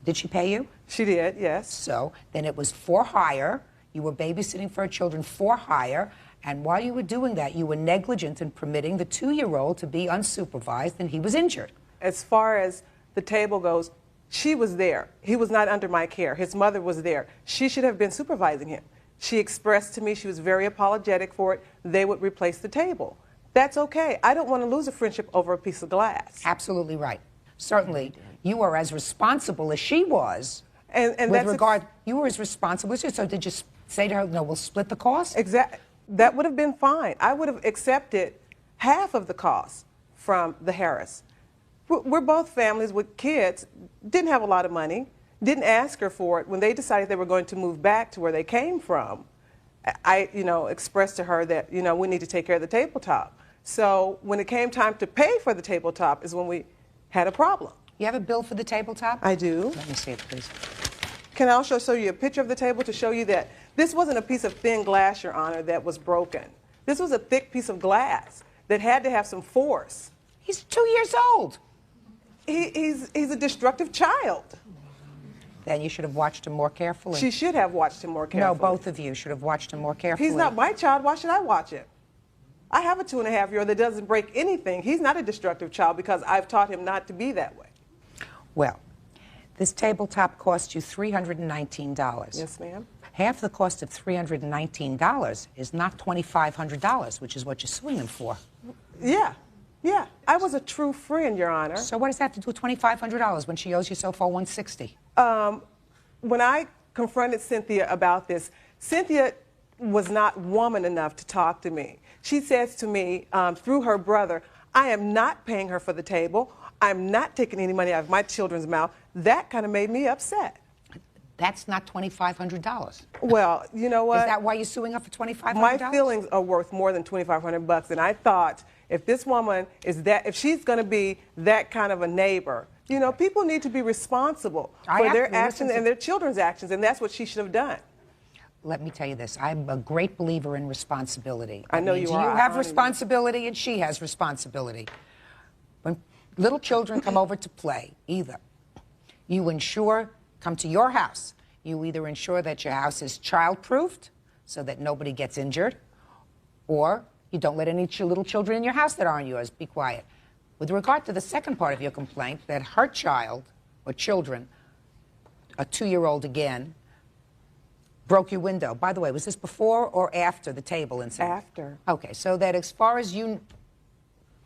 Did she pay you? She did, yes. So then it was for hire. You were babysitting for her children for hire. And while you were doing that, you were negligent in permitting the 2-year-old to be unsupervised, and he was injured. As far as the table goes, she was there. He was not under my care. His mother was there. She should have been supervising him. She expressed to me she was very apologetic for it. They would replace the table. That's okay. I don't want to lose a friendship over a piece of glass. Absolutely right. Certainly, you are as responsible as she was. And with regard, you were as responsible as she. So did you say to her, no, we'll split the cost? Exactly. That would have been fine. I would have accepted half of the cost from the Harris. We're both families with kids, didn't have a lot of money, didn't ask her for it. When they decided they were going to move back to where they came from, I, expressed to her that, we need to take care of the tabletop. So when it came time to pay for the tabletop is when we had a problem. You have a bill for the tabletop? I do. Let me see it, please. Can I also show you a picture of the table to show you that this wasn't a piece of thin glass, Your Honor, that was broken. This was a thick piece of glass that had to have some force. He's 2 years old. He's a destructive child. Then you should have watched him more carefully. She should have watched him more carefully. No, both of you should have watched him more carefully. He's not my child. Why should I watch him? I have a 2.5-year-old that doesn't break anything. He's not a destructive child because I've taught him not to be that way. Well, this tabletop cost you $319. Yes, ma'am. Half the cost of $319 is not $2,500, which is what you're suing them for. Yeah. Yeah. I was a true friend, Your Honor. So what does that have to do with $2,500 when she owes you so far $160? When I confronted Cynthia about this, Cynthia was not woman enough to talk to me. She says to me, through her brother, I am not paying her for the table. I'm not taking any money out of my children's mouth. That kind of made me upset. That's not $2,500. Well, you know what? Is that why you're suing her for $2,500? My feelings are worth more than $2,500, and I thought if this woman is if she's going to be that kind of a neighbor, people need to be responsible for their actions and their children's actions, and that's what she should have done. Let me tell you this. I'm a great believer in responsibility. I know you are. You have responsibility, and she has responsibility. When little children come over to play, come to your house. You either ensure that your house is child-proofed so that nobody gets injured, or you don't let any little children in your house that aren't yours. Be quiet. With regard to the second part of your complaint, that her child or children, a 2-year-old again, broke your window. By the way, was this before or after the table incident? After. Okay, so that as far as you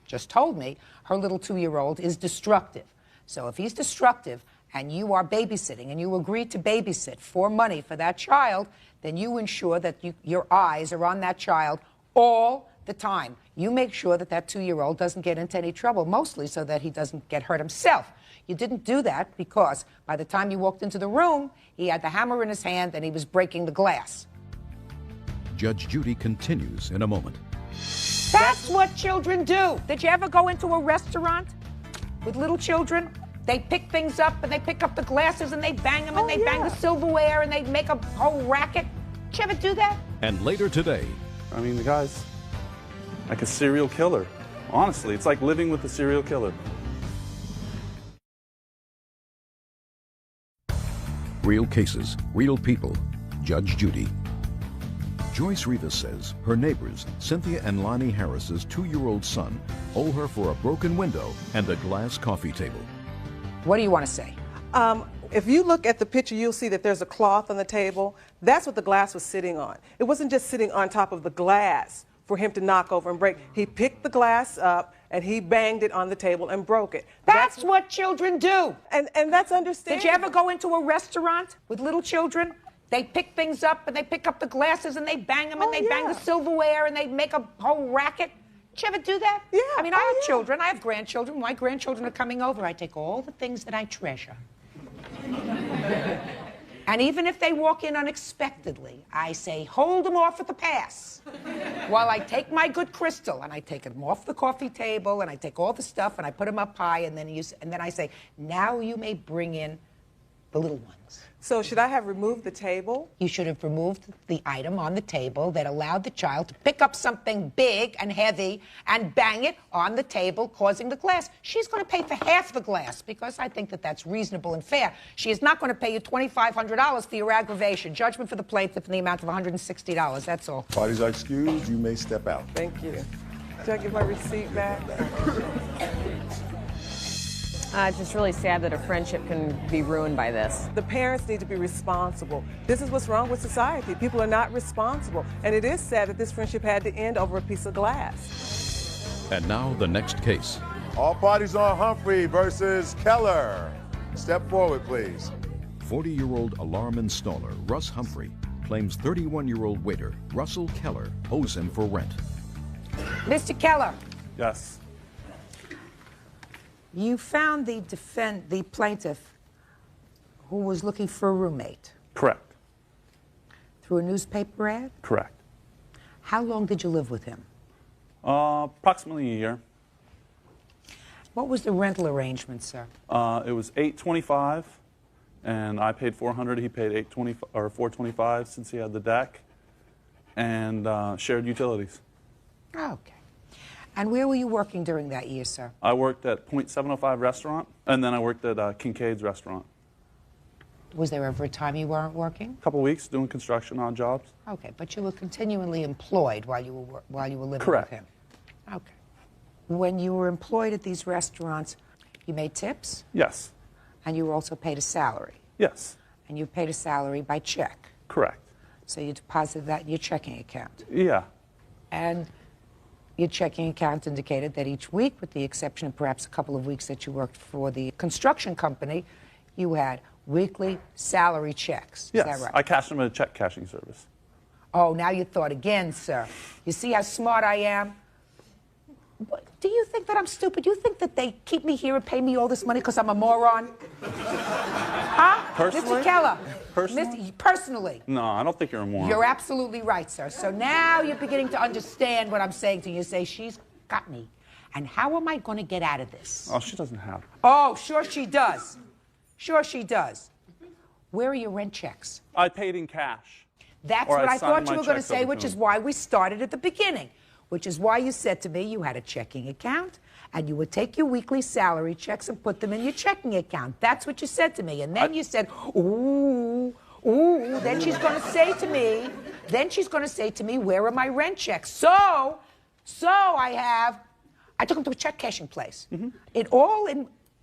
just told me, her little 2-year-old is destructive. So if he's destructive and you are babysitting, and you agree to babysit for money for that child, then you ensure that your eyes are on that child all the time. You make sure that that 2-year-old doesn't get into any trouble, mostly so that he doesn't get hurt himself. You didn't do that because by the time you walked into the room, he had the hammer in his hand and he was breaking the glass. Judge Judy continues in a moment. That's what children do. Did you ever go into a restaurant with little children? They pick things up and they pick up the glasses and they bang them and they bang the silverware and they make a whole racket. Did you ever do that? And later today, I mean, the guy's like a serial killer. Honestly, it's like living with a serial killer. real cases, real people. Judge Judy. Joyce Rivas says her neighbors, Cynthia and Lonnie Harris's 2-year-old son, owe her for a broken window and a glass coffee table. What do you want to say? If you look at the picture, you'll see that there's a cloth on the table. That's what the glass was sitting on. It wasn't just sitting on top of the glass for him to knock over and break. He picked the glass up and he banged it on the table and broke it. That's what children do. And that's understandable. Did you ever go into a restaurant with little children? They pick things up and they pick up the glasses and they bang them and they bang the silverware and they make a whole racket. Did you ever do that? Yeah. I mean, I have children. I have grandchildren. My grandchildren are coming over. I take all the things that I treasure. And even if they walk in unexpectedly, I say, hold them off at the pass. While I take my good crystal and I take them off the coffee table and I take all the stuff and I put them up high and then I say, now you may bring in the little ones. So should I have removed the table? You should have removed the item on the table that allowed the child to pick up something big and heavy and bang it on the table, causing the glass. She's going to pay for half the glass because I think that that's reasonable and fair. She is not going to pay you $2,500 for your aggravation. Judgment for the plaintiff in the amount of $160. That's all. Parties are excused. You may step out. Thank you. Should I get my receipt back? It's just really sad that a friendship can be ruined by this. The parents need to be responsible. This is what's wrong with society. People are not responsible. And it is sad that this friendship had to end over a piece of glass. And now the next case. All parties on Humphrey versus Keller. Step forward, please. 40-year-old alarm installer Russ Humphrey claims 31-year-old waiter Russell Keller owes him for rent. Mr. Keller. Yes. You found the plaintiff who was looking for a roommate. Correct. Through a newspaper ad? Correct. How long did you live with him? Approximately a year. What was the rental arrangement, sir? It was $825, and I paid $400. He paid $425 since he had the deck, and shared utilities. Okay. And where were you working during that year, sir? I worked at .705 restaurant, and then I worked at Kincaid's restaurant. Was there ever a time you weren't working? A couple weeks doing construction odd jobs. Okay, but you were continually employed while you were living Correct. with him. Okay. When you were employed at these restaurants, you made tips? Yes. And you were also paid a salary? Yes. And you paid a salary by check? Correct. So you deposited that in your checking account? Yeah. And your checking account indicated that each week, with the exception of perhaps a couple of weeks that you worked for the construction company, you had weekly salary checks. Yes. Is that right? I cashed them at a check cashing service. Oh, now you thought again, sir. You see how smart I am? Do you think that I'm stupid? Do you think that they keep me here and pay me all this money because I'm a moron? Huh? Personally? Mr. Keller. Personally? Personally. No, I don't think you're a moron. You're absolutely right, sir. So now you're beginning to understand what I'm saying to you. You say, she's got me. And how am I going to get out of this? Oh, she doesn't have. Oh, sure she does. Sure she does. Where are your rent checks? I paid in cash. That's Or what I signed thought my you were going to checks say, over which to is him. why we started at the beginning. Which is why you said to me you had a checking account and you would take your weekly salary checks and put them in your checking account. That's what you said to me. And then you said, ooh, ooh. Then she's going to say to me, where are my rent checks? So I took him to a check cashing place.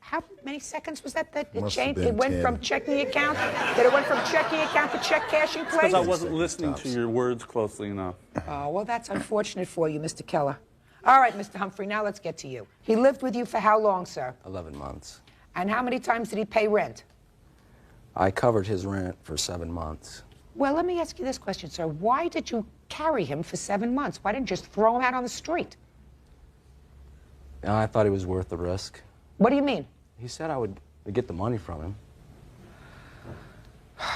How many seconds was that it Must have changed? been It went 10. from checking account, that it went from checking account to check cashing place? Because I wasn't listening to your words closely enough. Oh, well, that's unfortunate for you, Mr. Keller. All right, Mr. Humphrey, now let's get to you. He lived with you for how long, sir? 11 months. And how many times did he pay rent? I covered his rent for 7 months. Well, let me ask you this question, sir. Why did you carry him for 7 months? Why didn't you just throw him out on the street? And I thought he was worth the risk. What do you mean? He said I would get the money from him.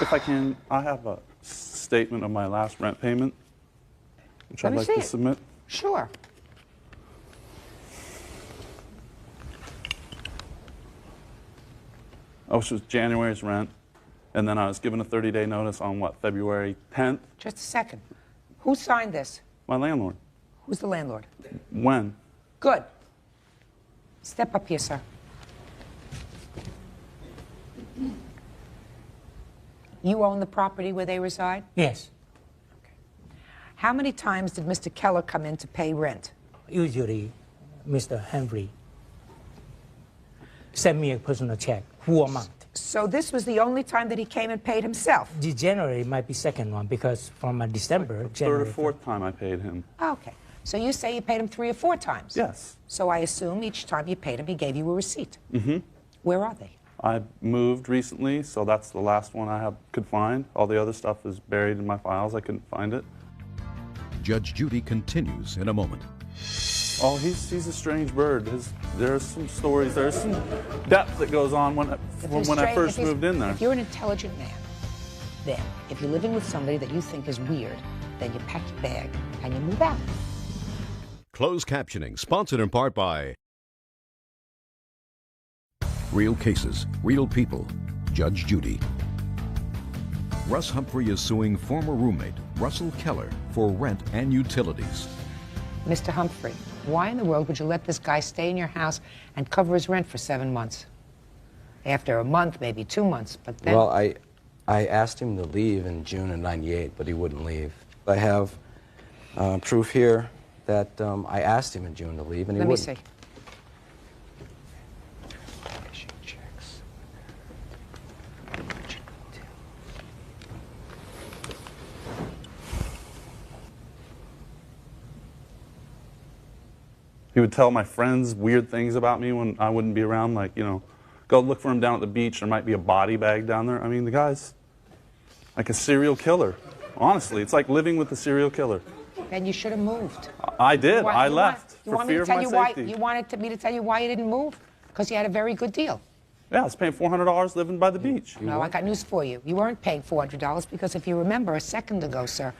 If I can, I have a statement of my last rent payment, which I'd like to submit. Sure. Which was January's rent, and then I was given a 30-day notice on, what, February 10th? Just a second. Who signed this? My landlord. Who's the landlord? When? Good. Step up here, sir. You own the property where they reside? Yes. How many times did Mr. Keller come in to pay rent? Usually, Mr. Humphrey sent me a personal check, full amount. So this was the only time that he came and paid himself? The January might be second one, because from December, January. Third or fourth time I paid him. Okay. So you say you paid him 3 or 4 times? Yes. So I assume each time you paid him, he gave you a receipt. Mm-hmm. Where are they? I moved recently, so that's the last one I could find. All the other stuff is buried in my files. I couldn't find it. Judge Judy continues in a moment. Oh, he's a strange bird. There's some stories, there's some depth that goes on when I first moved in there. If you're an intelligent man, then if you're living with somebody that you think is weird, then you pack your bag and you move out. Closed captioning, sponsored in part by Real Cases, Real People, Judge Judy. Russ Humphrey is suing former roommate Russell Keller for rent and utilities. Mr. Humphrey, why in the world would you let this guy stay in your house and cover his rent for 7 months? After a month, maybe 2 months, but then... Well, I asked him to leave in June of '98, but he wouldn't leave. I have proof here that I asked him in June to leave, and he wouldn't. Let me see. He would tell my friends weird things about me when I wouldn't be around, like, you know, go look for him down at the beach. There might be a body bag down there. I mean, the guy's like a serial killer. Honestly, it's like living with a serial killer. Then you should have moved. I did. I left for fear of my safety. You wanted me to tell you why you didn't move? Because you had a very good deal. Yeah, I was paying $400 living by the beach. No, I got news for you. You weren't paying $400 because if you remember a second ago, sir,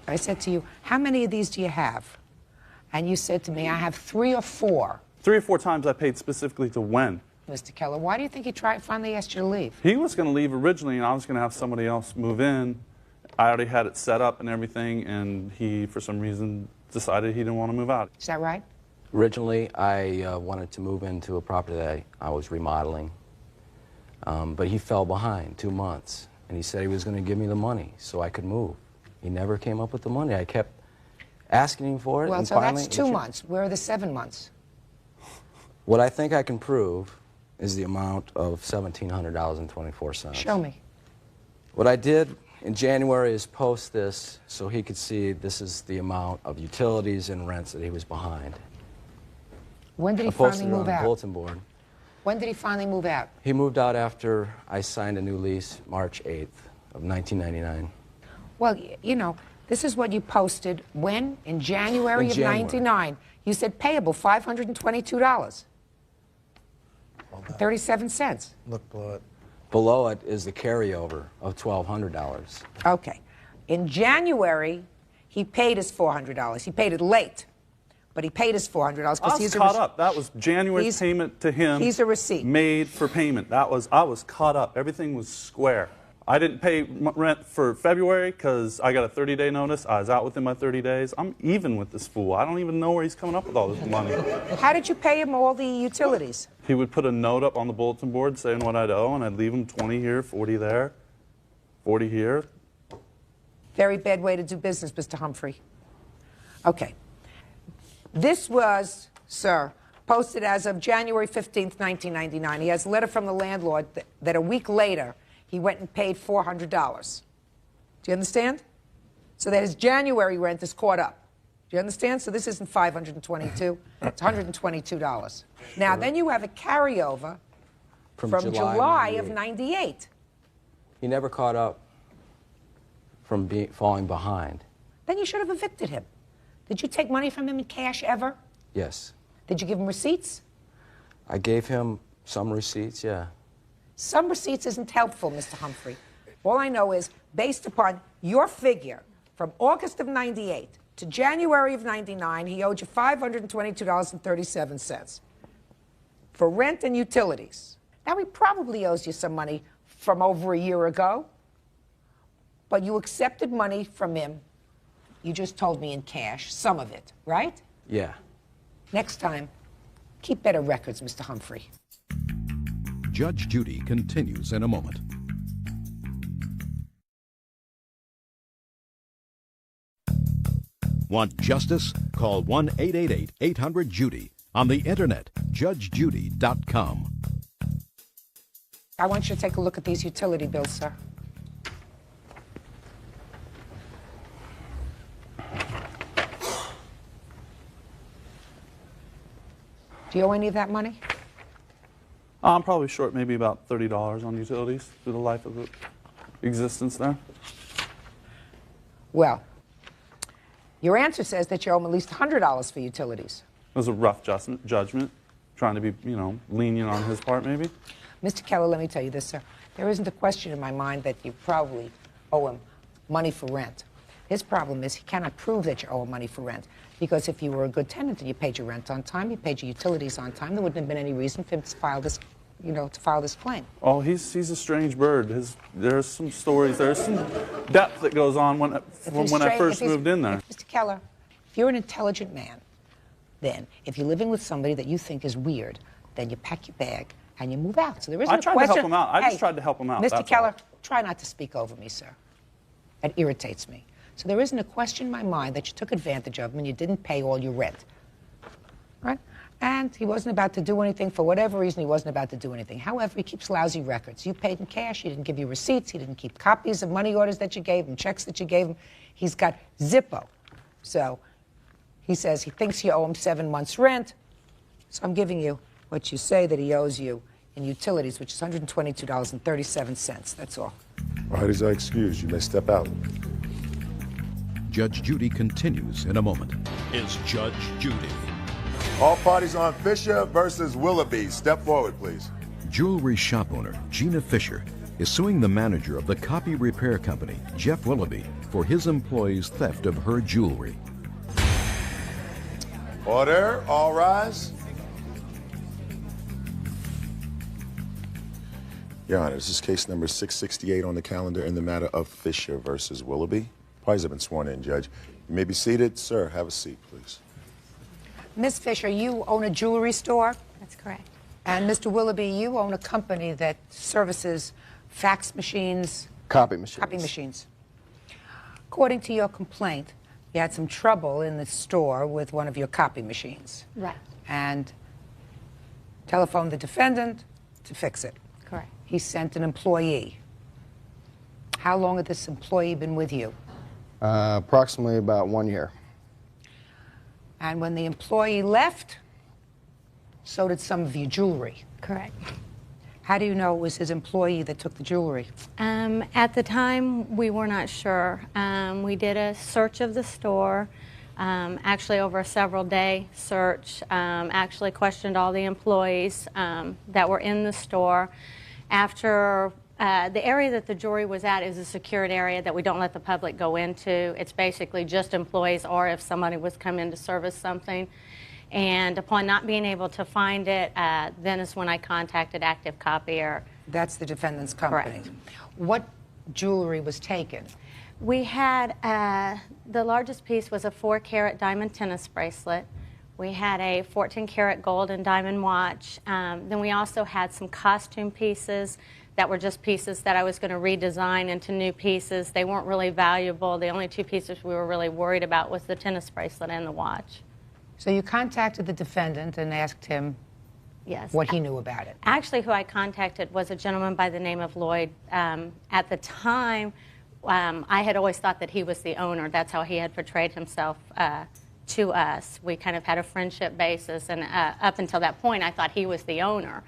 I said to you, how many of these do you have? And you said to me, I have 3 or 4. 3 or 4 times I paid specifically to when. Mr. Keller, why do you think he finally asked you to leave? He was going to leave originally, and I was going to have somebody else move in. I already had it set up and everything, and he, for some reason, decided he didn't want to move out. Is that right? Originally, I wanted to move into a property that I was remodeling, but he fell behind 2 months, and he said he was going to give me the money so I could move. He never came up with the money. I kept asking him for it. Well, and so finally, that's 2 months. Where are the 7 months? What I think I can prove is the amount of $1,700.24. Show me. What I did in January is post this so he could see this is the amount of utilities and rents that he was behind. When did he I posted finally it on move the out? bulletin board. When did he finally move out? He moved out after I signed a new lease March 8th of 1999. Well, you know, this is what you posted when? In January of 99. You said payable $522. 37 cents. Look below it. Below it is the carryover of $1,200. Okay. In January, he paid his $400. He paid it late, but he paid his $400 I was caught up. That was January's payment to him. He's a receipt. Made for payment. I was caught up. Everything was square. I didn't pay rent for February because I got a 30-day notice. I was out within my 30 days. I'm even with this fool. I don't even know where he's coming up with all this money. How did you pay him all the utilities? He would put a note up on the bulletin board saying what I'd owe, and I'd leave him 20 here, 40 there, 40 here. Very bad way to do business, Mr. Humphrey. Okay. This was, sir, posted as of January 15th, 1999. He has a letter from the landlord that a week later, he went and paid $400. Do you understand? So that his January rent is caught up. Do you understand? So this isn't $522. It's $122. Now, then you have a carryover from July of 98. He never caught up from falling behind. Then you should have evicted him. Did you take money from him in cash ever? Yes. Did you give him receipts? I gave him some receipts, yeah. Some receipts isn't helpful, Mr. Humphrey. All I know is, based upon your figure, from August of '98 to January of '99, he owed you $522.37 for rent and utilities. Now, he probably owes you some money from over a year ago, but you accepted money from him. You just told me in cash, some of it, right? Yeah. Next time, keep better records, Mr. Humphrey. Judge Judy continues in a moment. Want justice? Call 1-888-800-JUDY. On the internet, judgejudy.com. I want you to take a look at these utility bills, sir. Do you owe any of that money? I'm probably short maybe about $30 on utilities through the life of the existence there. Well, your answer says that you owe him at least $100 for utilities. It was a rough judgment, trying to be, you know, lenient on his part maybe. Mr. Keller, let me tell you this, sir. There isn't a question in my mind that you probably owe him money for rent. His problem is he cannot prove that you owe him money for rent, because if you were a good tenant and you paid your rent on time, you paid your utilities on time, there wouldn't have been any reason for him to file this, you know, to file this claim. Oh, he's a strange bird. There's some stories, there's some depth that goes on from when I first moved in there. Mr. Keller, if you're an intelligent man, then if you're living with somebody that you think is weird, then you pack your bag and you move out. So there isn't a question. I tried to help him out. I just tried to help him out. Mr. Keller, try not to speak over me, sir. It irritates me. So there isn't a question in my mind that you took advantage of him and you didn't pay all your rent. Right? And he wasn't about to do anything. For whatever reason, he wasn't about to do anything. However, he keeps lousy records. You paid in cash. He didn't give you receipts. He didn't keep copies of money orders that you gave him, checks that you gave him. He's got Zippo. So he says he thinks you owe him 7 months' rent. So I'm giving you what you say that he owes you in utilities, which is $122.37. That's all. All right, is that excused? You may step out. Judge Judy continues in a moment. Is Judge Judy. All parties on Fisher versus Willoughby. Step forward, please. Jewelry shop owner Gina Fisher is suing the manager of the copy repair company, Jeff Willoughby, for his employees' theft of her jewelry. Order. All rise. Your Honor, this is case number 668 on the calendar in the matter of Fisher versus Willoughby. Parties have been sworn in, Judge. You may be seated. Sir, have a seat, please. Miss Fisher, you own a jewelry store? That's correct. And Mr. Willoughby, you own a company that services fax machines? Copy machines. Copy machines. According to your complaint, you had some trouble in the store with one of your copy machines. Right. And telephoned the defendant to fix it. Correct. He sent an employee. How long had this employee been with you? Approximately about 1 year. And when the employee left, so did some of your jewelry. Correct. How do you know it was his employee that took the jewelry? At the time, we were not sure. We did a search of the store, actually over a several-day search, actually questioned all the employees that were in the store. After the area that the jewelry was at is a secured area that we don't let the public go into. It's basically just employees or if somebody was coming to service something. And upon not being able to find it, then is when I contacted Active Copier. That's the defendant's company. Correct. What jewelry was taken? We had, the largest piece was a 4-carat diamond tennis bracelet. We had a 14-karat gold and diamond watch. Then we also had some costume pieces that were just pieces that I was going to redesign into new pieces. They weren't really valuable. The only 2 pieces we were really worried about was the tennis bracelet and the watch. So you contacted the defendant and asked him what he knew about it. Actually, who I contacted was a gentleman by the name of Lloyd. At the time, I had always thought that he was the owner. That's how he had portrayed himself to us. We kind of had a friendship basis, and up until that point, I thought he was the owner.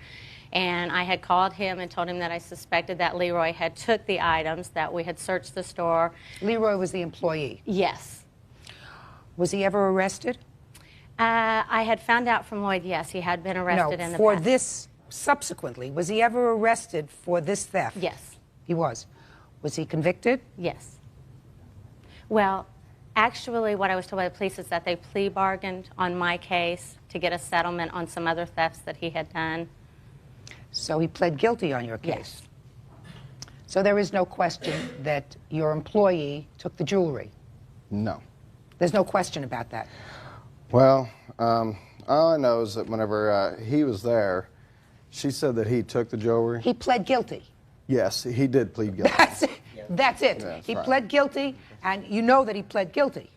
And I had called him and told him that I suspected that Leroy had took the items, that we had searched the store. Leroy was the employee? Yes. Was he ever arrested? I had found out from Lloyd, yes, he had been arrested in the for past. this subsequently. Was he ever arrested for this theft? Yes. He was. Was he convicted? Yes. Well, actually, what I was told by the police is that they plea bargained on my case to get a settlement on some other thefts that he had done. So he pled guilty on your case? Yes. So there is no question that your employee took the jewelry? No. There's no question about that? Well, all I know is that whenever he was there, she said that he took the jewelry. He pled guilty? Yes, he did plead guilty. That's it. That's he right. pled guilty, and you know that he pled guilty.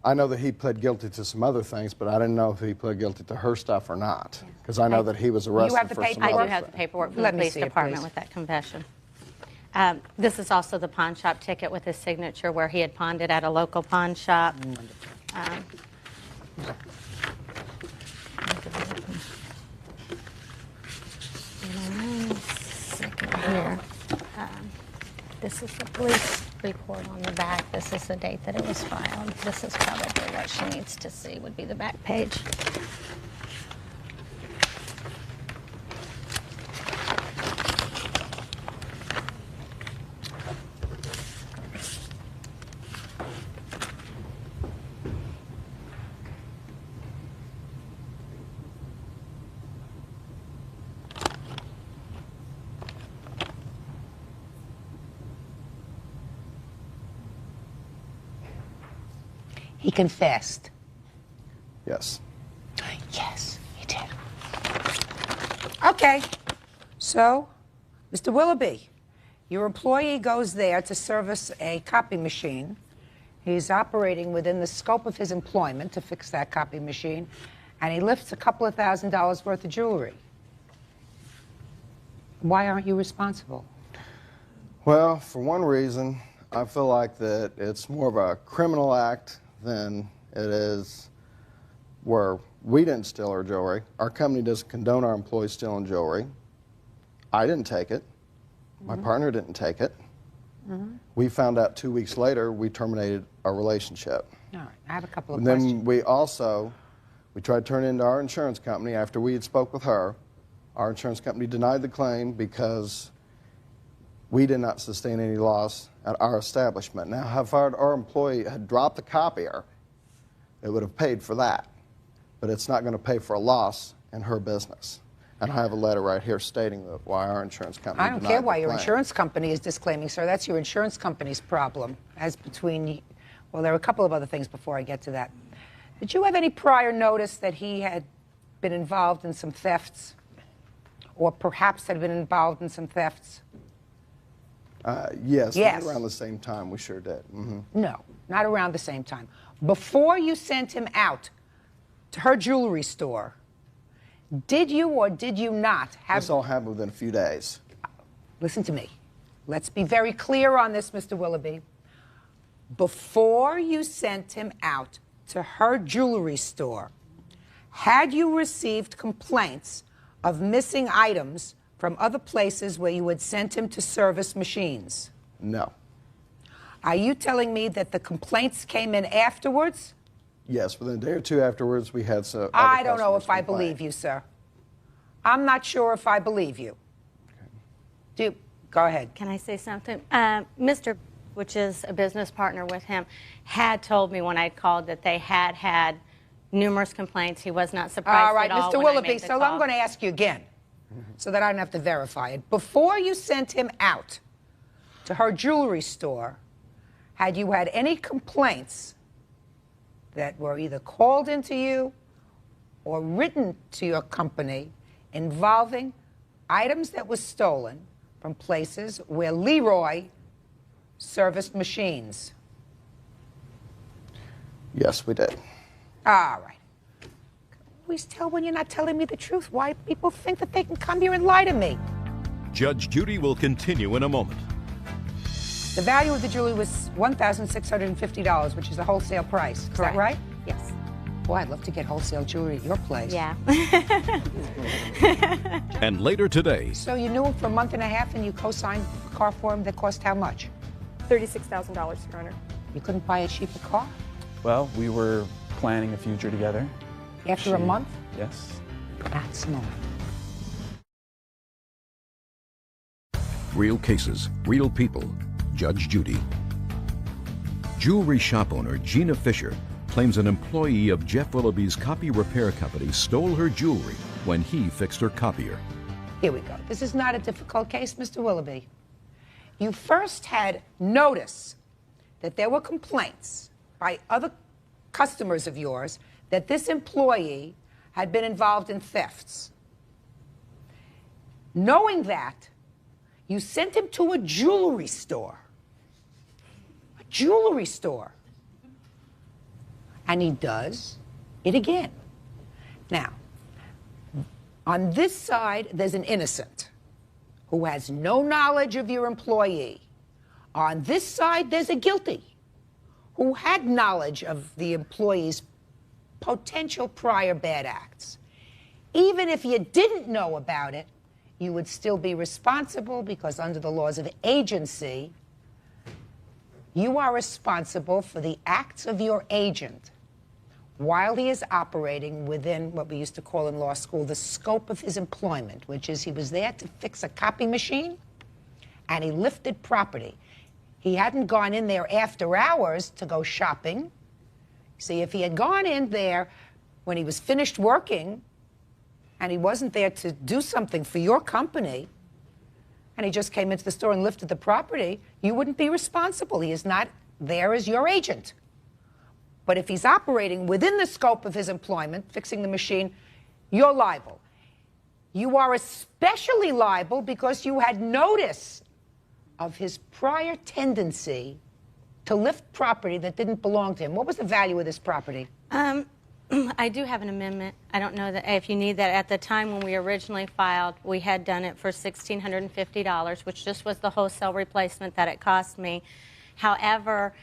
I know that he pled guilty to some other things, but I didn't know if he pled guilty to her stuff or not, because I know that he was arrested have the for some paperwork? other I do have the stuff. paperwork from Let the me police see it, department please. with that confession. This is also the pawn shop ticket with his signature where he had pawned it at a local pawn shop. Here. This is the police report on the back. This is the date that it was filed. This is probably what she needs to see, would be the back page. He confessed? Yes. Yes, he did. Okay. So, Mr. Willoughby, your employee goes there to service a copy machine. He's operating within the scope of his employment to fix that copy machine, and he lifts a couple of $1,000s worth of jewelry. Why aren't you responsible? Well, for one reason, I feel like that it's more of a criminal act than it is where we didn't steal our jewelry. Our company doesn't condone our employees stealing jewelry. I didn't take it. My partner didn't take it. We found out 2 weeks later we terminated our relationship. All right, I have a couple of And questions. then we tried to turn it into our insurance company after we had spoke with her. Our insurance company denied the claim because we did not sustain any loss at our establishment. Now, if our employee had dropped the copier, it would have paid for that. But it's not going to pay for a loss in her business. And I have a letter right here stating that why our insurance company I don't denied care the why your claim. insurance company is disclaiming, sir. That's your insurance company's problem. As between, well, there are a couple of other things before I get to that. Did you have any prior notice that he had been involved in some thefts, or perhaps had been involved in some thefts? Yes, Yes. around the same time, we sure did. No, not around the same time. Before you sent him out to her jewelry store, did you or did you not have... This all happened within a few days. Listen to me. Let's be very clear on this, Mr. Willoughby. Before you sent him out to her jewelry store, had you received complaints of missing items from other places where you had sent him to service machines? No. Are you telling me that the complaints came in afterwards? Yes, within a day or two afterwards, we had some. I don't know if I believe you, sir. I'm not sure if I believe you. Go ahead. Can I say something? Mr., which is a business partner with him, had told me when I called that they had had numerous complaints. He was not surprised All right, at all Mr. when I Willoughby, made the so call. I'm going to ask you again so that I don't have to verify it. Before you sent him out to her jewelry store, had you had any complaints that were either called into you or written to your company involving items that were stolen from places where Leroy serviced machines? Yes, we did. All right. Always tell when you're not telling me the truth. Why people think that they can come here and lie to me. Judge Judy will continue in a moment. The value of the jewelry was $1,650, which is the wholesale price. Is that right? Yes. Boy, I'd love to get wholesale jewelry at your place. Yeah. And later today, So you knew him for a month and a half and you co-signed a car for him that cost how much? $36,000, Your Honor. You couldn't buy a cheaper car? Well, we were planning a future together. After a month? Yes. That's smart. Real cases, real people. Judge Judy. Jewelry shop owner Gina Fisher claims an employee of Jeff Willoughby's copy repair company stole her jewelry when he fixed her copier. Here we go. This is not a difficult case, Mr. Willoughby. You first had notice that there were complaints by other customers of yours that this employee had been involved in thefts. Knowing that, you sent him to a jewelry store. A jewelry store. And he does it again. Now, on this side, there's an innocent who has no knowledge of your employee. On this side, there's a guilty who had knowledge of the employee's potential prior bad acts. Even if you didn't know about it, you would still be responsible because under the laws of agency, you are responsible for the acts of your agent while he is operating within what we used to call in law school the scope of his employment, which is he was there to fix a copy machine and he lifted property. He hadn't gone in there after hours to go shopping. See, if he had gone in there when he was finished working and he wasn't there to do something for your company, and he just came into the store and lifted the property, you wouldn't be responsible. He is not there as your agent. But if he's operating within the scope of his employment, fixing the machine, you're liable. You are especially liable because you had notice of his prior tendency to lift property that didn't belong to him. What was the value of this property? I do have an amendment. I don't know that if you need that. At the time when we originally filed, we had done it for $1,650, which just was the wholesale replacement that it cost me. However,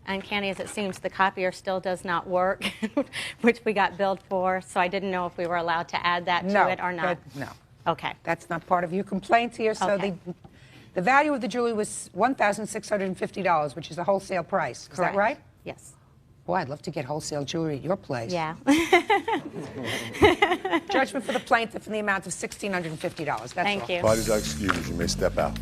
uncanny as it seems, the copier still does not work, which we got billed for, so I didn't know if we were allowed to add that to it or not. No. Okay. That's not part of your complaint here. So Okay. the value of the jewelry was $1,650, which is the wholesale price. Is that right? Yes. Boy, I'd love to get wholesale jewelry at your place. Yeah. Judgment for the plaintiff in the amount of $1,650. That's Thank all. you. Parties are excused. You may step out.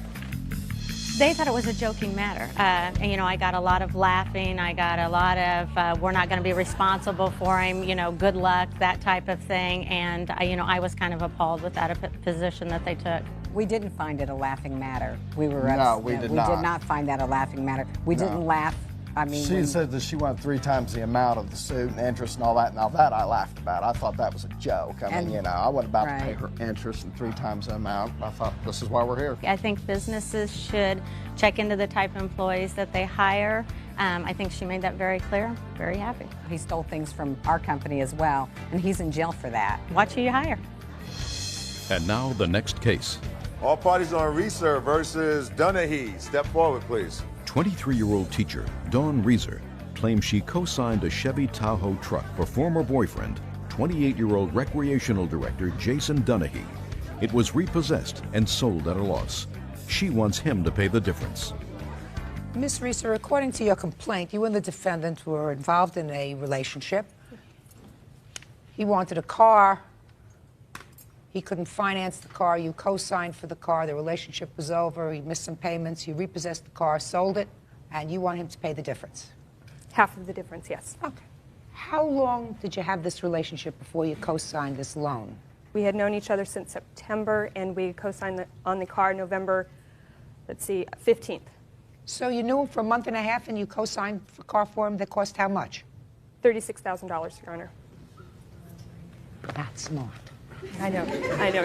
They thought it was a joking matter. And, you know, I got a lot of laughing. I got a lot of, we're not going to be responsible for him, you know, good luck, that type of thing. And, you know, I was kind of appalled with that position that they took. We didn't find it a laughing matter. We were No, we did not. We did not find that a laughing matter. We didn't laugh. I mean, She said that she wanted 3 times the amount of the suit and interest and all that. Now that I laughed about. I thought that was a joke. I mean, you know, I wasn't about to pay her interest and 3 times the amount. I thought this is why we're here. I think businesses should check into the type of employees that they hire. I think she made that very clear. Very happy. He stole things from our company as well, and he's in jail for that. Watch who you hire. And now the next case. All parties on Reeser versus Dunahee. Step forward, please. 23-year-old teacher Dawn Reeser claims she co-signed a Chevy Tahoe truck for former boyfriend, 28-year-old recreational director Jason Dunahee. It was repossessed and sold at a loss. She wants him to pay the difference. Ms. Reeser, according to your complaint, you and the defendant were involved in a relationship. He wanted a car. He couldn't finance the car. You co-signed for the car. The relationship was over. He missed some payments. You repossessed the car, sold it, and you want him to pay the difference. Half of the difference, yes. Okay. How long did you have this relationship before you co-signed this loan? We had known each other since September, and we co-signed on the car November, 15th. So you knew him for a month and a half, and you co-signed a car for him that cost how much? $36,000, Your Honor. That's smart. I know,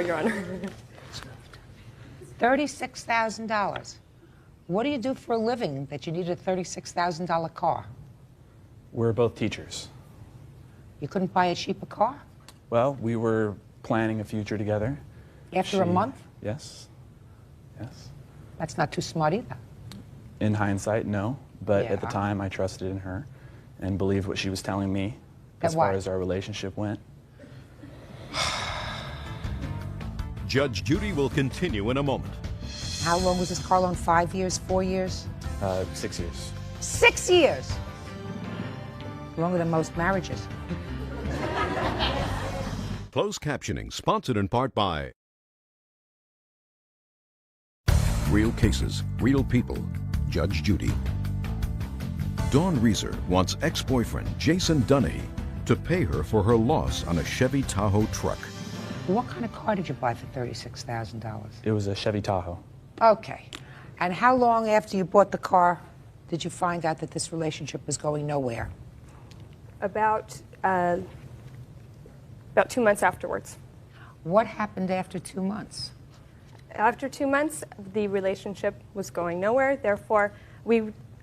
Your Honor. $36,000. What do you do for a living that you need a $36,000 car? We're both teachers. You couldn't buy a cheaper car? Well, we were planning a future together. After a month? Yes. Yes. That's not too smart either. In hindsight, no. But at the Yeah. time, I trusted in her and believed what she was telling me. as far as our relationship went. Judge Judy will continue in a moment. How long was this car loan? 5 years, 4 years? 6 years. 6 years! Longer than most marriages. Closed captioning, sponsored in part by Real Cases, Real People, Judge Judy. Dawn Reeser wants ex-boyfriend Jason Dunny to pay her for her loss on a Chevy Tahoe truck. What kind of car did you buy for $36,000? It was a Chevy Tahoe. Okay. And how long after you bought the car did you find out that this relationship was going nowhere? About 2 months afterwards. What happened after 2 months? After 2 months, the relationship was going nowhere. Therefore,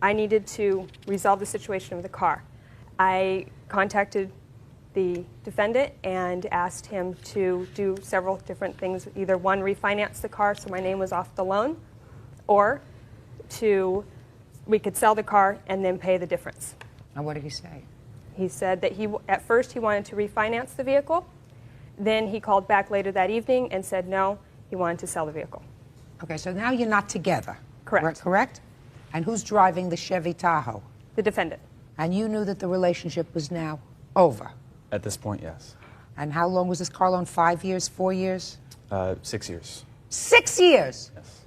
I needed to resolve the situation of the car. I contacted the defendant and asked him to do several different things. Either one, refinance the car so my name was off the loan, or we could sell the car and then pay the difference. And what did he say? He said that at first he wanted to refinance the vehicle. Then he called back later that evening and said no, he wanted to sell the vehicle. Okay, so now you're not together. Correct. Correct? And who's driving the Chevy Tahoe? The defendant. And you knew that the relationship was now over? At this point, yes. And how long was this car loan? 5 years, 4 years? 6 years. 6 years? Yes.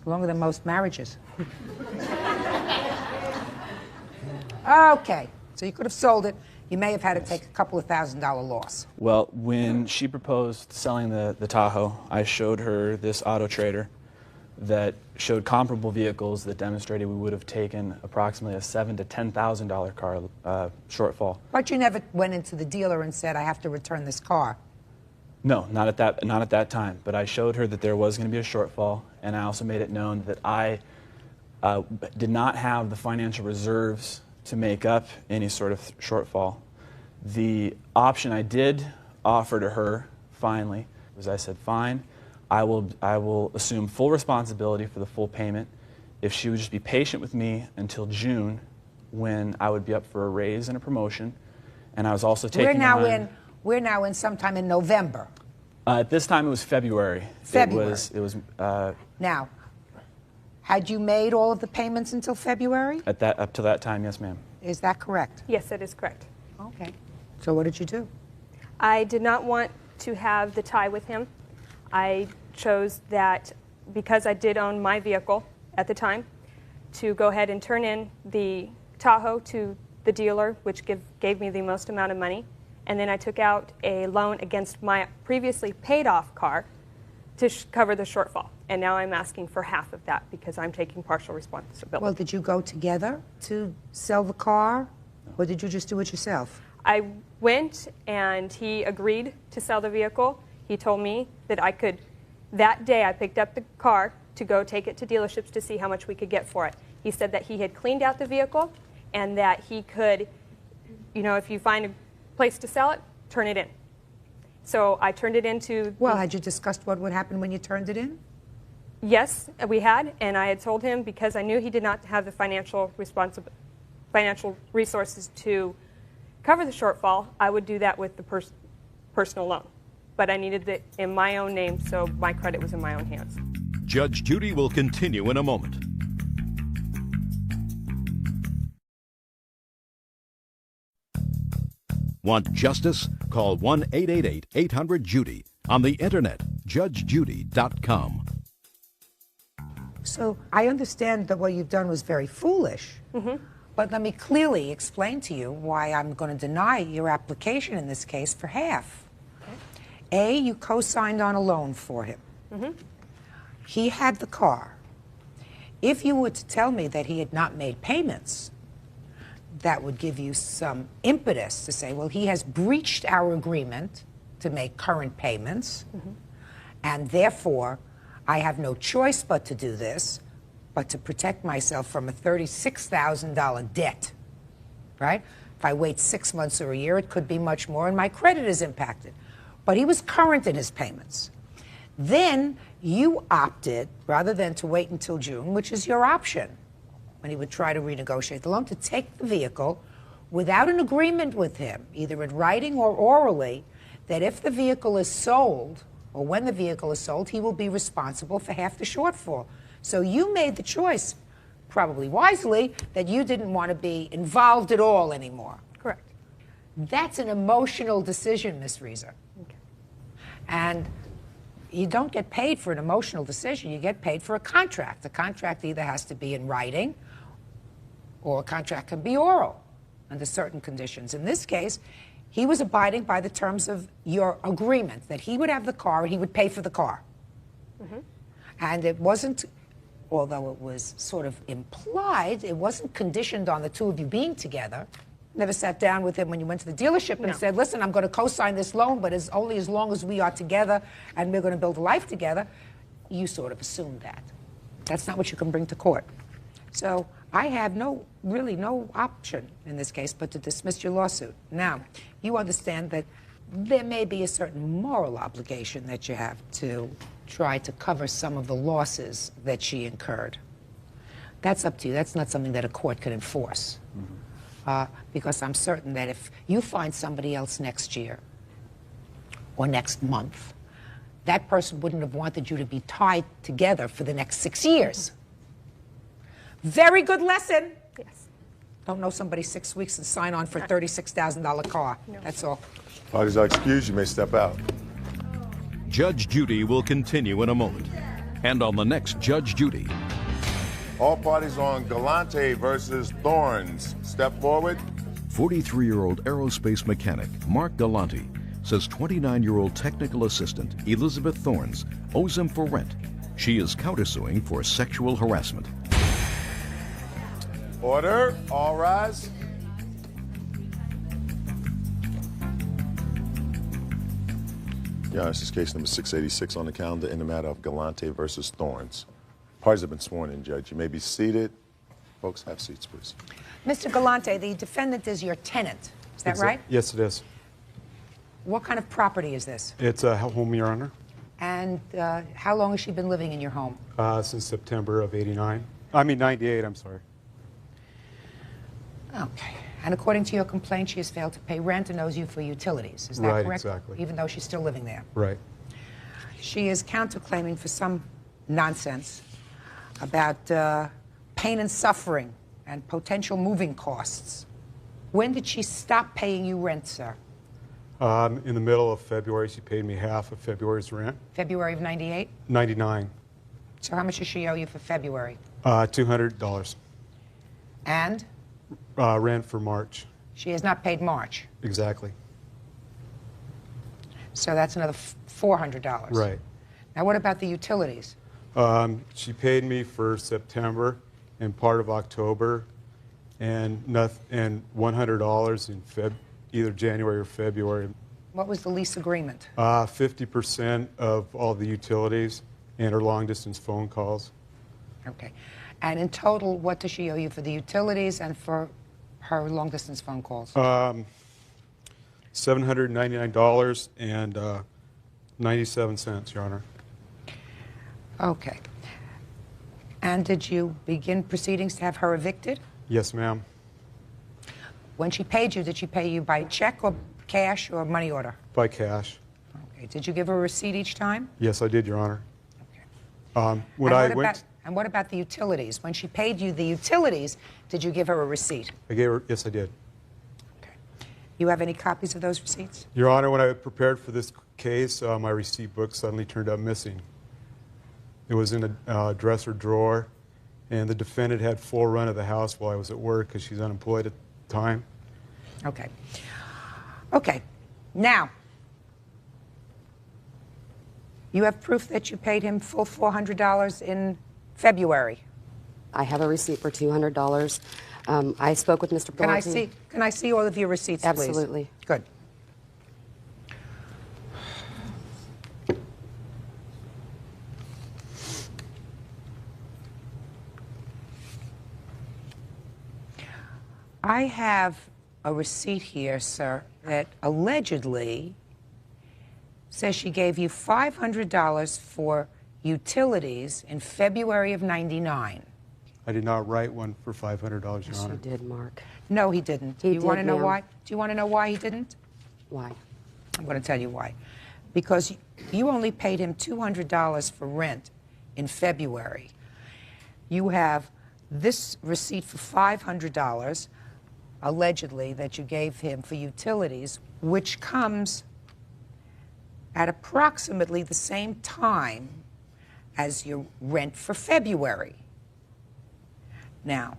Longer than most marriages. Okay, so you could have sold it. You may have had to take a couple of $1,000 loss. Well, when she proposed selling the Tahoe, I showed her this auto trader that showed comparable vehicles that demonstrated we would have taken approximately a $7,000 to $10,000 car shortfall. But you never went into the dealer and said, I have to return this car. No, not at that time. But I showed her that there was going to be a shortfall, and I also made it known that I did not have the financial reserves to make up any sort of shortfall. The option I did offer to her, finally, was I said, fine, I will assume full responsibility for the full payment if she would just be patient with me until June, when I would be up for a raise and a promotion. And I was also taking We're now in sometime in November. At this time, it was February. February. It was Now, had you made all of the payments until February? up to that time, yes, ma'am. Is that correct? Yes, that is correct. Okay. So what did you do? I did not want to have the tie with him. I chose that, because I did own my vehicle at the time, to go ahead and turn in the Tahoe to the dealer, which gave me the most amount of money. And then I took out a loan against my previously paid off car to cover the shortfall. And now I'm asking for half of that because I'm taking partial responsibility. Well, did you go together to sell the car, or did you just do it yourself? I went and he agreed to sell the vehicle. He told me that I could, that day I picked up the car to go take it to dealerships to see how much we could get for it. He said that he had cleaned out the vehicle and that he could, you know, if you find a place to sell it, turn it in. So I turned it into... Well, had you discussed what would happen when you turned it in? Yes, we had, and I had told him, because I knew he did not have the financial resources to cover the shortfall, I would do that with the personal loan. But I needed it in my own name, so my credit was in my own hands. Judge Judy will continue in a moment. Want justice? Call 1-888-800-JUDY. On the internet, judgejudy.com. So I understand that what you've done was very foolish. But let me clearly explain to you why I'm going to deny your application in this case for half. A, you co-signed on a loan for him. He had the car. If you were to tell me that he had not made payments, that would give you some impetus to say, well, he has breached our agreement to make current payments, and therefore I have no choice but to do this, but to protect myself from a $36,000 debt, right? If I wait 6 months or a year, it could be much more, and my credit is impacted. But he was current in his payments. Then you opted, rather than to wait until June, which is your option, when he would try to renegotiate the loan, to take the vehicle without an agreement with him, either in writing or orally, that if the vehicle is sold, or when the vehicle is sold, he will be responsible for half the shortfall. So you made the choice, probably wisely, that you didn't want to be involved at all anymore. Correct. That's an emotional decision, Ms. Reeser. Okay. And you don't get paid for an emotional decision. You get paid for a contract. The contract either has to be in writing or a contract can be oral under certain conditions. In this case, he was abiding by the terms of your agreement that he would have the car and he would pay for the car. Mm-hmm. And it wasn't, although it was sort of implied, it wasn't conditioned on the two of you being together. Never sat down with him when you went to the dealership and said, listen, I'm going to co-sign this loan, but it's only as long as we are together and we're going to build a life together. You sort of assumed that. That's not what you can bring to court. So I have really no option in this case but to dismiss your lawsuit. Now, you understand that there may be a certain moral obligation that you have to try to cover some of the losses that she incurred. That's up to you. That's not something that a court can enforce. Mm-hmm. Because I'm certain that if you find somebody else next year or next month, that person wouldn't have wanted you to be tied together for the next 6 years. Very good lesson. Yes. Don't know somebody 6 weeks and sign on for a $36,000 car. No. That's all. Parties are excused. You may step out. Judge Judy will continue in a moment. And on the next Judge Judy. All parties on Galante versus Thorns. Step forward. 43-year-old aerospace mechanic Mark Galante says 29-year-old technical assistant Elizabeth Thorns owes him for rent. She is countersuing for sexual harassment. Order. All rise. Yeah, this is case number 686 on the calendar in the matter of Galante versus Thorns. Parties have been sworn in, Judge. You may be seated. Folks, have seats, please. Mr. Galante, the defendant is your tenant. Is that right? Yes, it is. What kind of property is this? It's a home, Your Honor. And how long has she been living in your home? Since September of '89. I mean, '98, I'm sorry. Okay. And according to your complaint, she has failed to pay rent and owes you for utilities. Is that Right, correct? exactly. Even though she's still living there. Right. She is counterclaiming for some nonsense about pain and suffering and potential moving costs. When did she stop paying you rent, sir? In the middle of February, she paid me half of February's rent. February of '98? '99. So how much does she owe you for February? $200. And? Rent for March. She has not paid March. Exactly. So that's another $400. Right. Now what about the utilities? She paid me for September and part of October, and $100 in either January or February. What was the lease agreement? 50% of all the utilities and her long-distance phone calls. Okay. And in total, what does she owe you for the utilities and for her long-distance phone calls? $799 and 97 cents, Your Honor. Okay. And did you begin proceedings to have her evicted? Yes, ma'am. When she paid you, did she pay you by check or cash or money order? By cash. Okay. Did you give her a receipt each time? Yes, I did, Your Honor. Okay. And what about the utilities? When she paid you the utilities, did you give her a receipt? I gave her, yes, I did. Okay. You have any copies of those receipts? Your Honor, when I prepared for this case, my receipt book suddenly turned up missing. It was in a dresser drawer, and the defendant had full run of the house while I was at work because she's unemployed at the time. Okay. Okay. Now, you have proof that you paid him full $400 in February. I have a receipt for $200. I spoke with Mr. Thornton. Can I see all of your receipts, please? Absolutely. Good. I have a receipt here, sir, that allegedly says she gave you $500 for utilities in February of '99. I did not write one for $500, Your Yes, Honor. you did, Mark. No, he didn't. He You want to did, know ma'am. why? Do you want to know why he didn't? Why? I'm going to tell you why. Because you only paid him $200 for rent in February. You have this receipt for $500, allegedly, that you gave him for utilities, which comes at approximately the same time as your rent for February. Now,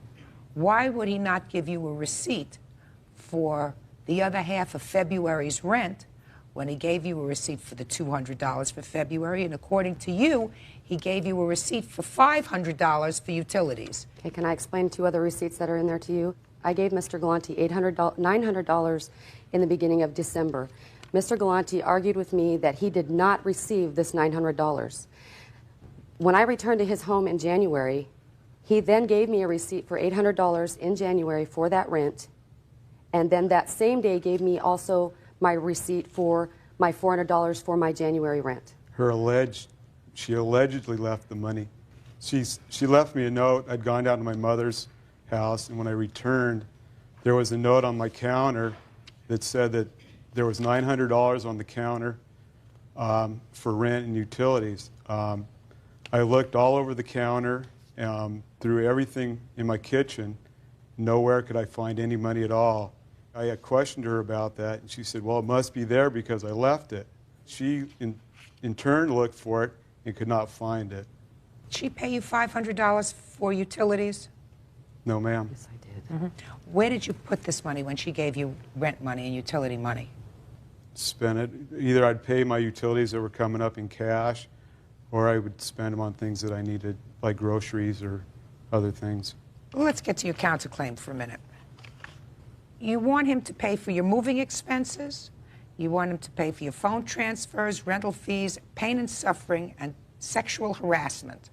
why would he not give you a receipt for the other half of February's rent when he gave you a receipt for the $200 for February, and according to you, he gave you a receipt for $500 for utilities? Okay, can I explain 2 other receipts that are in there to you? I gave Mr. Galante $900 in the beginning of December. Mr. Galante argued with me that he did not receive this $900. When I returned to his home in January, he then gave me a receipt for $800 in January for that rent, and then that same day gave me also my receipt for my $400 for my January rent. She allegedly left the money. She left me a note. I'd gone down to my mother's house, and when I returned, there was a note on my counter that said that there was $900 on the counter for rent and utilities. I looked all over the counter, through everything in my kitchen. Nowhere could I find any money at all. I had questioned her about that, and she said, well, it must be there because I left it. She, in turn, looked for it and could not find it. Did she pay you $500 for utilities? No, ma'am. Yes, I did. Where did you put this money when she gave you rent money and utility money? Spent it. Either I'd pay my utilities that were coming up in cash, or I would spend them on things that I needed, like groceries or other things. Well, let's get to your counterclaim for a minute. You want him to pay for your moving expenses, you want him to pay for your phone transfers, rental fees, pain and suffering, and sexual harassment.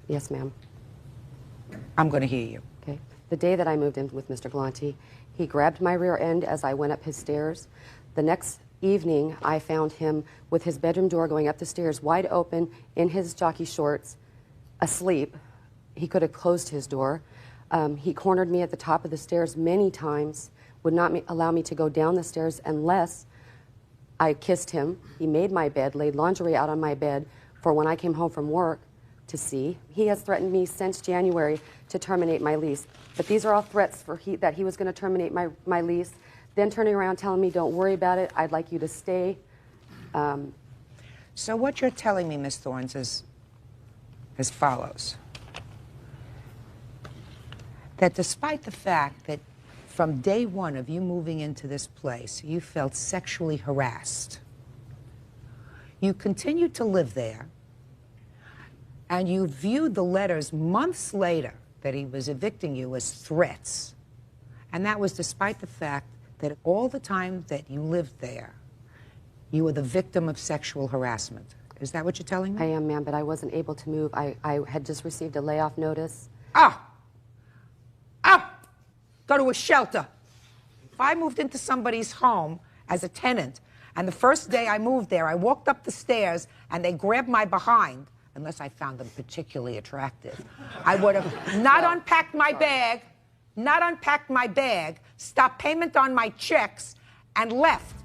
Yes, ma'am. I'm going to hear you. Okay. The day that I moved in with Mr. Galante, he grabbed my rear end as I went up his stairs. The next evening, I found him with his bedroom door going up the stairs wide open in his jockey shorts, asleep. He could have closed his door. He cornered me at the top of the stairs many times, would not allow me to go down the stairs unless I kissed him. He made my bed, laid lingerie out on my bed for when I came home from work to see. He has threatened me since January to terminate my lease. But these are all threats that he was going to terminate my lease, then turning around telling me, don't worry about it, I'd like you to stay. So what you're telling me, Ms. Thorns, is as follows. That despite the fact that from day one of you moving into this place, you felt sexually harassed, you continued to live there, and you viewed the letters months later that he was evicting you as threats. And that was despite the fact that all the time that you lived there, you were the victim of sexual harassment. Is that what you're telling me? I am, ma'am, but I wasn't able to move. I had just received a layoff notice. Go to a shelter. If I moved into somebody's home as a tenant, and the first day I moved there, I walked up the stairs and they grabbed my behind, unless I found them particularly attractive, I would have not unpacked my bag, stopped payment on my checks, and left.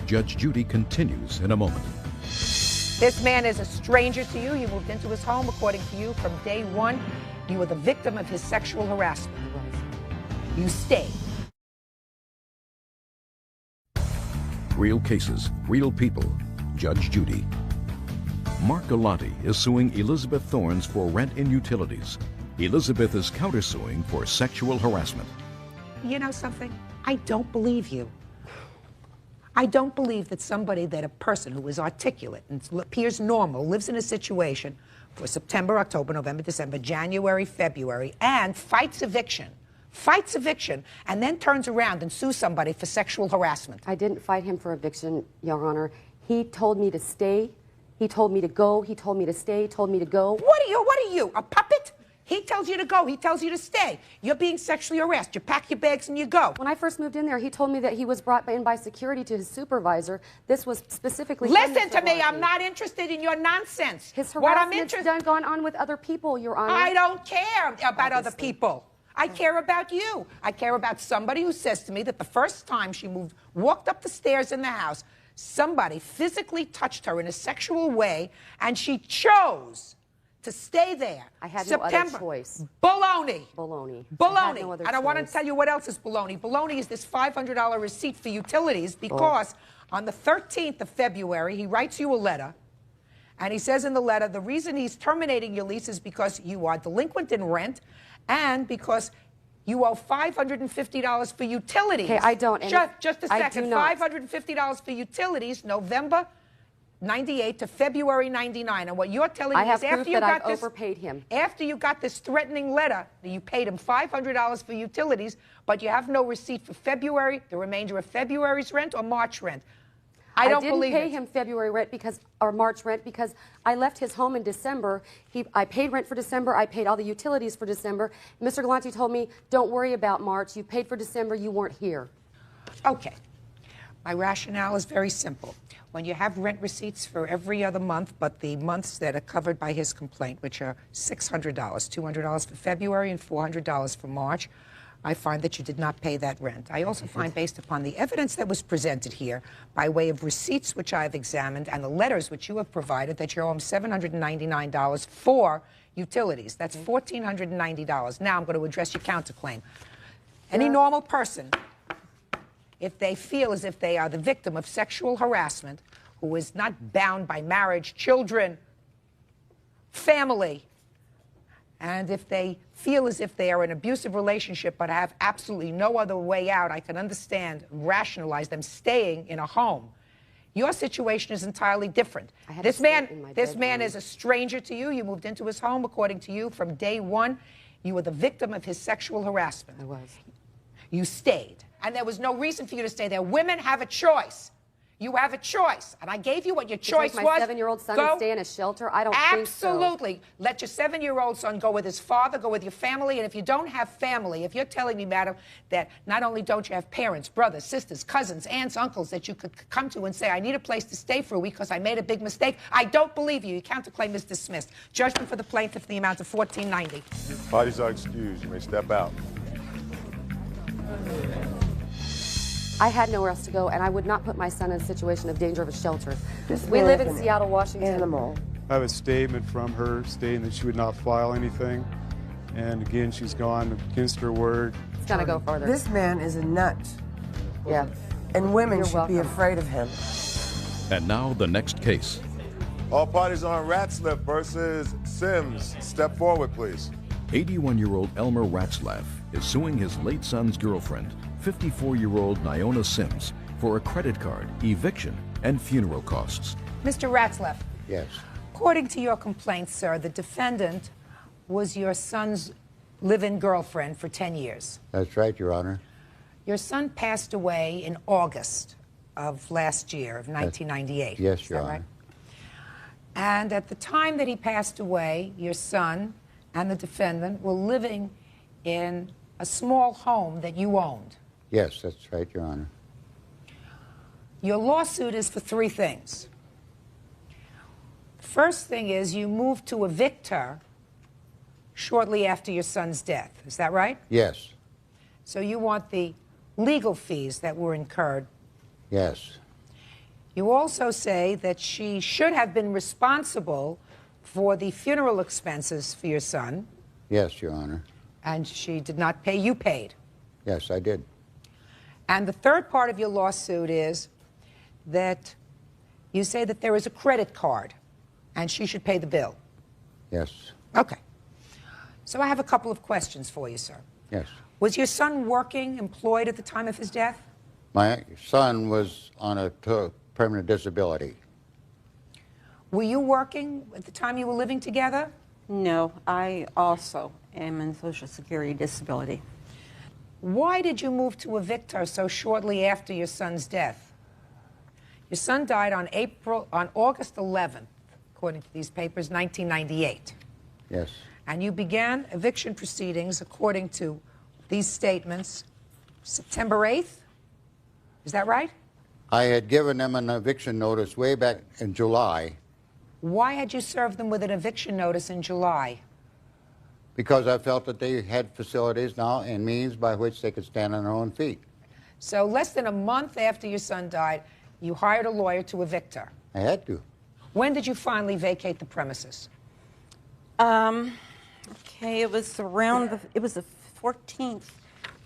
Judge Judy continues in a moment. This man is a stranger to you. You moved into his home, according to you, from day one. You were the victim of his sexual harassment. You stayed. Real cases, real people. Judge Judy. Mark Galante is suing Elizabeth Thorns for rent and utilities. Elizabeth is countersuing for sexual harassment. You know something? I don't believe you. I don't believe that a person who is articulate and appears normal, lives in a situation for September, October, November, December, January, February, and fights eviction, and then turns around and sues somebody for sexual harassment. I didn't fight him for eviction, Your Honor. He told me to stay. He told me to go. He told me to stay. Told me to go. What are you, a puppet? He tells you to go. He tells you to stay. You're being sexually harassed. You pack your bags and you go. When I first moved in there, he told me that he was brought in by security to his supervisor. This was specifically... Listen to me. I'm not interested in your nonsense. His harassment's gone on with other people, Your Honor. I don't care about other people. I care about you. I care about somebody who says to me that the first time she walked up the stairs in the house, somebody physically touched her in a sexual way, and she chose to stay there. I had September. no other choice. Baloney. Baloney. Baloney. No other and I want to choice. tell you what else is baloney. Baloney is this $500 receipt for utilities because on the 13th of February, he writes you a letter, and he says in the letter, the reason he's terminating your lease is because you are delinquent in rent and because you owe $550 for utilities. Okay, I don't. And Just a I second. do not. $550 for utilities, November 98 to February 99. And what you're telling me I have is after proof you that got I've this, overpaid him. after you got this threatening letter, that you paid him $500 for utilities, but you have no receipt for February, the remainder of February's rent or March rent. I don't believe didn't pay it. him February rent or March rent because I left his home in December. I paid rent for December. I paid all the utilities for December. Mr. Galante told me, don't worry about March. You paid for December. You weren't here. Okay. My rationale is very simple. When you have rent receipts for every other month, but the months that are covered by his complaint, which are $600, $200 for February and $400 for March, I find that you did not pay that rent. I also find, based upon the evidence that was presented here, by way of receipts which I've examined and the letters which you have provided, that you owe him $799 for utilities. That's $1,490. Now I'm going to address your counterclaim. Any normal person, if they feel as if they are the victim of sexual harassment, who is not bound by marriage, children, family, and if they feel as if they are in an abusive relationship but have absolutely no other way out, I can understand, rationalize them staying in a home. Your situation is entirely different. This man is a stranger to you. You moved into his home, according to you, from day one. You were the victim of his sexual harassment. I was. You stayed. And there was no reason for you to stay there. Women have a choice. You have a choice. And I gave you what your choice was. My 7-year-old son and stay in a shelter? I don't think so. Absolutely. Let your 7-year-old son go with his father, go with your family. And if you don't have family, if you're telling me, madam, that not only don't you have parents, brothers, sisters, cousins, aunts, uncles that you could come to and say, I need a place to stay for a week because I made a big mistake, I don't believe you. Your counterclaim is dismissed. Judgment for the plaintiff in the amount of $1,490. Parties are excused. You may step out. I had nowhere else to go, and I would not put my son in a situation of danger of a shelter. This We man live is in an Seattle, Washington. Animal. I have a statement from her stating that she would not file anything. And again, she's gone against her word. It's going to go further. This man is a nut. Yeah. And women You're should be welcome. afraid of him. And now the next case. All parties on Ratslip versus Sims. Step forward, please. 81-year-old Elmer Ratzlaff is suing his late son's girlfriend, 54-year-old Niona Sims, for a credit card, eviction, and funeral costs. Mr. Ratzlaff. Yes. According to your complaint, sir, the defendant was your son's live-in girlfriend for 10 years. That's right, Your Honor. Your son passed away in August of last year, of 1998. Yes, Is Your that Honor. right? And at the time that he passed away, your son and the defendant were living in a small home that you owned. Yes, that's right, Your Honor. Your lawsuit is for three things. First thing is you moved to evict her shortly after your son's death. Is that right? Yes, So you want the legal fees that were incurred. yes, You also say that she should have been responsible for the funeral expenses for your son, yes, Your Honor. and she did not pay. You paid. Yes, I did. And the third part of your lawsuit is that you say that there is a credit card, and she should pay the bill. Yes, Okay. So I have a couple of questions for you, sir. yes. Was your son working, employed at the time of his death? My son was on a permanent disability. Were you working at the time you were living together? No, I also am in Social Security disability. Why did you move to evict her so shortly after your son's death? Your son died on August 11th, according to these papers, 1998. Yes, And you began eviction proceedings, according to these statements, September 8th? Is that right? I had given them an eviction notice way back in July Why had you served them with an eviction notice in July? because I felt that they had facilities now and means by which they could stand on their own feet. So less than a month after your son died, you hired a lawyer to evict her. I had to. When did you finally vacate the premises? Okay, it was around it was the 14th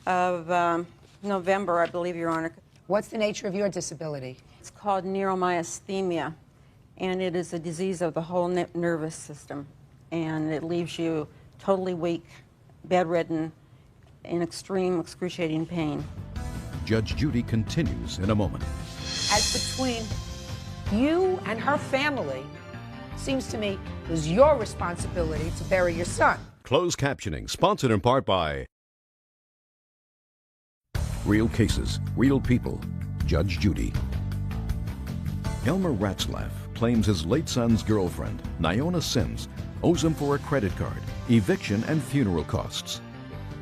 of November, I believe, Your Honor. What's the nature of your disability? It's called neuromyasthenia, and it is a disease of the whole nervous system, and it leaves you totally weak, bedridden, in extreme, excruciating pain. Judge Judy continues in a moment. As between you and her family, seems to me, it was your responsibility to bury your son. Closed captioning, sponsored in part by Real Cases, Real People, Judge Judy. Elmer Ratzlaff claims his late son's girlfriend, Niona Sims, owes him for a credit card, eviction, and funeral costs.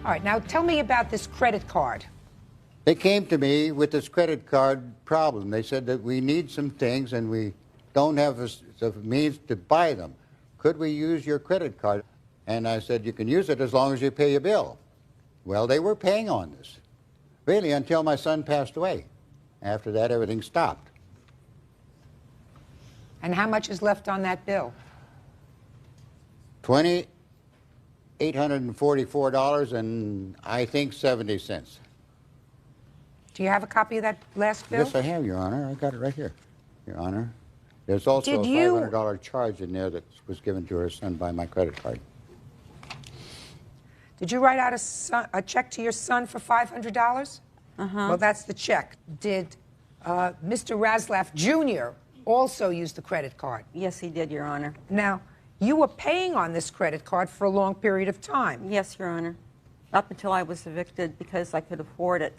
All right, now tell me about this credit card. They came to me with this credit card problem. They said that we need some things and we don't have the means to buy them. Could we use your credit card? And I said, you can use it as long as you pay your bill. Well, they were paying on this, really, until my son passed away. After that, everything stopped. And how much is left on that bill? $2,844 and I think 70 cents. Do you have a copy of that last bill? Yes, I have, Your Honor. I got it right here, Your Honor. There's also Did a you- $500 charge in there that was given to her son by my credit card. Did you write out a check to your son for $500? Well, that's the check. Did Mr. Ratzlaff Jr. also use the credit card? Yes, he did, Your Honor. Now, you were paying on this credit card for a long period of time. Yes, Your Honor. Up until I was evicted because I could afford it.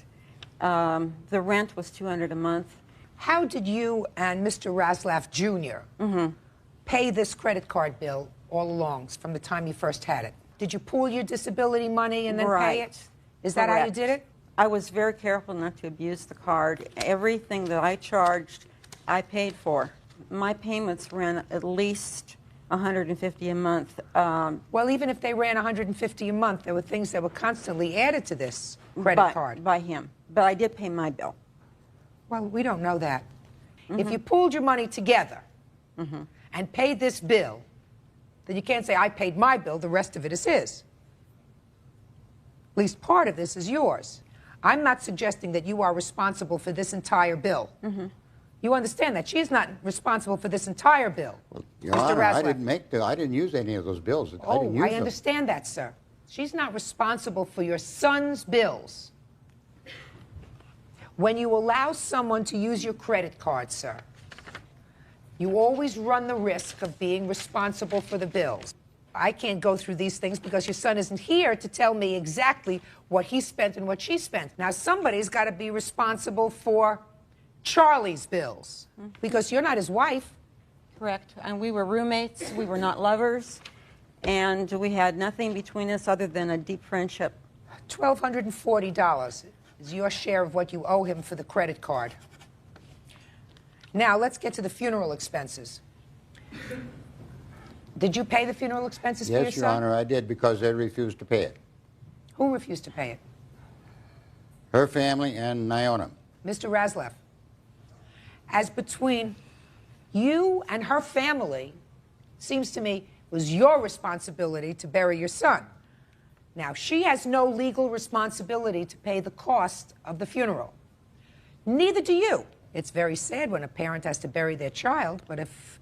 The rent was $200 a month. How did you and Mr. Ratzlaff Jr. Pay this credit card bill all along from the time you first had it? Did you pool your disability money and then pay it? Is that how you Correct. did it? I was very careful not to abuse the card. Everything that I charged, I paid for. My payments ran at least $150 a month. Well, even if they ran $150 a month, there were things that were constantly added to this credit card. By him. But I did pay my bill. Well, we don't know that. If you pooled your money together and paid this bill, then you can't say, I paid my bill, the rest of it is his. At least part of this is yours. I'm not suggesting that you are responsible for this entire bill. You understand that she's not responsible for this entire bill. Your Honor, I didn't use any of those bills. I didn't use I them. understand that, sir. She's not responsible for your son's bills. When you allow someone to use your credit card, sir, you always run the risk of being responsible for the bills. I can't go through these things because your son isn't here to tell me exactly what he spent and what she spent. Now, somebody's got to be responsible for Charlie's bills because you're not his wife. Correct. And we were roommates. We were not lovers. And we had nothing between us other than a deep friendship. $1,240 is your share of what you owe him for the credit card. Now, let's get to the funeral expenses. Did you pay the funeral expenses for your son? Yes, Your Honor, I did because they refused to pay it. Who refused to pay it? Her family and Niona. Mr. Ratzlaff, as between you and her family, seems to me it was your responsibility to bury your son. Now, she has no legal responsibility to pay the cost of the funeral. Neither do you. It's very sad when a parent has to bury their child, but if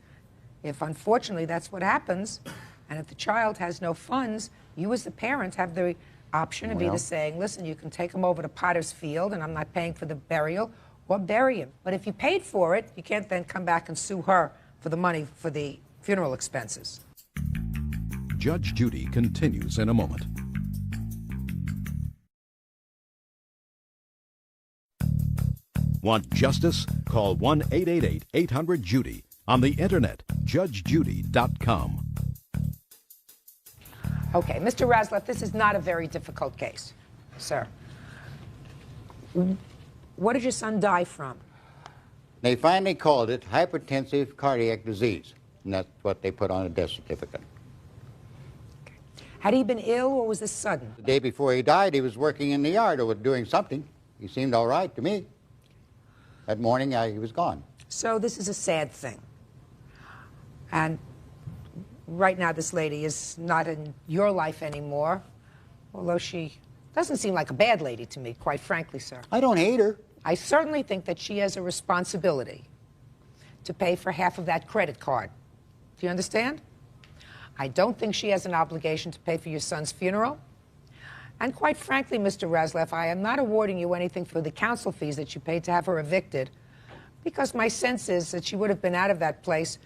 unfortunately that's what happens, and if the child has no funds, you as the parent have the option of either saying, listen, you can take him over to Potter's Field and I'm not paying for the burial, or bury him. But if you paid for it, you can't then come back and sue her for the money for the funeral expenses. Judge Judy continues in a moment. Want justice? Call 1-888-800-JUDY. On the internet, judgejudy.com. Okay, Mr. Ratzlaff, this is not a very difficult case, sir. What did your son die from? They finally called it hypertensive cardiac disease, and that's what they put on a death certificate. Had he been ill or was this sudden? The day before he died, he was working in the yard or doing something. He seemed all right to me. That morning, he was gone. So this is a sad thing. And right now, this lady is not in your life anymore, although she doesn't seem like a bad lady to me, quite frankly, sir. I don't hate her. I certainly think that she has a responsibility to pay for half of that credit card. Do you understand? I don't think she has an obligation to pay for your son's funeral. And quite frankly, Mr. Razleff, I am not awarding you anything for the counsel fees that you paid to have her evicted, because my sense is that she would have been out of that place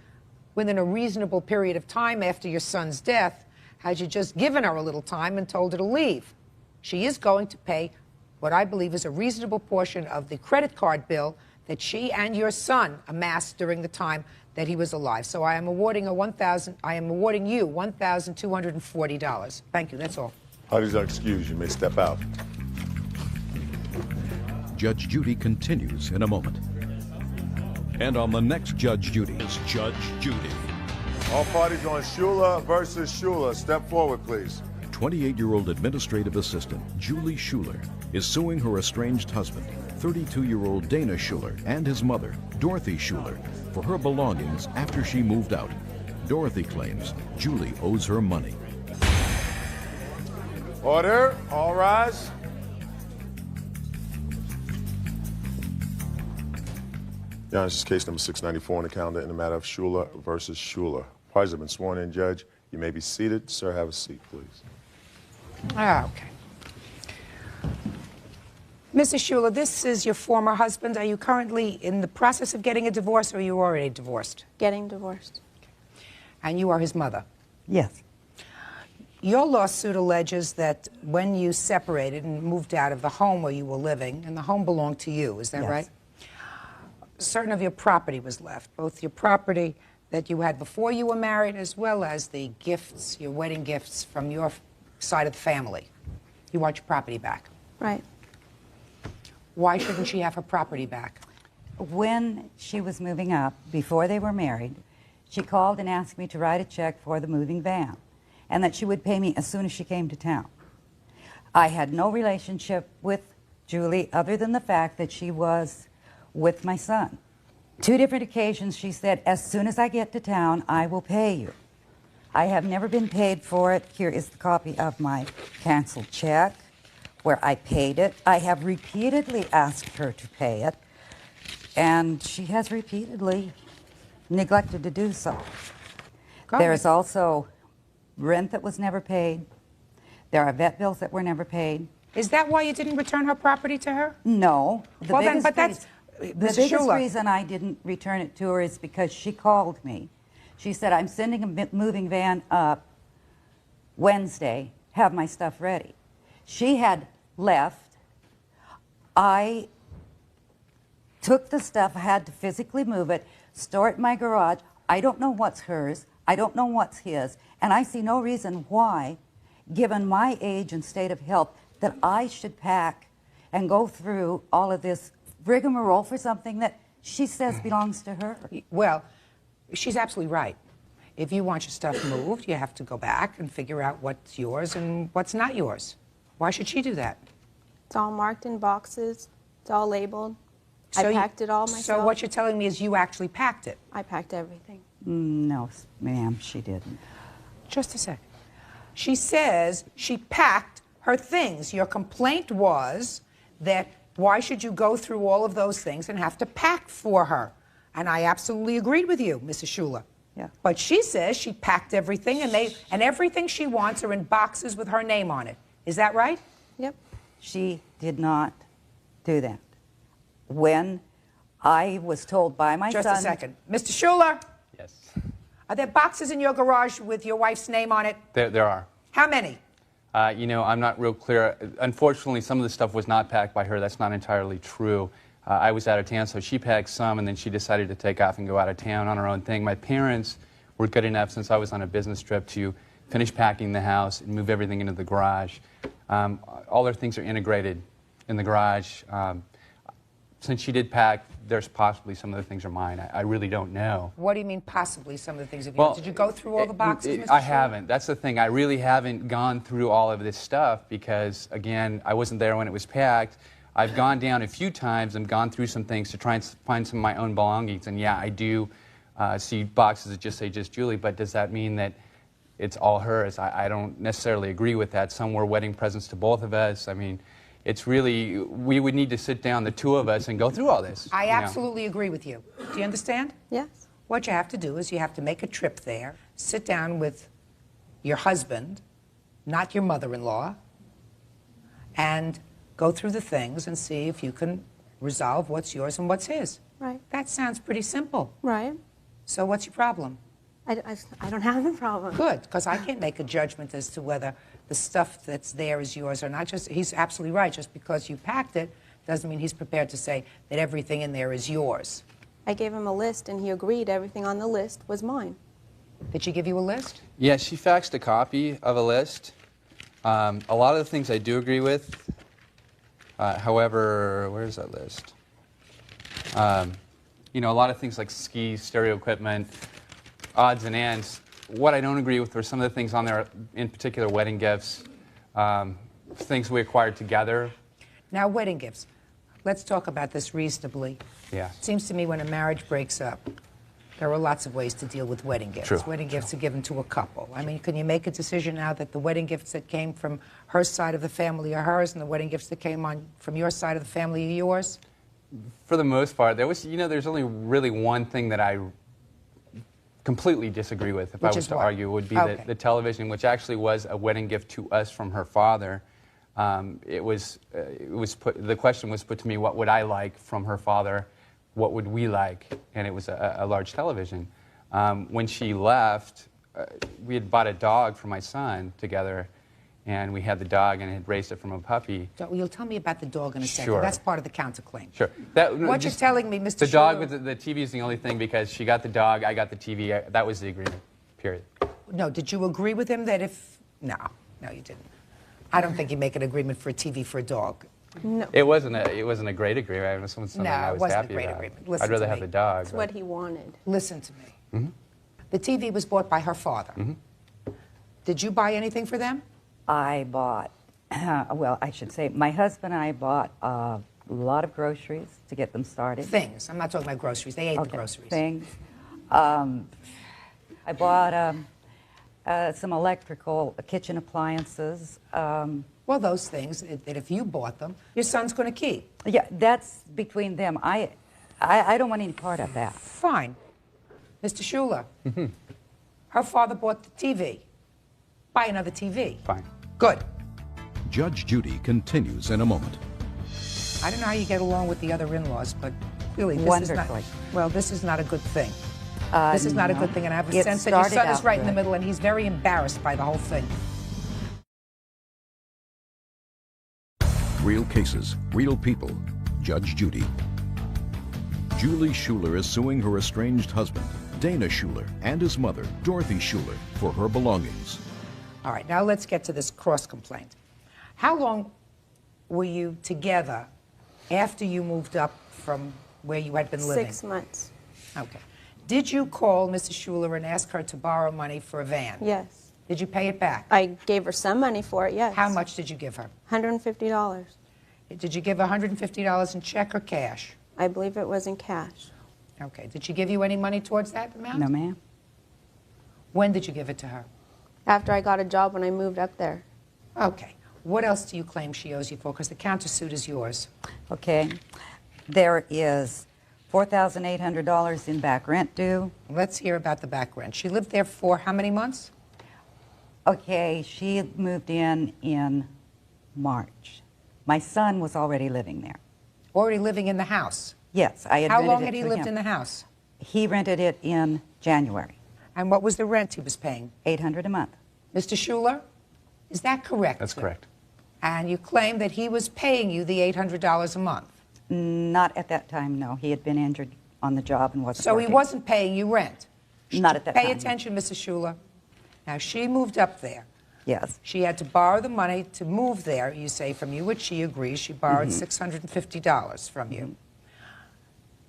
within a reasonable period of time after your son's death had you just given her a little time and told her to leave. She is going to pay what I believe is a reasonable portion of the credit card bill that she and your son amassed during the time that he was alive. So I am awarding you $1,240. Thank you, that's all. Parties are excused. You may step out. Judge Judy continues in a moment. And on the next Judge Judy is Judge Judy. All parties on Schuler versus Schuler. Step forward, please. 28-year-old administrative assistant Julie Schuler is suing her estranged husband, 32-year-old Dana Schuler, and his mother, Dorothy Schuler, for her belongings after she moved out. Dorothy claims Julie owes her money. Order. All rise. Yeah, this is case number 694 on the calendar in the matter of Schuler versus Schuler. Parties have been sworn in, Judge. You may be seated. Sir, have a seat, please. Okay. Mrs. Schuler, this is your former husband. Are you currently in the process of getting a divorce, or are you already divorced? Getting divorced. And you are his mother? Yes. Your lawsuit alleges that when you separated and moved out of the home where you were living, and the home belonged to you, is that Yes. right? Certain of your property was left, both your property that you had before you were married, as well as the gifts, your wedding gifts from your side of the family. You want your property back. Right. Why shouldn't she have her property back? When she was moving up, before they were married, she called and asked me to write a check for the moving van, and that she would pay me as soon as she came to town. I had no relationship with Julie other than the fact that she was with my son. 2 different occasions she said, as soon as I get to town, I will pay you. I have never been paid for it. Here is the copy of my canceled check where I paid it. I have repeatedly asked her to pay it, and she has repeatedly neglected to do so. There is also rent that was never paid. There are vet bills that were never paid. Is that why you didn't return her property to her? No. Well, then, but that's... The biggest reason I didn't return it to her is because she called me. She said, I'm sending a moving van up Wednesday, have my stuff ready. She had left. I took the stuff, I had to physically move it, store it in my garage. I don't know what's hers, I don't know what's his, and I see no reason why, given my age and state of health, that I should pack and go through all of this rigmarole for something that she says belongs to her. Well, she's absolutely right. If you want your stuff moved, you have to go back and figure out what's yours and what's not yours. Why should she do that? It's all marked in boxes. It's all labeled. I packed it all myself. So what you're telling me is you actually packed it? I packed everything. No, ma'am, she didn't. Just a second. She says she packed her things. Your complaint was that why should you go through all of those things and have to pack for her? And I absolutely agreed with you, Mrs. Schuler. Yeah. But she says she packed everything, and everything she wants are in boxes with her name on it. Is that right? Yep. She did not do that. When I was told by my son... Just a second. Mr. Schuler? Yes. Are there boxes in your garage with your wife's name on it? There are. How many? You know, I'm not real clear. Unfortunately, some of the stuff was not packed by her. That's not entirely true. I was out of town, so she packed some, and then she decided to take off and go out of town on her own thing. My parents were good enough, since I was on a business trip, to finish packing the house and move everything into the garage. All their things are integrated in the garage. since she did pack, there's possibly some of the things are mine. I really don't know. What do you mean possibly some of the things? Well, did you go through all the boxes, Mr. I Shore? haven't. That's the thing. I really haven't gone through all of this stuff because, again, I wasn't there when it was packed. I've gone down a few times and gone through some things to try and find some of my own belongings. And yeah, I do see boxes that just say just Julie, but does that mean that it's all hers? I don't necessarily agree with that. Some were wedding presents to both of us. I mean, it's really, we would need to sit down, the two of us, and go through all this. I absolutely agree with you. Do you understand? Yes. What you have to do is you have to make a trip there, sit down with your husband, not your mother-in-law, and go through the things and see if you can resolve what's yours and what's his. Right. That sounds pretty simple. Right. So what's your problem? I don't have a problem. Good, because I can't make a judgment as to whether the stuff that's there is yours or not. He's absolutely right. Just because you packed it doesn't mean he's prepared to say that everything in there is yours. I gave him a list, and he agreed everything on the list was mine. Did she give you a list? Yeah, she faxed a copy of a list. A lot of the things I do agree with. However, where's that list? You know, a lot of things like skis, stereo equipment, odds and ends. What I don't agree with were some of the things on there, in particular wedding gifts, things we acquired together. Now, wedding gifts. Let's talk about this reasonably. Yeah. It seems to me when a marriage breaks up, there are lots of ways to deal with wedding gifts. True. Wedding gifts are given to a couple. I mean, can you make a decision now that the wedding gifts that came from her side of the family are hers and the wedding gifts that came from your side of the family are yours? For the most part, there's only really one thing that I completely disagree with, if I was to argue, would be the television, which actually was a wedding gift to us from her father. The question was put to me, what would I like from her father? What would we like? And it was a large television. When she left, we had bought a dog for my son together, and we had the dog and had raised it from a puppy. So you'll tell me about the dog in a second. Sure. That's part of the counterclaim. Sure. What you're telling me, Mr. The dog Schuler- with the TV is the only thing because she got the dog, I got the TV. That was the agreement, period. No, did you agree with him that if... No, you didn't. I don't think you make an agreement for a TV for a dog. No. It wasn't a great agreement. It was something I was wasn't happy a great about. agreement. Listen I'd rather to have me. the dog. That's what he wanted. Listen to me. Mm-hmm. The TV was bought by her father. Mm-hmm. Did you buy anything for them? I bought, well, I should say, my husband and I bought a lot of groceries to get them started. Things. I'm not talking about groceries. They ate the groceries. Things. I bought some electrical kitchen appliances. Well, those things that if you bought them, your son's going to keep. Yeah, that's between them. I don't want any part of that. Fine. Mr. Schuler, her father bought the TV. Buy another TV. Fine. Good. Judge Judy continues in a moment. I don't know how you get along with the other in-laws, but clearly this is not, Wonderfully. well, this is not a good thing. This is not a no. good thing, and I have a It sense that your started son is out right in the good. middle, and he's very embarrassed by the whole thing. Real cases, real people. Judge Judy. Julie Schuler is suing her estranged husband, Dana Schuler, and his mother, Dorothy Schuler, for her belongings. All right, now let's get to this cross-complaint. How long were you together after you moved up from where you had been living? 6 months. Okay. Did you call Mrs. Schuler and ask her to borrow money for a van? Yes. Did you pay it back? I gave her some money for it, yes. How much did you give her? $150. Did you give her $150 in check or cash? I believe it was in cash. Okay. Did she give you any money towards that amount? No, ma'am. When did you give it to her? After I got a job when I moved up there. Okay. What else do you claim she owes you for? Because the countersuit is yours. Okay. There is $4,800 in back rent due. Let's hear about the back rent. She lived there for how many months? Okay, she moved in March. My son was already living there. Already living in the house? Yes, I had How rented long it had he to lived him. in the house? He rented it in January. And what was the rent he was paying? $800 a month. Mr. Schuler, is that correct? That's correct. And you claim that he was paying you the $800 a month? Not at that time, no. He had been injured on the job and wasn't So working. he wasn't paying you rent? Not at that Pay time. attention, Mrs. Schuler. Now, she moved up there. Yes. She had to borrow the money to move there, you say, from you, which she agrees. She borrowed $650 from you.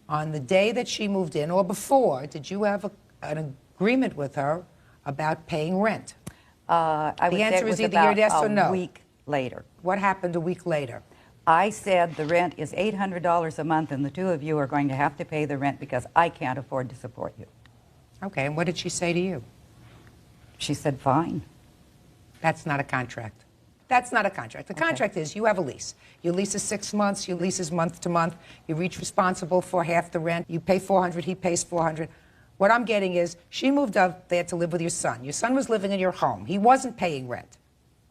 On the day that she moved in, or before, did you have an agreement with her about paying rent? I would The say answer it was is either about yes or no. a week later. What happened a week later? I said the rent is $800 a month, and the two of you are going to have to pay the rent because I can't afford to support you. Okay, and what did she say to you? She said, fine. That's not a contract. That's not a contract. The contract is you have a lease. Your lease is 6 months. Your lease is month to month. You're each responsible for half the rent. You pay $400. He pays $400. What I'm getting is she moved up there to live with your son. Your son was living in your home. He wasn't paying rent.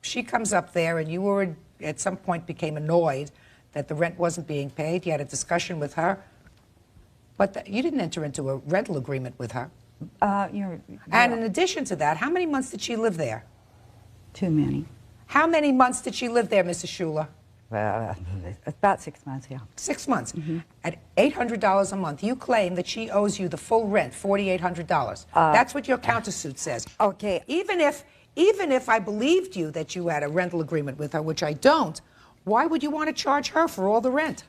She comes up there, and you were at some point became annoyed that the rent wasn't being paid. You had a discussion with her. But you didn't enter into a rental agreement with her. And in addition to that, how many months did she live there? Too many. How many months did she live there, Mrs. Schuler? About 6 months, yeah. 6 months. At $800 a month, you claim that she owes you the full rent, $4,800. That's what your countersuit says. Okay. Even if I believed you that you had a rental agreement with her, which I don't, why would you want to charge her for all the rent?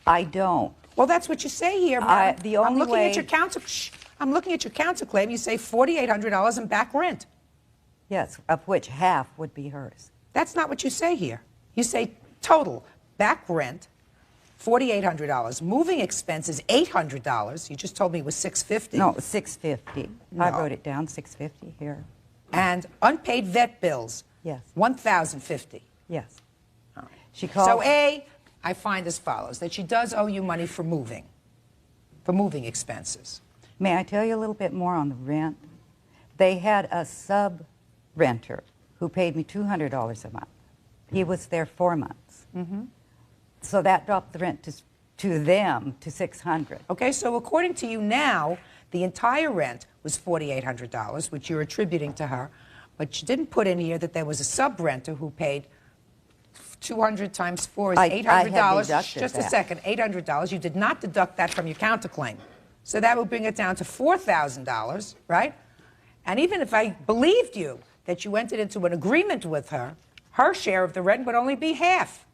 I don't. Well, that's what you say here, ma'am. I'm looking at your counterclaim. You say $4,800 in back rent. Yes, of which half would be hers. That's not what you say here. You say total back rent, $4,800. Moving expenses, $800. You just told me it was $650. No, it was $650. No. I wrote it down, $650 here. And unpaid vet bills. Yes. $1,050. Yes. She called. So A, I find as follows, that she does owe you money for moving expenses. May I tell you a little bit more on the rent? They had a sub-renter who paid me $200 a month. He was there 4 months. So that dropped the rent to them to $600. Okay, so according to you now, the entire rent was $4,800, which you're attributing to her, but you didn't put in here that there was a sub-renter who paid 200 times 4 is $800. I had deducted Just that. a second, $800. You did not deduct that from your counterclaim. So that would bring it down to $4,000, right? And even if I believed you that you entered into an agreement with her, her share of the rent would only be half,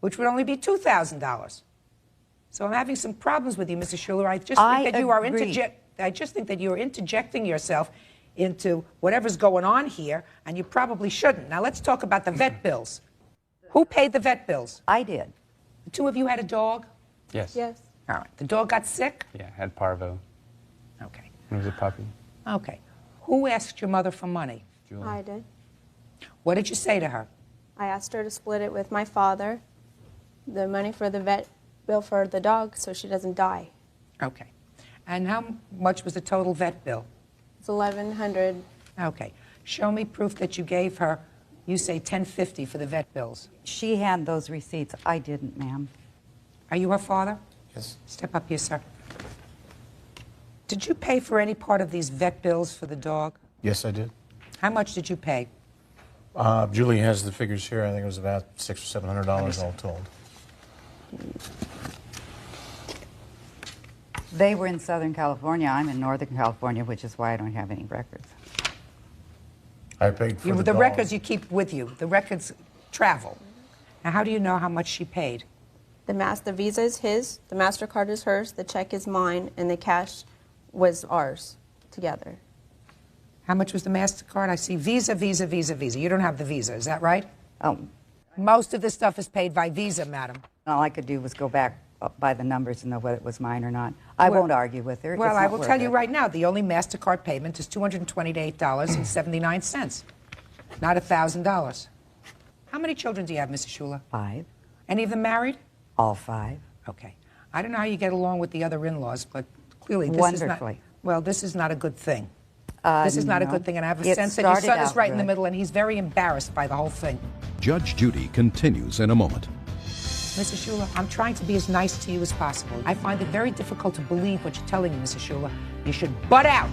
which would only be $2,000. So I'm having some problems with you, Mrs. Schuler. I just think that you are interjecting yourself into whatever's going on here, and you probably shouldn't. Now let's talk about the vet bills. Who paid the vet bills? I did. The two of you had a dog? Yes. Yes. All right. The dog got sick? Yeah, had parvo. Okay. It was a puppy. Okay. Who asked your mother for money? Julie. I did. What did you say to her? I asked her to split it with my father, the money for the vet bill for the dog so she doesn't die. Okay. And how much was the total vet bill? It's $1,100. Okay. Show me proof that you gave her, you say $1,050 for the vet bills. She had those receipts. I didn't, ma'am. Are you her father? Yes. Step up here, sir. Did you pay for any part of these vet bills for the dog? Yes, I did. How much did you pay? Julie has the figures here. I think it was about $600 or $700 all told. They were in Southern California. I'm in Northern California, which is why I don't have any records. I paid for the The dog. records you keep with you. The records travel. Now, how do you know how much she paid? The Visa is his, the MasterCard is hers, the check is mine, and the cash was ours together. How much was the MasterCard? I see Visa, Visa, Visa, Visa. You don't have the Visa, is that right? Oh. Most of this stuff is paid by Visa, madam. All I could do was go back by the numbers and know whether it was mine or not. I won't argue with her. Well, It's I not will worth tell you it. right now, the only MasterCard payment is $228.79, not $1,000. How many children do you have, Mrs. Schuler? 5. Any of them married? All 5. Okay. I don't know how you get along with the other in-laws, but clearly this is not... Wonderfully. Well, this is not a good thing. This is not a no. good thing, and I have a It sense that your son started is out right in the good. middle, and he's very embarrassed by the whole thing. Judge Judy continues in a moment. Mrs. Schuler, I'm trying to be as nice to you as possible. I find it very difficult to believe what you're telling me, Mrs. Schuler. You should butt out.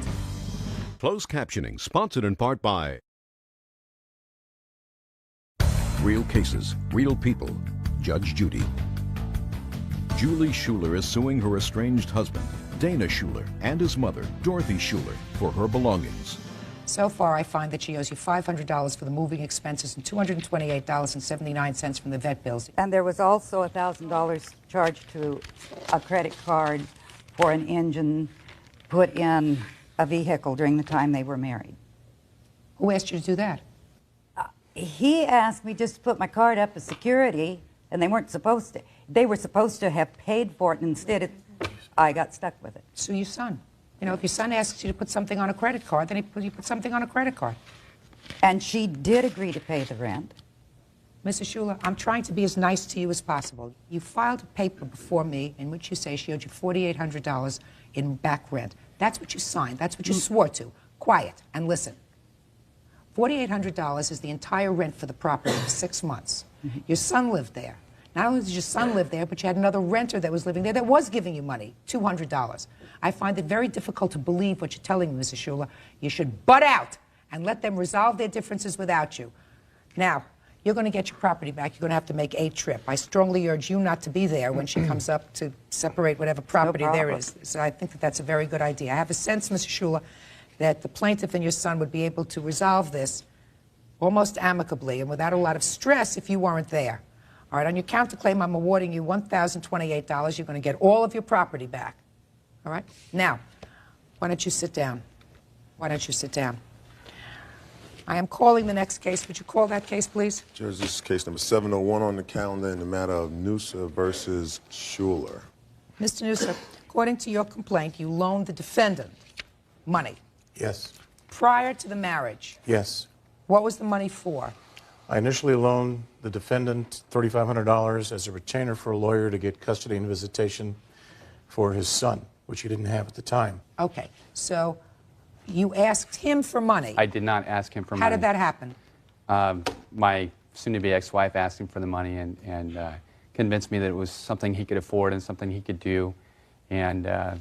Closed captioning sponsored in part by Real Cases, Real People, Judge Judy. Julie Schuler is suing her estranged husband, Dana Schuler, and his mother, Dorothy Schuler, for her belongings. So far, I find that she owes you $500 for the moving expenses and $228.79 from the vet bills. And there was also $1,000 charged to a credit card for an engine put in a vehicle during the time they were married. Who asked you to do that? He asked me just to put my card up as security, and they weren't supposed to. They were supposed to have paid for it, and instead I got stuck with it. Sue your son. You know, if your son asks you to put something on a credit card, then you put something on a credit card. And she did agree to pay the rent. Mrs. Schuler, I'm trying to be as nice to you as possible. You filed a paper before me in which you say she owed you $4,800 in back rent. That's what you signed. That's what you swore to. Quiet and listen. $4,800 is the entire rent for the property for 6 months. Your son lived there. Not only did your son live there, but you had another renter that was living there that was giving you money, $200. I find it very difficult to believe what you're telling me, Mrs. Schuler. You should butt out and let them resolve their differences without you. Now, you're going to get your property back. You're going to have to make a trip. I strongly urge you not to be there when she comes up to separate whatever property there is. So I think that that's a very good idea. I have a sense, Mrs. Schuler, that the plaintiff and your son would be able to resolve this almost amicably and without a lot of stress if you weren't there. All right, on your counterclaim, I'm awarding you $1,028. You're going to get all of your property back. All right? Now, why don't you sit down? Why don't you sit down? I am calling the next case. Would you call that case, please? Judge, this is case number 701 on the calendar in the matter of Noosa versus Schuler. Mr. Noosa, according to your complaint, you loaned the defendant money. Yes. Prior to the marriage. Yes. What was the money for? I initially loaned the defendant $3,500 as a retainer for a lawyer to get custody and visitation for his son, which he didn't have at the time. Okay, so you asked him for money. I did not ask him for money. How did that happen? My soon-to-be ex-wife asked him for the money and convinced me that it was something he could afford and something he could do, and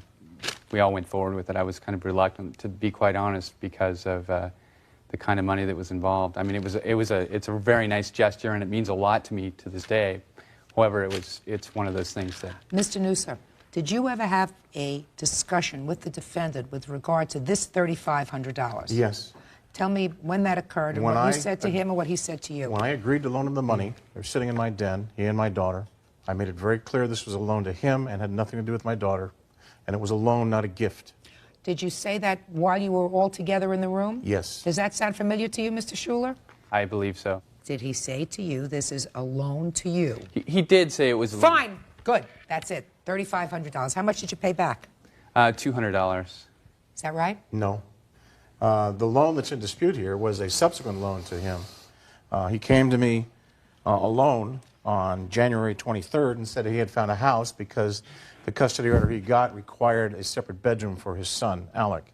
we all went forward with it. I was kind of reluctant, to be quite honest, because of the kind of money that was involved. I mean, it's a very nice gesture, and it means a lot to me to this day. However, it's one of those things that... Mr. Noosa, did you ever have a discussion with the defendant with regard to this $3,500? Yes. Tell me when that occurred and what you said to him and what he said to you. When I agreed to loan him the money, they were sitting in my den, he and my daughter. I made it very clear this was a loan to him and had nothing to do with my daughter, and it was a loan, not a gift. Did you say that while you were all together in the room? Yes. Does that sound familiar to you, Mr. Schuler? I believe so. Did he say to you, this is a loan to you? He did say it was a loan. Fine. Good. That's it. $3,500. How much did you pay back? $200. Is that right? No. The loan that's in dispute here was a subsequent loan to him. He came to me alone on January 23rd and said he had found a house because the custody order he got required a separate bedroom for his son, Alec.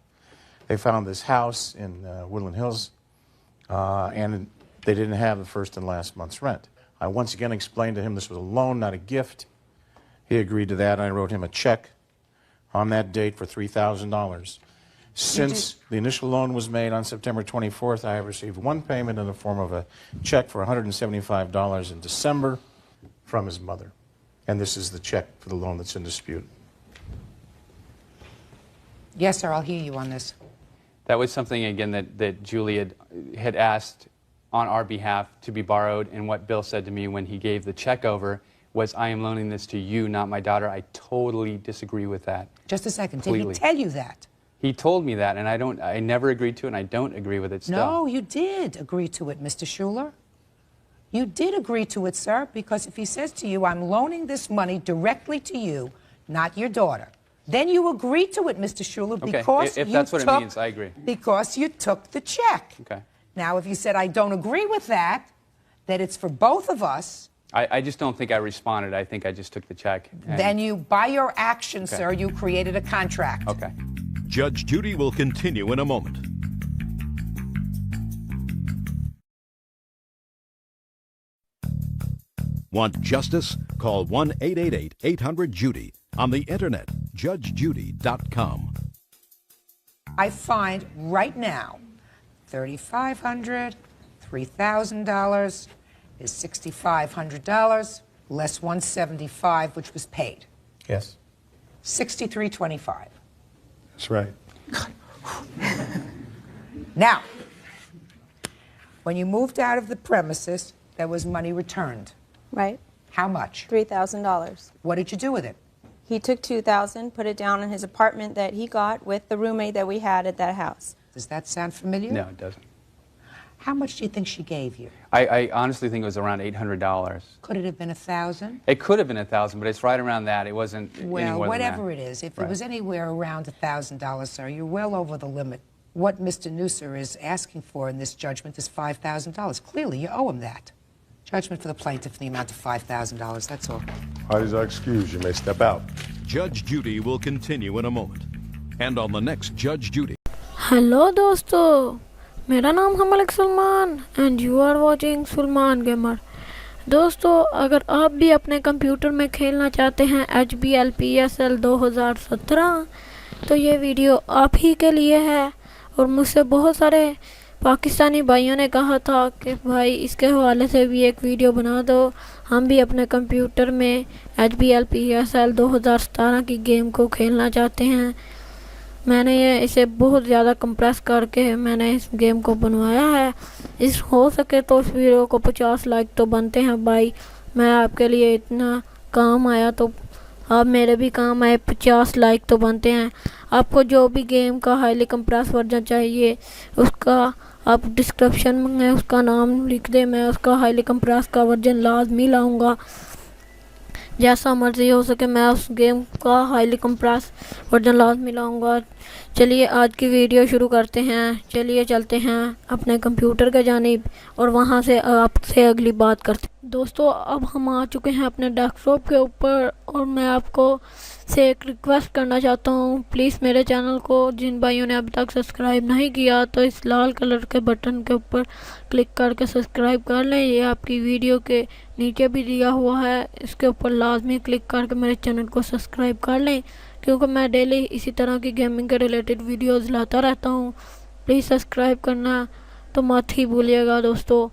They found this house in Woodland Hills, and they didn't have the first and last month's rent. I once again explained to him this was a loan, not a gift. He agreed to that, and I wrote him a check on that date for $3,000. Since the initial loan was made on September 24th, I have received one payment in the form of a check for $175 in December from his mother. And this is the check for the loan that's in dispute. Yes, sir, I'll hear you on this. That was something, again, that Julie had asked on our behalf to be borrowed, and what Bill said to me when he gave the check over was, I am loaning this to you, not my daughter. I totally disagree with that. Just a second. Completely. Did he tell you that? He told me that, and I never agreed to it, and I don't agree with it still. No, you did agree to it, Mr. Schuler. You did agree to it, sir, because if he says to you, I'm loaning this money directly to you, not your daughter, then you agree to it, Mr. Schuler, because if that's what it means, I agree. Because you took the check. Okay. Now, if you said, I don't agree with that it's for both of us, I just don't think I responded. I think I just took the check. Then you, by your action, sir, you created a contract. Okay. Judge Judy will continue in a moment. Want justice? Call 1-888-800-JUDY. On the internet, judgejudy.com. I find right now $3,500, $3,000 is $6,500 less $175, which was paid. Yes. $6,325. That's right. Now, when you moved out of the premises, there was money returned. Right. How much? $3,000. What did you do with it? He took $2,000, put it down in his apartment that he got with the roommate that we had at that house. Does that sound familiar? No, it doesn't. How much do you think she gave you? I honestly think it was around $800. Could it have been 1,000? It could have been 1,000, but it's right around that. It wasn't Well, any more whatever than that. it is, if Right. it was anywhere around $1,000, sir, you're well over the limit. What Mr. Nusser is asking for in this judgment is $5,000. Clearly, you owe him that. Judgment for the plaintiff in the amount of $5,000. That's all. Parties are excused. You may step out. Judge Judy will continue in a moment. And on the next Judge Judy. Hello दोस्तों, मेरा नाम है Malik Salman and you are watching Salman gamer. दोस्तों, अगर आप भी अपने computer में खेलना चाहते हैं HBL PSL 2017 तो ये वीडियो आप ही के लिए है। और मुझसे बहुत सारे पाकिस्तानी भाइयों ने कहा था कि भाई इसके हवाले से भी एक वीडियो बना दो, हम भी अपने कंप्यूटर में HBL PSL 2017 की गेम को खेलना चाहते हैं। मैंने ये इसे बहुत ज़्यादा कंप्रेस करके मैंने इस गेम को बनवाया है। इस हो सके तो इस वीडियो को 50 लाइक तो बनते हैं भाई। मैं आपके लिए इतना काम आया तो आप मेरे भी काम आए, 50 लाइक तो बनते हैं। आपको जो भी गेम का हाईली कंप्रेस वर्जन चाहिए उसका आप डिस्क्रिप्शन में उसका नाम लिख दें, मैं उसका हाईली कंप्रेस का वर्जन लाजमी लाऊंगा। जैसा मर्जी हो सके मैं उस गेम का हाईली कंप्रेस वर्जन लाजमी लाऊंगा। चलिए आज की वीडियो शुरू करते हैं। चलिए चलते हैं अपने कंप्यूटर के जानिब और वहां से आपसे अगली बात करते हैं। दोस्तों, अब हम आ चुके हैं अपने डेस्कटॉप के ऊपर और मैं आपको से एक रिक्वेस्ट करना चाहता हूँ, प्लीज़ मेरे चैनल को जिन भाइयों ने अभी तक सब्सक्राइब नहीं किया तो इस लाल कलर के बटन के ऊपर क्लिक करके सब्सक्राइब कर लें। ये आपकी वीडियो के नीचे भी दिया हुआ है, इसके ऊपर लाजमी क्लिक करके मेरे चैनल को सब्सक्राइब कर लें क्योंकि मैं डेली इसी तरह की गेमिंग के रिलेटेड वीडियोस लाता रहता हूँ। प्लीज़ सब्सक्राइब करना तो मत ही भूलिएगा दोस्तों।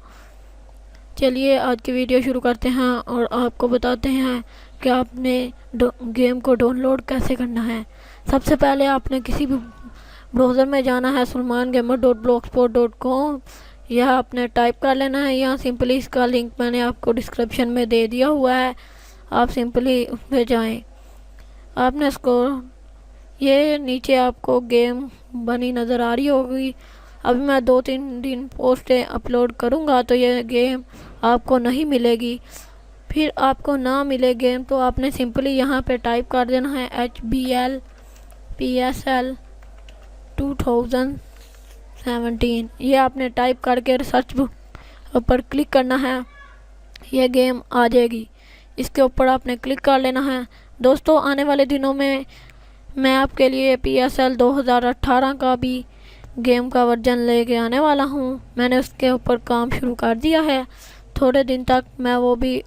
चलिए आज की वीडियो शुरू करते हैं और आपको बताते हैं कि आपने गेम को डाउनलोड कैसे करना है। सबसे पहले आपने किसी भी ब्राउज़र में जाना है sulmangamer.blogspot.com, यह आपने टाइप कर लेना है। यहाँ सिंपली इसका लिंक मैंने आपको डिस्क्रिप्शन में दे दिया हुआ है, आप सिंपली उस पर जाएँ। आपने इसको ये नीचे आपको गेम बनी नज़र आ रही होगी। अभी मैं 2-3 दिन पोस्टें अपलोड करूँगा तो ये गेम आपको नहीं मिलेगी। फिर आपको ना मिले गेम तो आपने सिंपली यहाँ पे टाइप कर देना है HBL PSL 2017। ये आपने टाइप करके सर्च पर क्लिक करना है, ये गेम आ जाएगी। इसके ऊपर आपने क्लिक कर लेना है। दोस्तों, आने वाले दिनों में मैं आपके लिए PSL 2018 का भी गेम का वर्जन लेके आने वाला हूँ। मैंने उसके ऊपर काम शुरू कर दिया है, थोड़े दिन तक मैं वो भी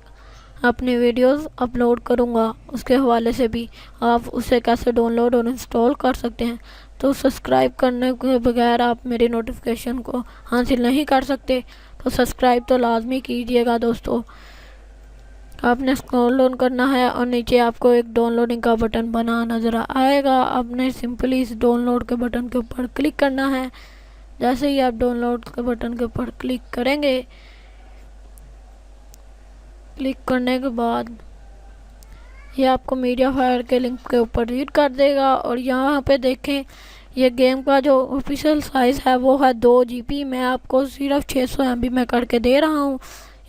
अपनी वीडियोस अपलोड करूँगा। उसके हवाले से भी आप उसे कैसे डाउनलोड और इंस्टॉल कर सकते हैं। तो सब्सक्राइब करने के बगैर आप मेरी नोटिफिकेशन को हासिल नहीं कर सकते, तो सब्सक्राइब तो लाजमी कीजिएगा दोस्तों। आपने स्क्रॉल डाउन करना है और नीचे आपको एक डाउनलोडिंग का बटन बना नज़र आएगा। आपने सिंपली इस डाउनलोड के बटन के ऊपर क्लिक करना है। जैसे ही आप डाउनलोड के बटन के ऊपर क्लिक करेंगे, क्लिक करने के बाद ये आपको मीडिया फायर के लिंक के ऊपर रीड कर देगा। और यहाँ पे देखें ये गेम का जो ऑफिशियल साइज़ है वो है 2 GB। मैं आपको सिर्फ 600 MB में करके दे रहा हूँ।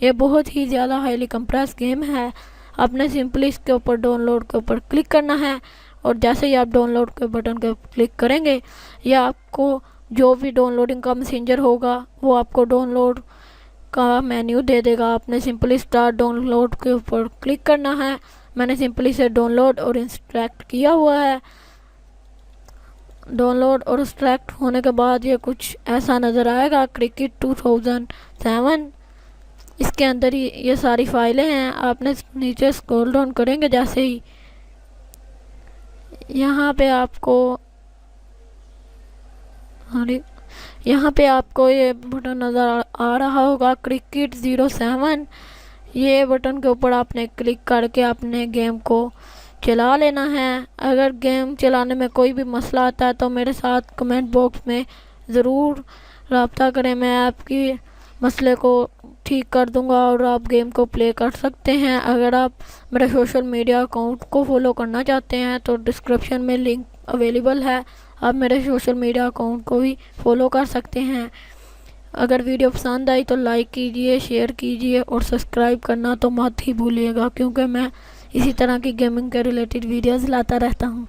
ये बहुत ही ज़्यादा हाईली कंप्रेस गेम है। आपने सिंपली इसके ऊपर डाउनलोड के ऊपर क्लिक करना है और जैसे ही आप डाउनलोड के बटन के क्लिक करेंगे, यह आपको जो भी डाउनलोडिंग का मैसेंजर होगा वो आपको डाउनलोड का मेन्यू दे देगा। आपने सिंपली स्टार्ट डाउनलोड के ऊपर क्लिक करना है। मैंने सिंपली से डाउनलोड और इंस्टॉल किया हुआ है। डाउनलोड और इंस्टॉल होने के बाद ये कुछ ऐसा नज़र आएगा, क्रिकेट 2007। इसके अंदर ही ये सारी फाइलें हैं। आपने नीचे स्क्रॉल डाउन करेंगे जैसे ही, यहाँ पे आपको ये बटन नज़र आ रहा होगा क्रिकेट 07। ये बटन के ऊपर आपने क्लिक करके अपने गेम को चला लेना है। अगर गेम चलाने में कोई भी मसला आता है तो मेरे साथ कमेंट बॉक्स में ज़रूर रब्ता करें, मैं आपकी मसले को ठीक कर दूंगा और आप गेम को प्ले कर सकते हैं। अगर आप मेरे सोशल मीडिया अकाउंट को फॉलो करना चाहते हैं तो डिस्क्रिप्शन में लिंक अवेलेबल है, आप मेरे सोशल मीडिया अकाउंट को भी फॉलो कर सकते हैं। अगर वीडियो पसंद आई तो लाइक कीजिए, शेयर कीजिए और सब्सक्राइब करना तो मत ही भूलिएगा, क्योंकि मैं इसी तरह की गेमिंग के रिलेटेड वीडियोस लाता रहता हूँ।